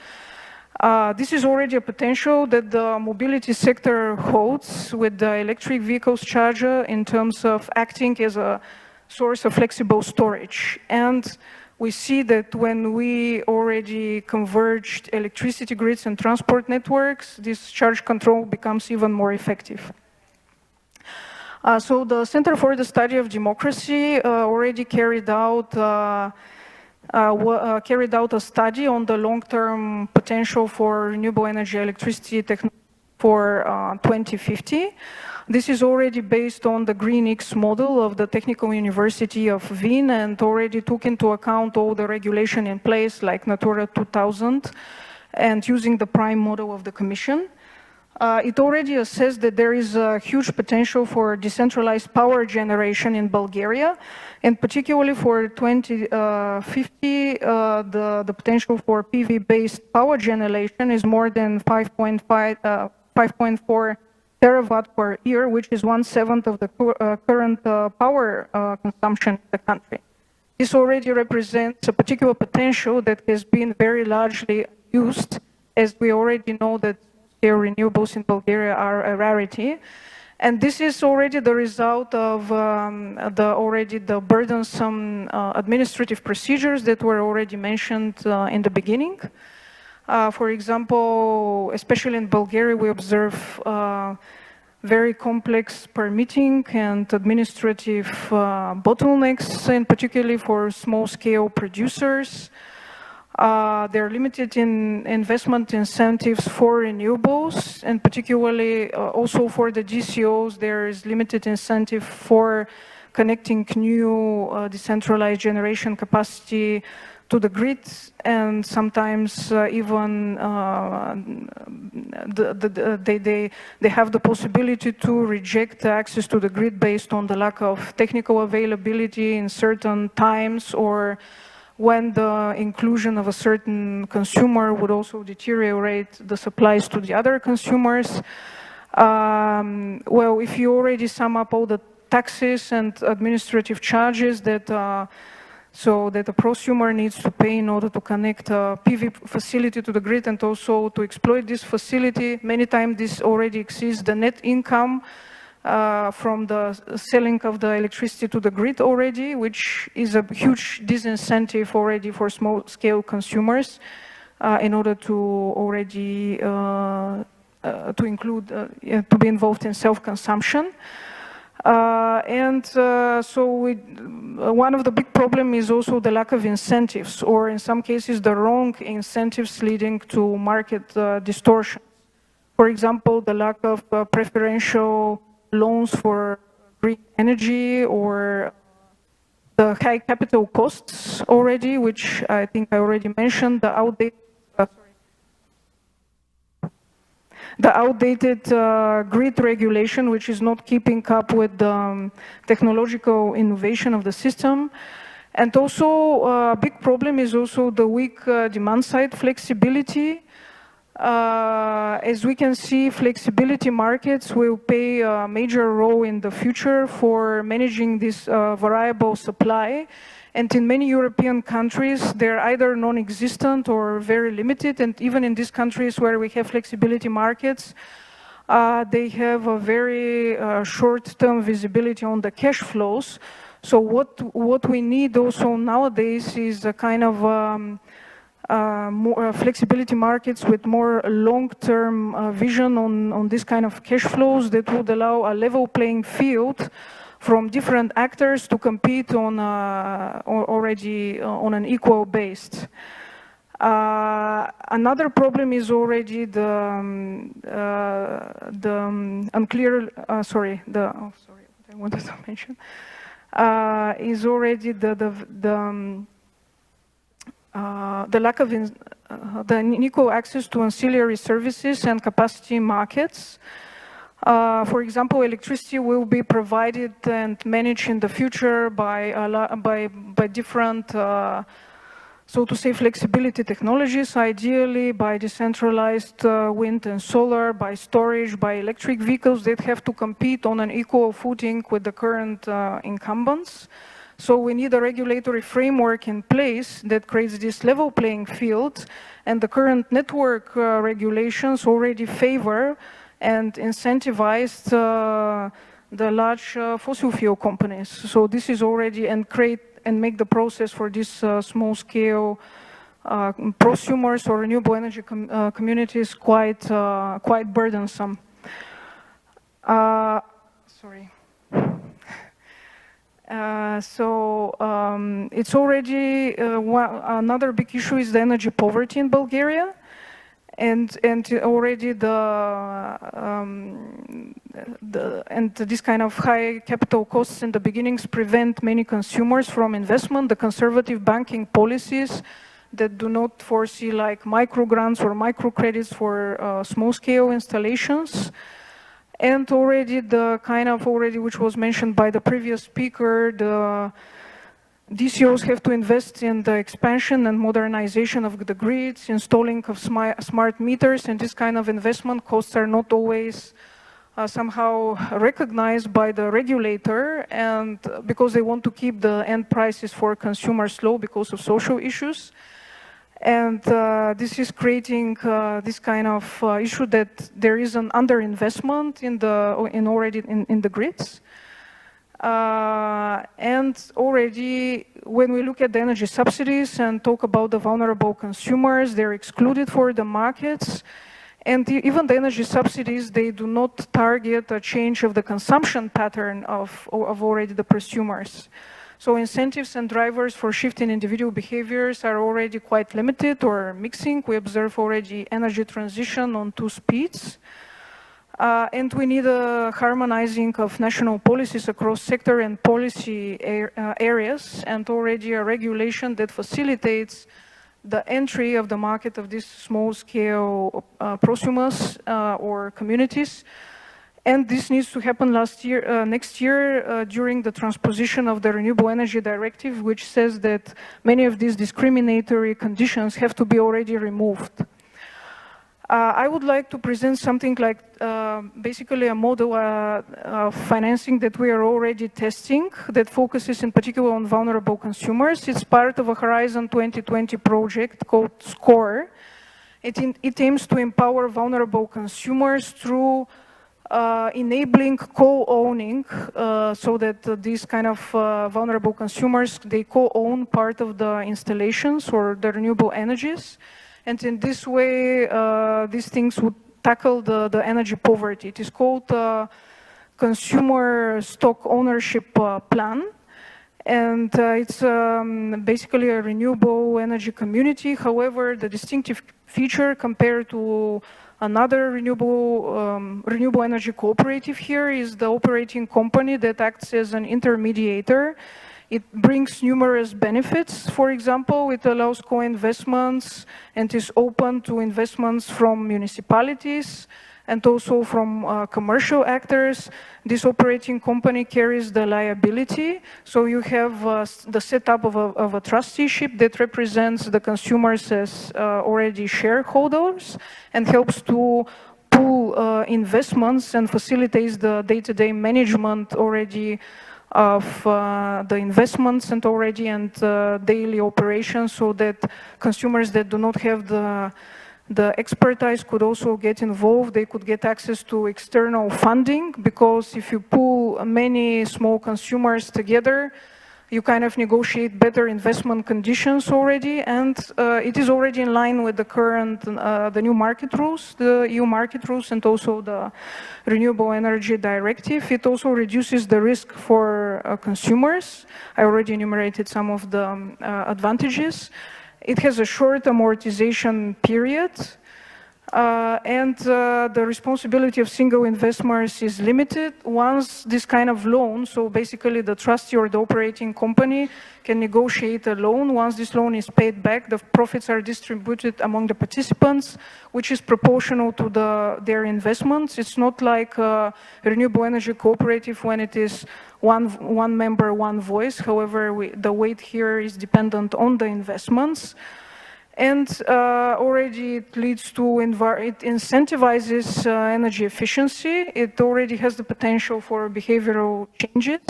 This is already a potential that the mobility sector holds with the electric vehicles charger in terms of acting as a source of flexible storage. And we see that when we already converged electricity grids and transport networks, this charge control becomes even more effective. So the Center for the Study of Democracy already carried out a study on the long-term potential for renewable energy electricity technology for 2050. This is already based on the GreenX model of the Technical University of Wien and already took into account all the regulation in place like Natura 2000 and using the prime model of the Commission. It already assessed that there is a huge potential for decentralized power generation in Bulgaria, and particularly for 2050, the potential for PV-based power generation is more than 5.4 terawatt per year, which is 1/7 of the current power consumption in the country. This already represents a particular potential that has been very largely used, as we already know that small-scale renewables in Bulgaria are a rarity. And this is already the result of the burdensome administrative procedures that were already mentioned in the beginning. For example, especially in Bulgaria, we observe very complex permitting and administrative bottlenecks, and particularly for small-scale producers. They're limited in investment incentives for renewables, and particularly also for the DCOs, there is limited incentive for connecting new decentralized generation capacity to the grid, and sometimes even they have the possibility to reject access to the grid based on the lack of technical availability in certain times, or when the inclusion of a certain consumer would also deteriorate the supplies to the other consumers. Well, if you already sum up all the taxes and administrative charges that that a prosumer needs to pay in order to connect a PV facility to the grid and also to exploit this facility, many times this already exceeds the net income from the selling of the electricity to the grid already, which is a huge disincentive already for small-scale consumers in order to already to be involved in self-consumption. One of the big problems is also the lack of incentives, or in some cases the wrong incentives leading to market distortion. For example, the lack of preferential loans for green energy, or the high capital costs already, which I think I already mentioned, the outdated grid regulation, which is not keeping up with the technological innovation of the system. And also a big problem is also the weak demand side flexibility. As we can see, flexibility markets will play a major role in the future for managing this variable supply. And in many European countries, they're either non-existent or very limited. And even in these countries where we have flexibility markets, they have a very short-term visibility on the cash flows. So what we need also nowadays is a kind of more flexibility markets with more long-term vision on this kind of cash flows that would allow a level playing field from different actors to compete on already on an equal base. Another problem is already the unclear. I wanted to mention is already the lack of the unequal access to ancillary services and capacity markets. For example, electricity will be provided and managed in the future by different, so to say, flexibility technologies, ideally by decentralized wind and solar, by storage, by electric vehicles that have to compete on an equal footing with the current incumbents. So we need a regulatory framework in place that creates this level playing field, and the current network regulations already favor and incentivized the large fossil fuel companies. So this is already and make the process for these small-scale prosumers or renewable energy communities quite burdensome. It's already another big issue is the energy poverty in Bulgaria. And already this kind of high capital costs in the beginnings prevent many consumers from investment. The conservative banking policies that do not foresee like micro grants or micro credits for small scale installations. And already the kind of which was mentioned by the previous speaker, the DCOs have to invest in the expansion and modernization of the grids, installing of smart meters, and this kind of investment costs are not always somehow recognized by the regulator, and because they want to keep the end prices for consumers low because of social issues. And this is creating this kind of issue that there is an underinvestment in the grids. And already, when we look at the energy subsidies and talk about the vulnerable consumers, they're excluded for the markets. And even the energy subsidies, they do not target a change of the consumption pattern of already the prosumers. So incentives and drivers for shifting individual behaviors are already quite limited or mixing. We observe already energy transition on 2 speeds. And we need a harmonizing of national policies across sector and policy areas, and already a regulation that facilitates the entry of the market of these small-scale prosumers or communities. And this needs to happen next year during the transposition of the Renewable Energy Directive, which says that many of these discriminatory conditions have to be already removed. I would like to present something like basically a model of financing that we are already testing that focuses in particular on vulnerable consumers. It's part of a Horizon 2020 project called SCORE. It aims to empower vulnerable consumers through enabling co-owning so that these kind of vulnerable consumers, they co-own part of the installations or the renewable energies. And in this way, these things would tackle the energy poverty. It is called Consumer Stock Ownership Plan. And it's basically a renewable energy community. However, the distinctive feature compared to another renewable energy cooperative here is the operating company that acts as an intermediator. It brings numerous benefits. For example, it allows co-investments and is open to investments from municipalities and also from commercial actors. This operating company carries the liability. So you have the setup of a trusteeship that represents the consumers as already shareholders and helps to pool investments and facilitates the day-to-day management already of the investments and daily operations, so that consumers that do not have the expertise could also get involved. They could get access to external funding, because if you pool many small consumers together, you kind of negotiate better investment conditions already, and it is already in line with the current, the new market rules, the EU market rules, and also the Renewable Energy Directive. It also reduces the risk for consumers. I already enumerated some of the advantages. It has a short amortization period, and the responsibility of single investors is limited. Once this kind of loan, so basically the trustee or the operating company can negotiate a loan. Once this loan is paid back, the profits are distributed among the participants, which is proportional to their investments. It's not like a renewable energy cooperative when it is one member, one voice. However, the weight here is dependent on the investments. And already it leads to, it incentivizes energy efficiency. It already has the potential for behavioral changes.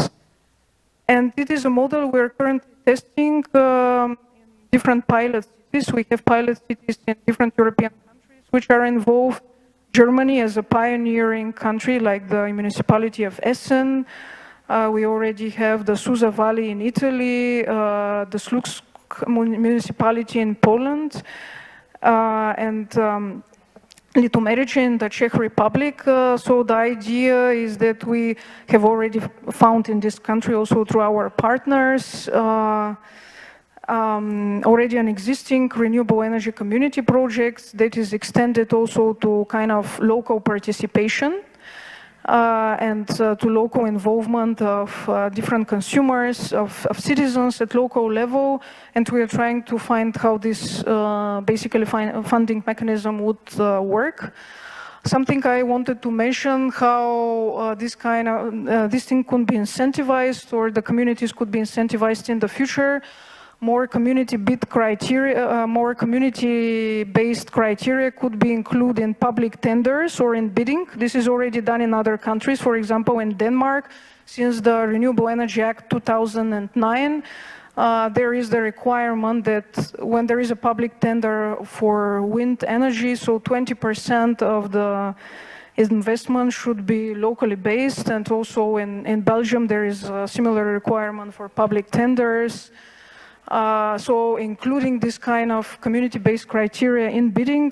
And it is a model we're currently testing in different pilot cities. We have pilot cities in different European countries which are involved. Germany as a pioneering country, like the municipality of Essen. We already have the Susa Valley in Italy, the Slusk municipality in Poland, and Litomerice in the Czech Republic. So the idea is that we have already found in this country, also through our partners, already an existing renewable energy community project that is extended also to kind of local participation. And to local involvement of different consumers, of citizens at local level, and we are trying to find how this basically funding mechanism would work. Something I wanted to mention, how this thing could be incentivized, or the communities could be incentivized in the future. More community-based criteria could be included in public tenders or in bidding. This is already done in other countries. For example, in Denmark, since the Renewable Energy Act 2009, there is the requirement that when there is a public tender for wind energy, so 20% of the investment should be locally based, and also in Belgium there is a similar requirement for public tenders. So including this kind of community-based criteria in bidding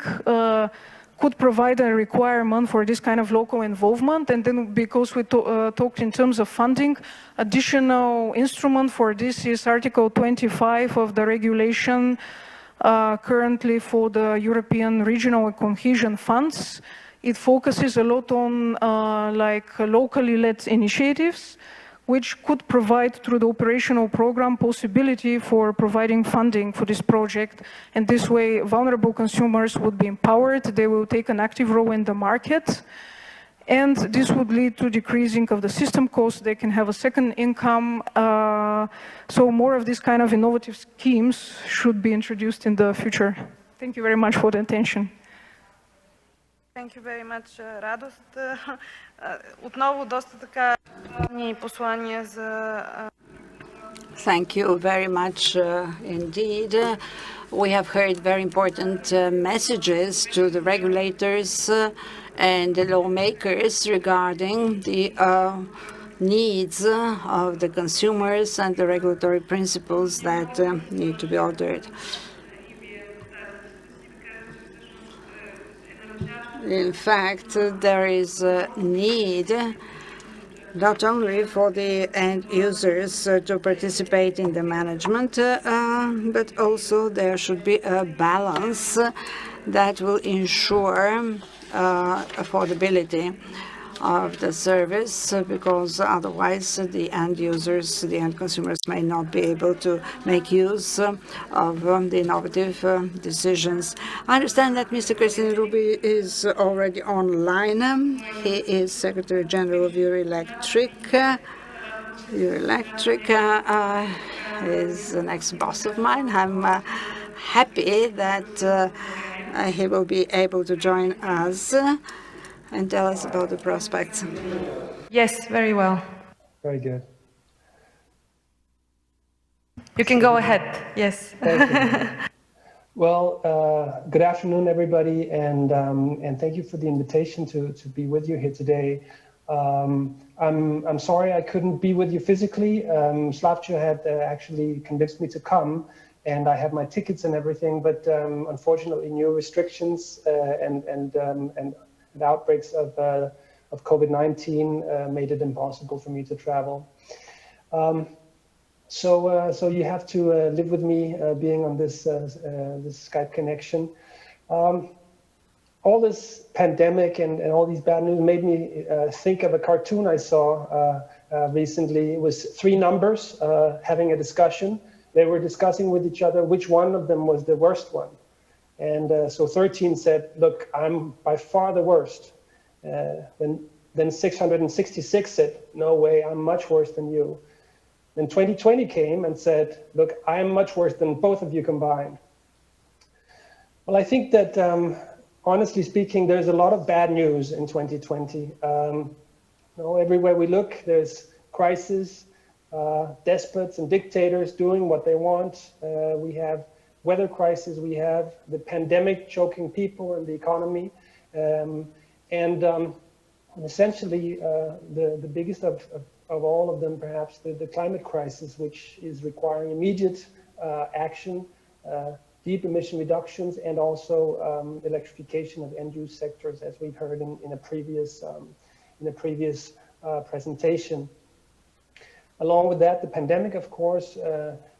could provide a requirement for this kind of local involvement. And then because we talked in terms of funding, additional instrument for this is Article 25 of the regulation currently for the European Regional and Cohesion Funds. It focuses a lot on locally led initiatives, which could provide through the operational program possibility for providing funding for this project. And this way, vulnerable consumers would be empowered. They will take an active role in the market. And this would lead to decreasing of the system costs. They can have a second income. So more of these kind of innovative schemes should be introduced in the future. Thank you very much for the attention. Thank you very much, Радост. Отново доста така послания за... Thank you very much indeed. We have heard very important messages to the regulators and the lawmakers regarding the needs of the consumers and the regulatory principles that need to be altered. In fact, there is a need not only for the end users to participate in the management, but also there should be a balance that will ensure affordability of the service, because otherwise the end users, the end consumers may not be able to make use of the innovative decisions. I understand that Mr. Christian Ruby is already online. He is Secretary General of Eurelectric. Eurelectric is an ex-boss of mine. I'm happy that he will be able to join us and tell us about the prospects. Yes, very well. Very good. You can go ahead, yes. Thank you. Well, good afternoon, everybody, and thank you for the invitation to be with you here today. I'm sorry I couldn't be with you physically. Slavtcho had actually convinced me to come, and I have my tickets and everything, but unfortunately new restrictions and outbreaks of COVID-19 made it impossible for me to travel. So you have to live with me being on this this Skype connection. All this pandemic and all these bad news made me think of a cartoon I saw recently. It was three numbers having a discussion. They were discussing with each other which one of them was the worst one. And so 13 said, look, I'm by far the worst. Then 666 said, no way, I'm much worse than you. Then 2020 came and said, look, I'm much worse than both of you combined. Well, I think that, honestly speaking, there's a lot of bad news in 2020. Everywhere we look, there's crisis, despots and dictators doing what they want. We have weather crisis, we have the pandemic choking people and the economy, and essentially the biggest of all of them, perhaps the climate crisis, which is requiring immediate action, deep emission reductions, and also electrification of end-use sectors, as we've heard in a previous presentation. Along with that, the pandemic, of course,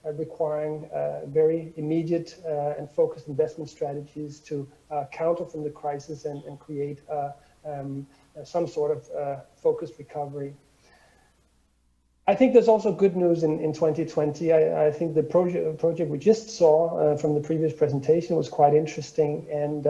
requiring very immediate and focused investment strategies to counter from the crisis and create some sort of focused recovery. I think there's also good news in 2020. I think the project we just saw from the previous presentation was quite interesting, and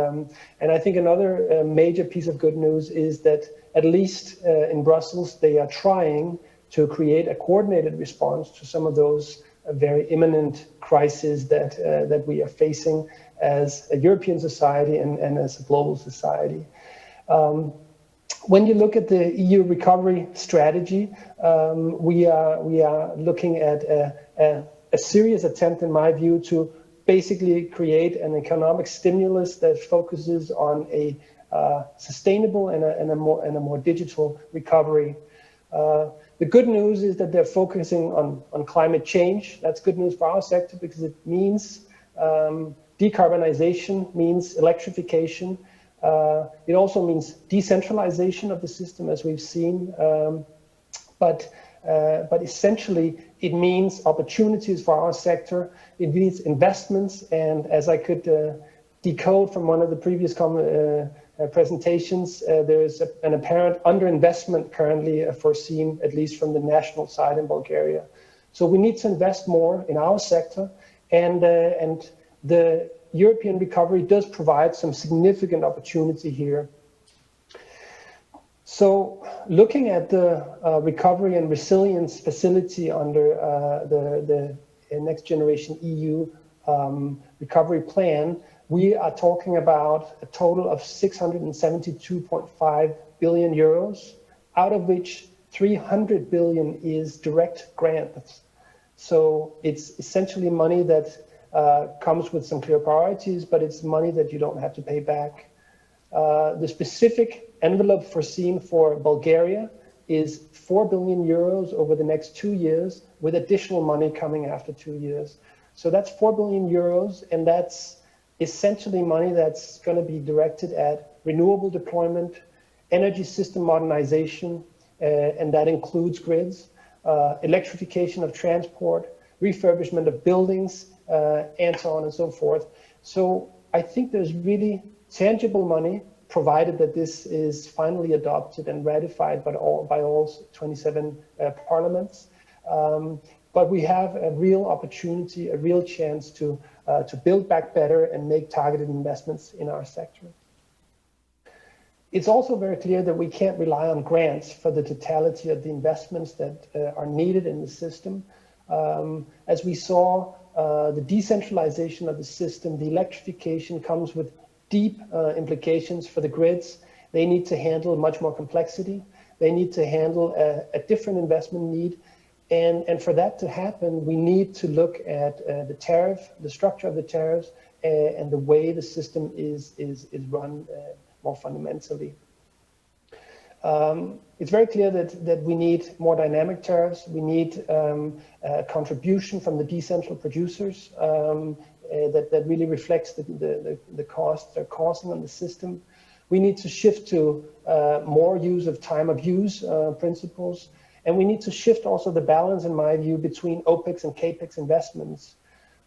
I think another major piece of good news is that at least in Brussels they are trying to create a coordinated response to some of those very imminent crises that we are facing as a European society and as a global society. When you look at the EU recovery strategy, we are looking at a a serious attempt, in my view, to basically create an economic stimulus that focuses on a sustainable and a more digital recovery. The good news is that they're focusing on climate change. That's good news for our sector because it means decarbonization, means electrification. It also means decentralization of the system, as we've seen. But essentially, it means opportunities for our sector. It means investments, and as I could decode from one of the previous presentations, there is an apparent underinvestment currently foreseen, at least from the national side in Bulgaria. So we need to invest more in our sector, and the European recovery does provide some significant opportunity here. So looking at the recovery and resilience facility under the Next Generation EU recovery plan, we are talking about a total of 672.5 billion euros, out of which 300 billion is direct grants. So it's essentially money that comes with some clear priorities, but it's money that you don't have to pay back. The specific envelope foreseen for Bulgaria is 4 billion euros over the next 2 years, with additional money coming after 2 years. So that's 4 billion euros, and that's essentially money that's going to be directed at renewable deployment, energy system modernization, and that includes grids, electrification of transport, refurbishment of buildings, and so on and so forth. So I think there's really tangible money, provided that this is finally adopted and ratified by all 27 parliaments. But we have a real opportunity, a real chance to build back better and make targeted investments in our sector. It's also very clear that we can't rely on grants for the totality of the investments that are needed in the system. As we saw, the decentralization of the system, the electrification comes with deep implications for the grids. They need to handle much more complexity. They need to handle a different investment need. And for that to happen, we need to look at the tariff, the structure of the tariffs, and the way the system is run more fundamentally. It's very clear that we need more dynamic tariffs. We need a contribution from the decentral producers that really reflects the costs they're causing on the system. We need to shift to more use of time of use principles. And we need to shift also the balance, in my view, between OPEX and CAPEX investments.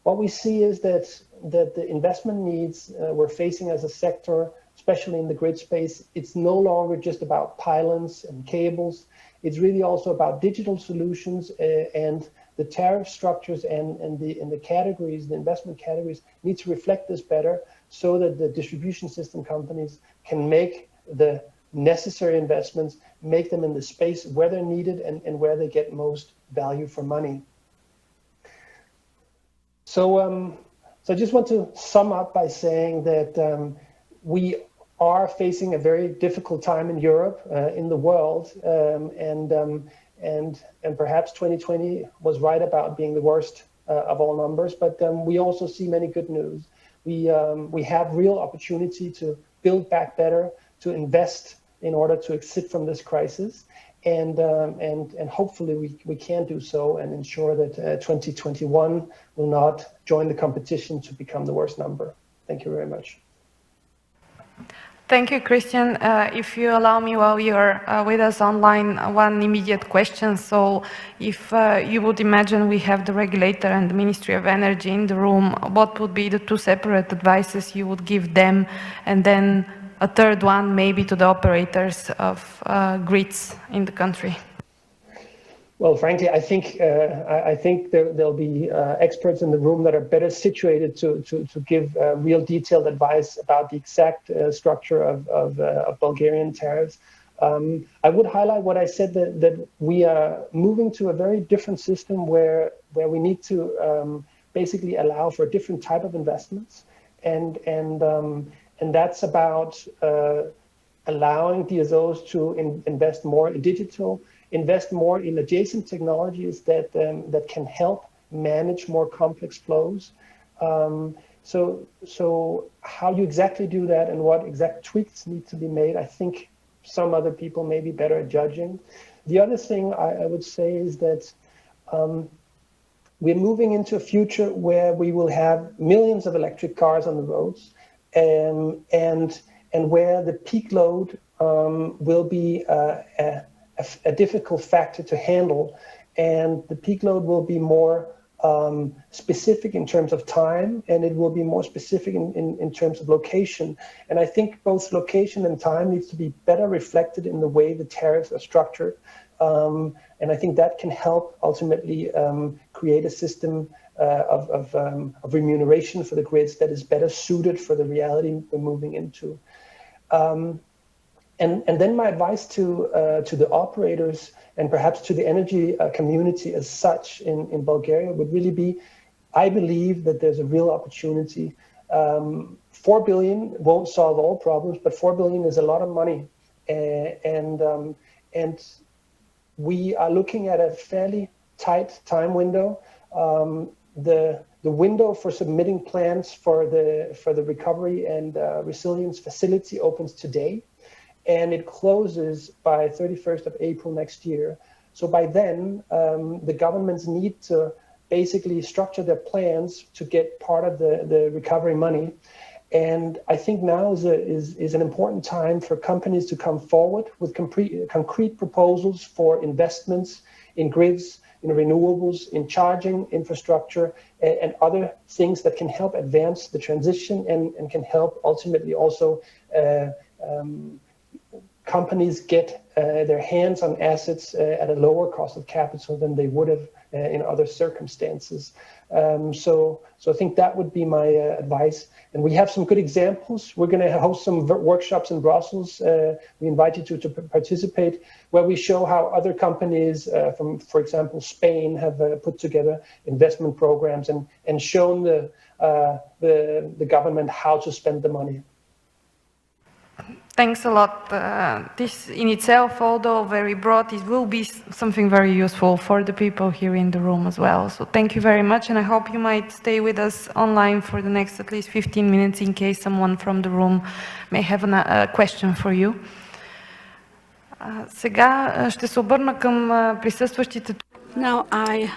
What we see is that the investment needs we're facing as a sector, especially in the grid space, it's no longer just about pylons and cables. It's really also about digital solutions, and the tariff structures and the categories, the investment categories, need to reflect this better so that the distribution system companies can make the necessary investments, make them in the space where they're needed and where they get most value for money. So I just want to sum up by saying that we are facing a very difficult time in Europe, in the world, and perhaps 2020 was right about being the worst of all numbers, but we also see many good news. We have real opportunity to build back better, to invest in order to exit from this crisis, and hopefully we can do so and ensure that 2021 will not join the competition to become the worst number. Thank you very much. Thank you, Christian. If you allow me, while you're with us online, one immediate question. So if you would imagine we have the regulator and the Ministry of Energy in the room, what would be the two separate advices you would give them? And then a third one, maybe to the operators of grids in the country. Well, frankly, I think there'll be experts in the room that are better situated to give real detailed advice about the exact structure of Bulgarian tariffs. I would highlight what I said, that we are moving to a very different system where we need to basically allow for a different type of investments, and that's about allowing DSOs to invest more in digital, invest more in adjacent technologies that can help manage more complex flows. So how you exactly do that and what exact tweaks need to be made, I think some other people may be better at judging. The other thing I would say is that we're moving into a future where we will have millions of electric cars on the roads, and where the peak load will be a difficult factor to handle, and the peak load will be more specific in terms of time, and it will be more specific in terms of location. And I think both location and time needs to be better reflected in the way the tariffs are structured. And I think that can help ultimately create a system of remuneration for the grids that is better suited for the reality we're moving into. And then my advice to the operators and perhaps to the energy community as such in Bulgaria would really be, I believe that there's a real opportunity. 4 billion won't solve all problems, but 4 billion is a lot of money. And we are looking at a fairly tight time window. The window for submitting plans for the recovery and resilience facility opens today, and it closes by 31st of April next year. So by then, the governments need to basically structure their plans to get part of the recovery money. And I think now is an important time for companies to come forward with concrete proposals for investments in grids, in renewables, in charging infrastructure, and other things that can help advance the transition and can help ultimately also companies get their hands on assets at a lower cost of capital than they would have in other circumstances. So I think that would be my advice. And we have some good examples. We're going to host some workshops in Brussels. We invite you to participate, where we show how other companies from, for example, Spain have put together investment programs and shown the government how to spend the money. Thanks a lot. This in itself, although very broad, it will be something very useful for the people here in the room as well. So thank you very much, and I hope you might stay with us online for the next at least 15 minutes in case someone from the room may have a question for you. Сега ще се обърна към присъстващите. Now I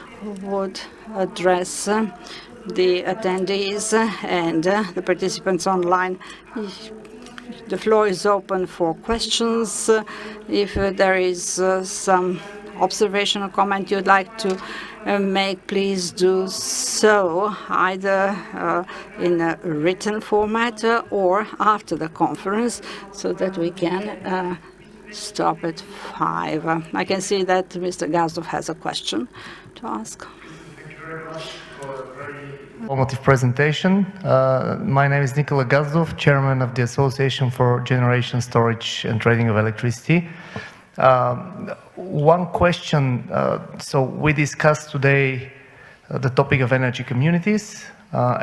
would address the attendees and the participants online. The floor is open for questions. If there is some observation or comment you'd like to make, please do so, either in a written format or after the conference, so that we can stop at 5. I can see that Mr. Gazdov has a question to ask. Thank you very much for a very informative presentation. My name is Nikola Gazdov, chairman of the Association for Generation, Storage and Trading of Electricity. One question, so we discussed today the topic of energy communities,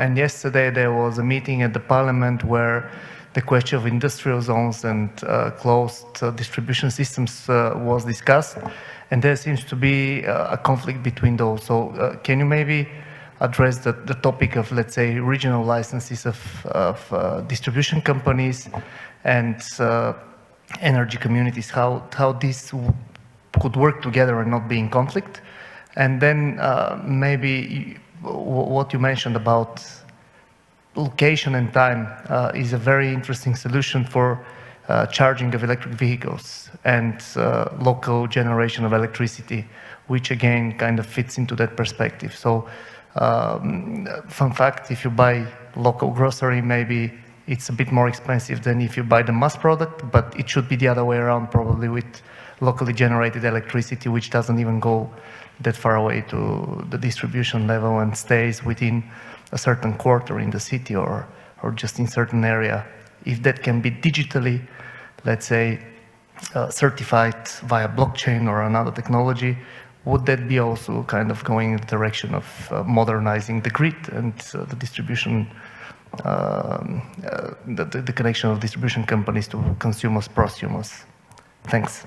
and yesterday there was a meeting at the parliament where the question of industrial zones and closed distribution systems was discussed, and there seems to be a conflict between those. So can you maybe address the topic of, let's say, regional licenses of distribution companies and energy communities, how this could work together and not be in conflict? And then maybe what you mentioned about location and time is a very interesting solution for charging of electric vehicles and local generation of electricity, which again kind of fits into that perspective. So fun fact, if you buy local grocery, maybe it's a bit more expensive than if you buy the mass product, but it should be the other way around, probably with locally generated electricity, which doesn't even go that far away to the distribution level and stays within a certain quarter in the city or just in certain area. If that can be digitally, let's say, certified via blockchain or another technology, would that be also kind of going in the direction of modernizing the grid and the distribution, the connection of distribution companies to consumers, prosumers? Thanks.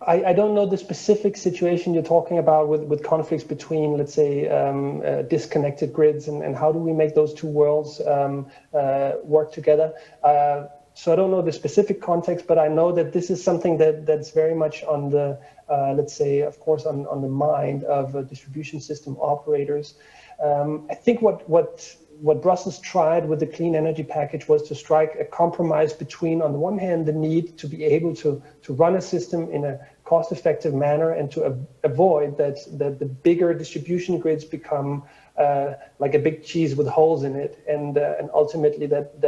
I don't know the specific situation you're talking about with conflicts between, let's say, disconnected grids, and how do we make those two worlds work together. So I don't know the specific context, but I know that this is something that's very much on the, let's say, of course, on the mind of distribution system operators. I think what Brussels tried with the clean energy package was to strike a compromise between, on the one hand, the need to be able to run a system in a cost-effective manner and to avoid that the bigger distribution grids become like a big cheese with holes in it, and ultimately that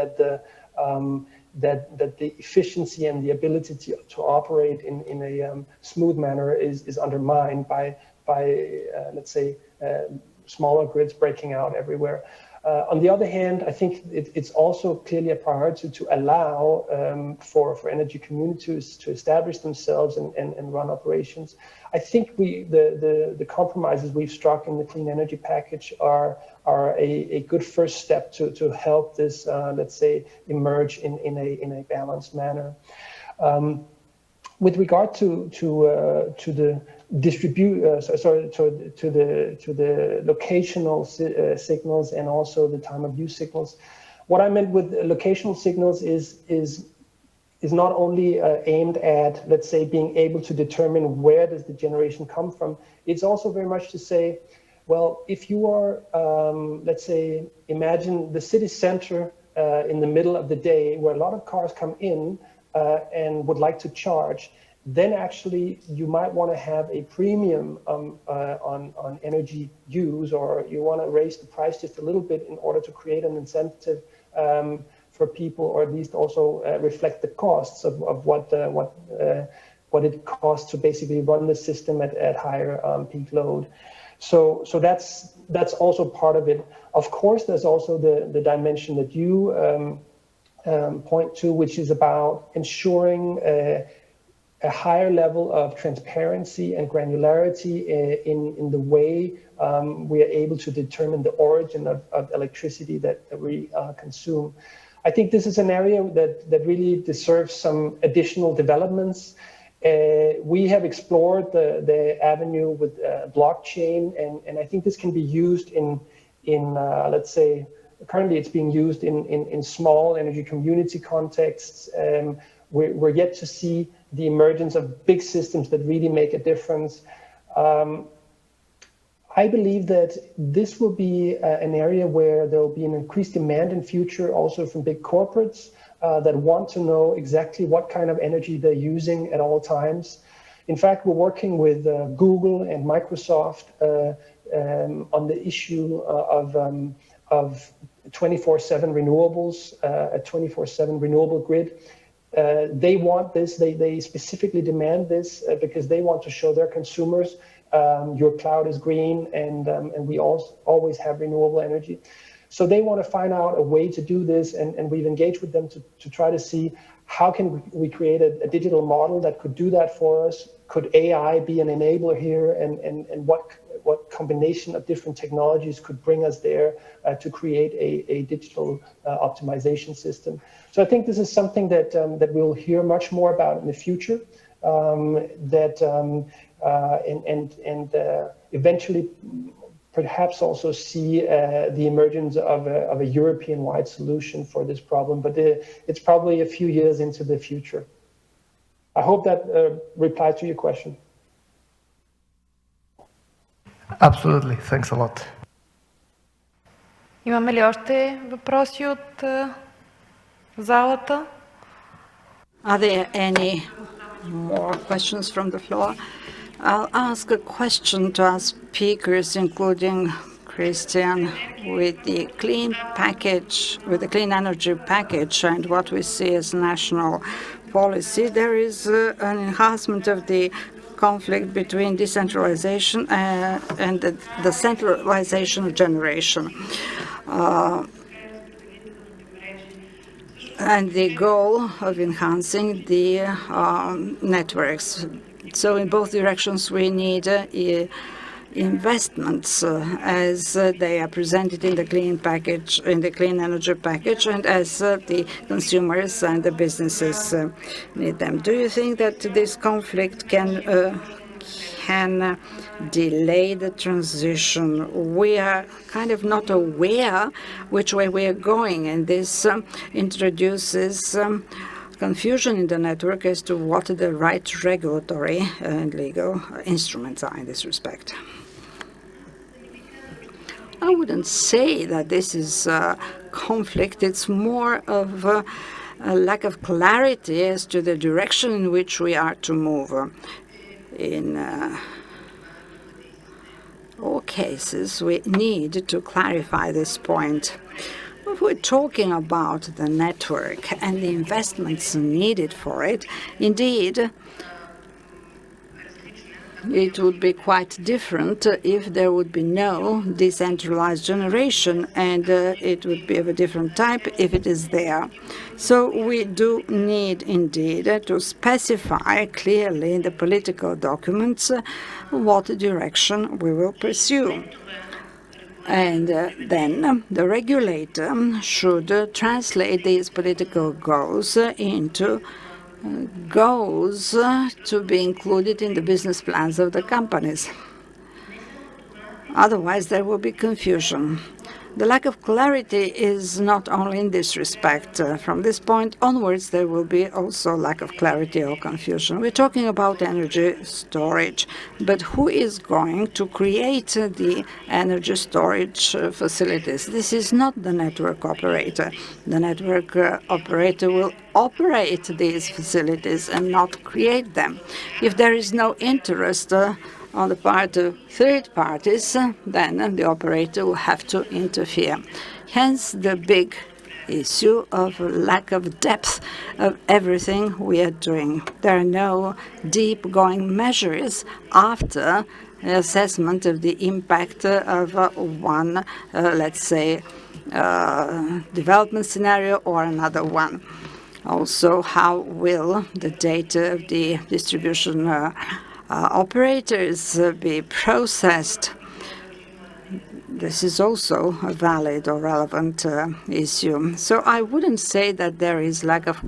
the efficiency and the ability to operate in a smooth manner is undermined by let's say, smaller grids breaking out everywhere. On the other hand, I think it's also clearly a priority to allow for energy communities to establish themselves and run operations. I think the compromises we've struck in the clean energy package are a good first step to help this, let's say, emerge in a balanced manner. With regard to the to the locational signals and also the time of use signals, what I meant with locational signals is not only aimed at, let's say, being able to determine where does the generation come from. It's also very much to say, well, if you are, let's say, imagine the city center in the middle of the day where a lot of cars come in and would like to charge, then actually you might want to have a premium on energy use, or you want to raise the price just a little bit in order to create an incentive for people, or at least also reflect the costs of what it costs to basically run the system at higher peak load. So that's also part of it. Of course, there's also the dimension that you point to, which is about ensuring a higher level of transparency and granularity in the way we are able to determine the origin of electricity that we consume. I think this is an area that really deserves some additional developments. We have explored the avenue with blockchain, and I think this can be used in let's say, currently it's being used in small energy community contexts. We're yet to see the emergence of big systems that really make a difference. I believe that this will be an area where there will be an increased demand in future, also from big corporates that want to know exactly what kind of energy they're using at all times. In fact, we're working with Google and Microsoft on the issue of 24/7 renewables, a 24/7 renewable grid. They want this, they specifically demand this because they want to show their consumers your cloud is green and we always have renewable energy. So they want to find out a way to do this, and we've engaged with them to try to see how can we create a digital model that could do that for us. Could AI be an enabler here, and what combination of different technologies could bring us there to create a digital optimization system. So I think this is something that we'll hear much more about in the future, eventually perhaps also see the emergence of a European-wide solution for this problem, but it's probably a few years into the future. I hope that replies to your question. Absolutely. Thanks a lot. Имаме ли още въпроси от залата? Are there any more questions from the floor? I'll ask a question to our speakers, including Christian, with the clean package, with the clean energy package and what we see as national policy. There is an enhancement of the conflict between decentralization and the centralization of generation. And the goal of enhancing the networks. So in both directions, we need investments as they are presented in the clean package, in the clean energy package, and as the consumers and the businesses need them. Do you think that this conflict can delay the transition? We are kind of not aware which way we are going, and this introduces confusion in the network as to what the right regulatory and legal instruments are in this respect. I wouldn't say that this is a conflict. It's more of a lack of clarity as to the direction in which we are to move. In all cases, we need to clarify this point. If we're talking about the network and the investments needed for it, indeed, it would be quite different if there would be no decentralized generation, and it would be of a different type if it is there. So we do need, indeed, to specify clearly in the political documents what direction we will pursue. And then the regulator should translate these political goals into goals to be included in the business plans of the companies. Otherwise, there will be confusion. The lack of clarity is not only in this respect. From this point onwards, there will be also lack of clarity or confusion. We're talking about energy storage, but who is going to create the energy storage facilities? This is not the network operator. The network operator will operate these facilities and not create them. If there is no interest on the part of third parties, then the operator will have to interfere. Hence the big issue of lack of depth of everything we are doing. There are no deep-going measures after assessment of the impact of one, let's say, development scenario or another one. Also, how will the data of the distribution operators be processed? This is also a valid or relevant issue. So I wouldn't say that there is lack of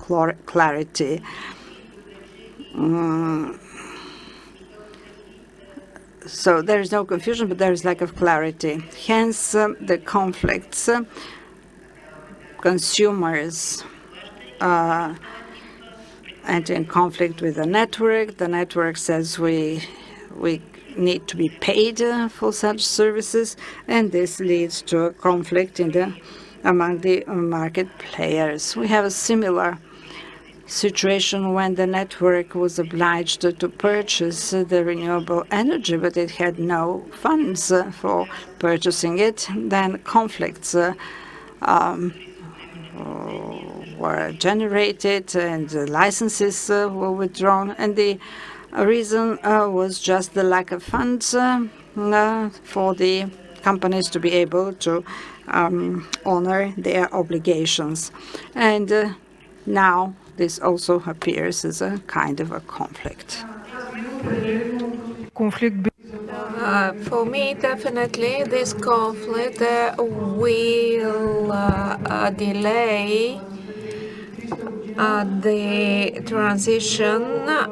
clarity. So there is no confusion, but there is lack of clarity. Hence the conflicts. Consumers enter in conflict with the network. The network says we need to be paid for such services, and this leads to a conflict among the market players. We have a similar situation when the network was obliged to purchase the renewable energy, but it had no funds for purchasing it. Then conflicts were generated and licenses were withdrawn, and the reason was just the lack of funds for the companies to be able to honor their obligations. And now this also appears as a kind of a conflict. For me, definitely, this conflict will delay the transition,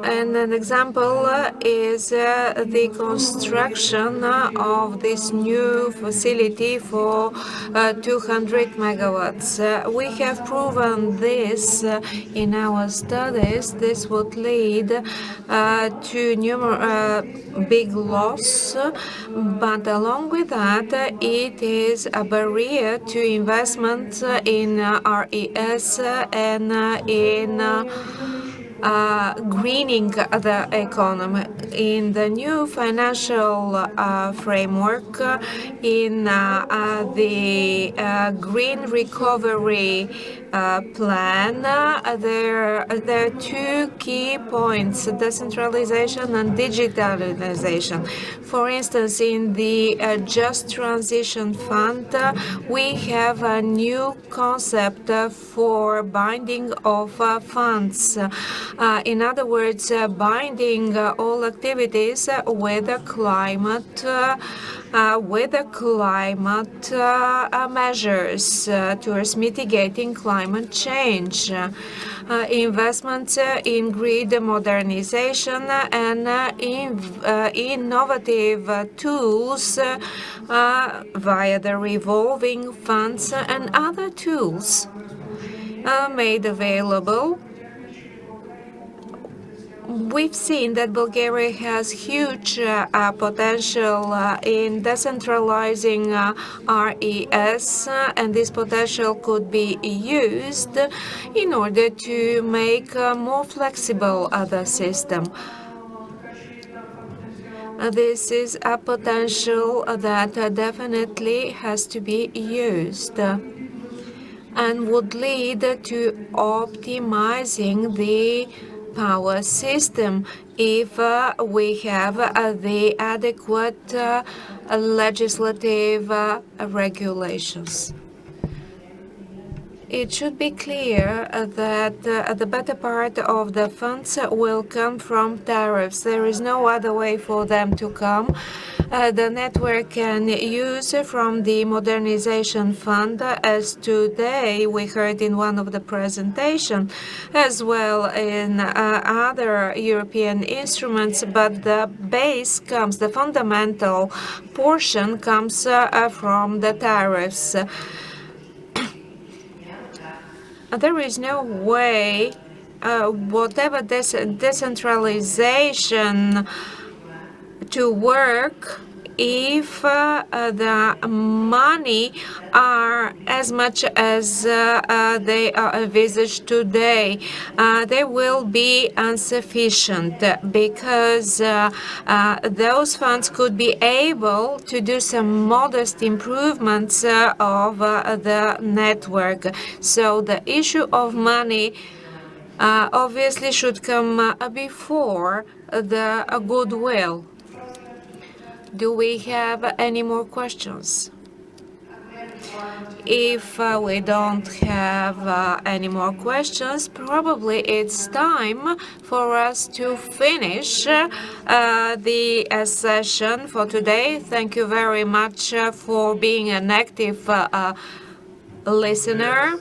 and an example is the construction of this new facility for 200 megawatts. We have proven this in our studies. This would lead to numerous big loss, but along with that, it is a barrier to investment in RES and in greening the economy. In the new financial framework, in the green recovery plan, there are two key points: decentralization and digitalization. For instance, in the Just Transition Fund, we have a new concept for binding of funds. In other words, binding all activities with the climate measures towards mitigating climate change. Investments in grid modernization and innovative tools via the revolving funds and other tools made available. We've seen that Bulgaria has huge potential in decentralizing RES, and this potential could be used in order to make a more flexible the system. This is a potential that definitely has to be used and would lead to optimizing the power system if we have the adequate legislative regulations. It should be clear that the better part of the funds will come from tariffs. There is no other way for them to come. The network can use from the modernization fund, as today we heard in one of the presentations, as well in other European instruments, but the base comes, the fundamental portion comes from the tariffs. There is no way, whatever decentralization to work if the money are as much as they are envisaged today. They will be insufficient because those funds could be able to do some modest improvements of the network. So the issue of money obviously should come before the goodwill. Do we have any more questions? If we don't have any more questions, probably it's time for us to finish the session for today. Thank you very much for being an active listener.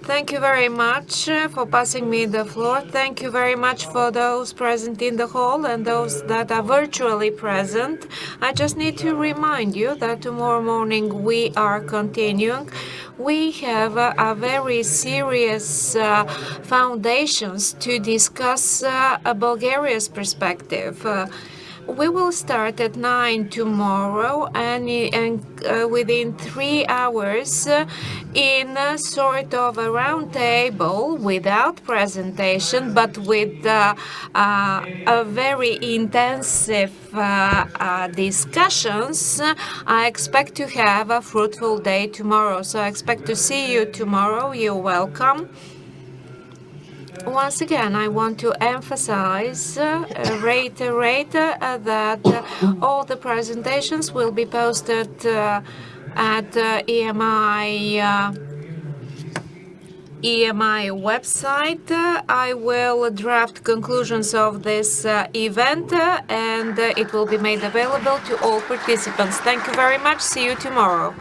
Thank you very much for passing me the floor. Thank you very much for those present in the hall and those that are virtually present. I just need to remind you that tomorrow morning we are continuing. We have a very serious foundations to discuss Bulgaria's perspective. We will start at 9 tomorrow, and within 3 hours, in a sort of a round table without presentation, but with a very intensive discussions. I expect to have a fruitful day tomorrow. So I expect to see you tomorrow. You're welcome. Once again, I want to emphasize, reiterate that all the presentations will be posted at EMI website. I will draft conclusions of this event and it will be made available to all participants. Thank you very much. See you tomorrow.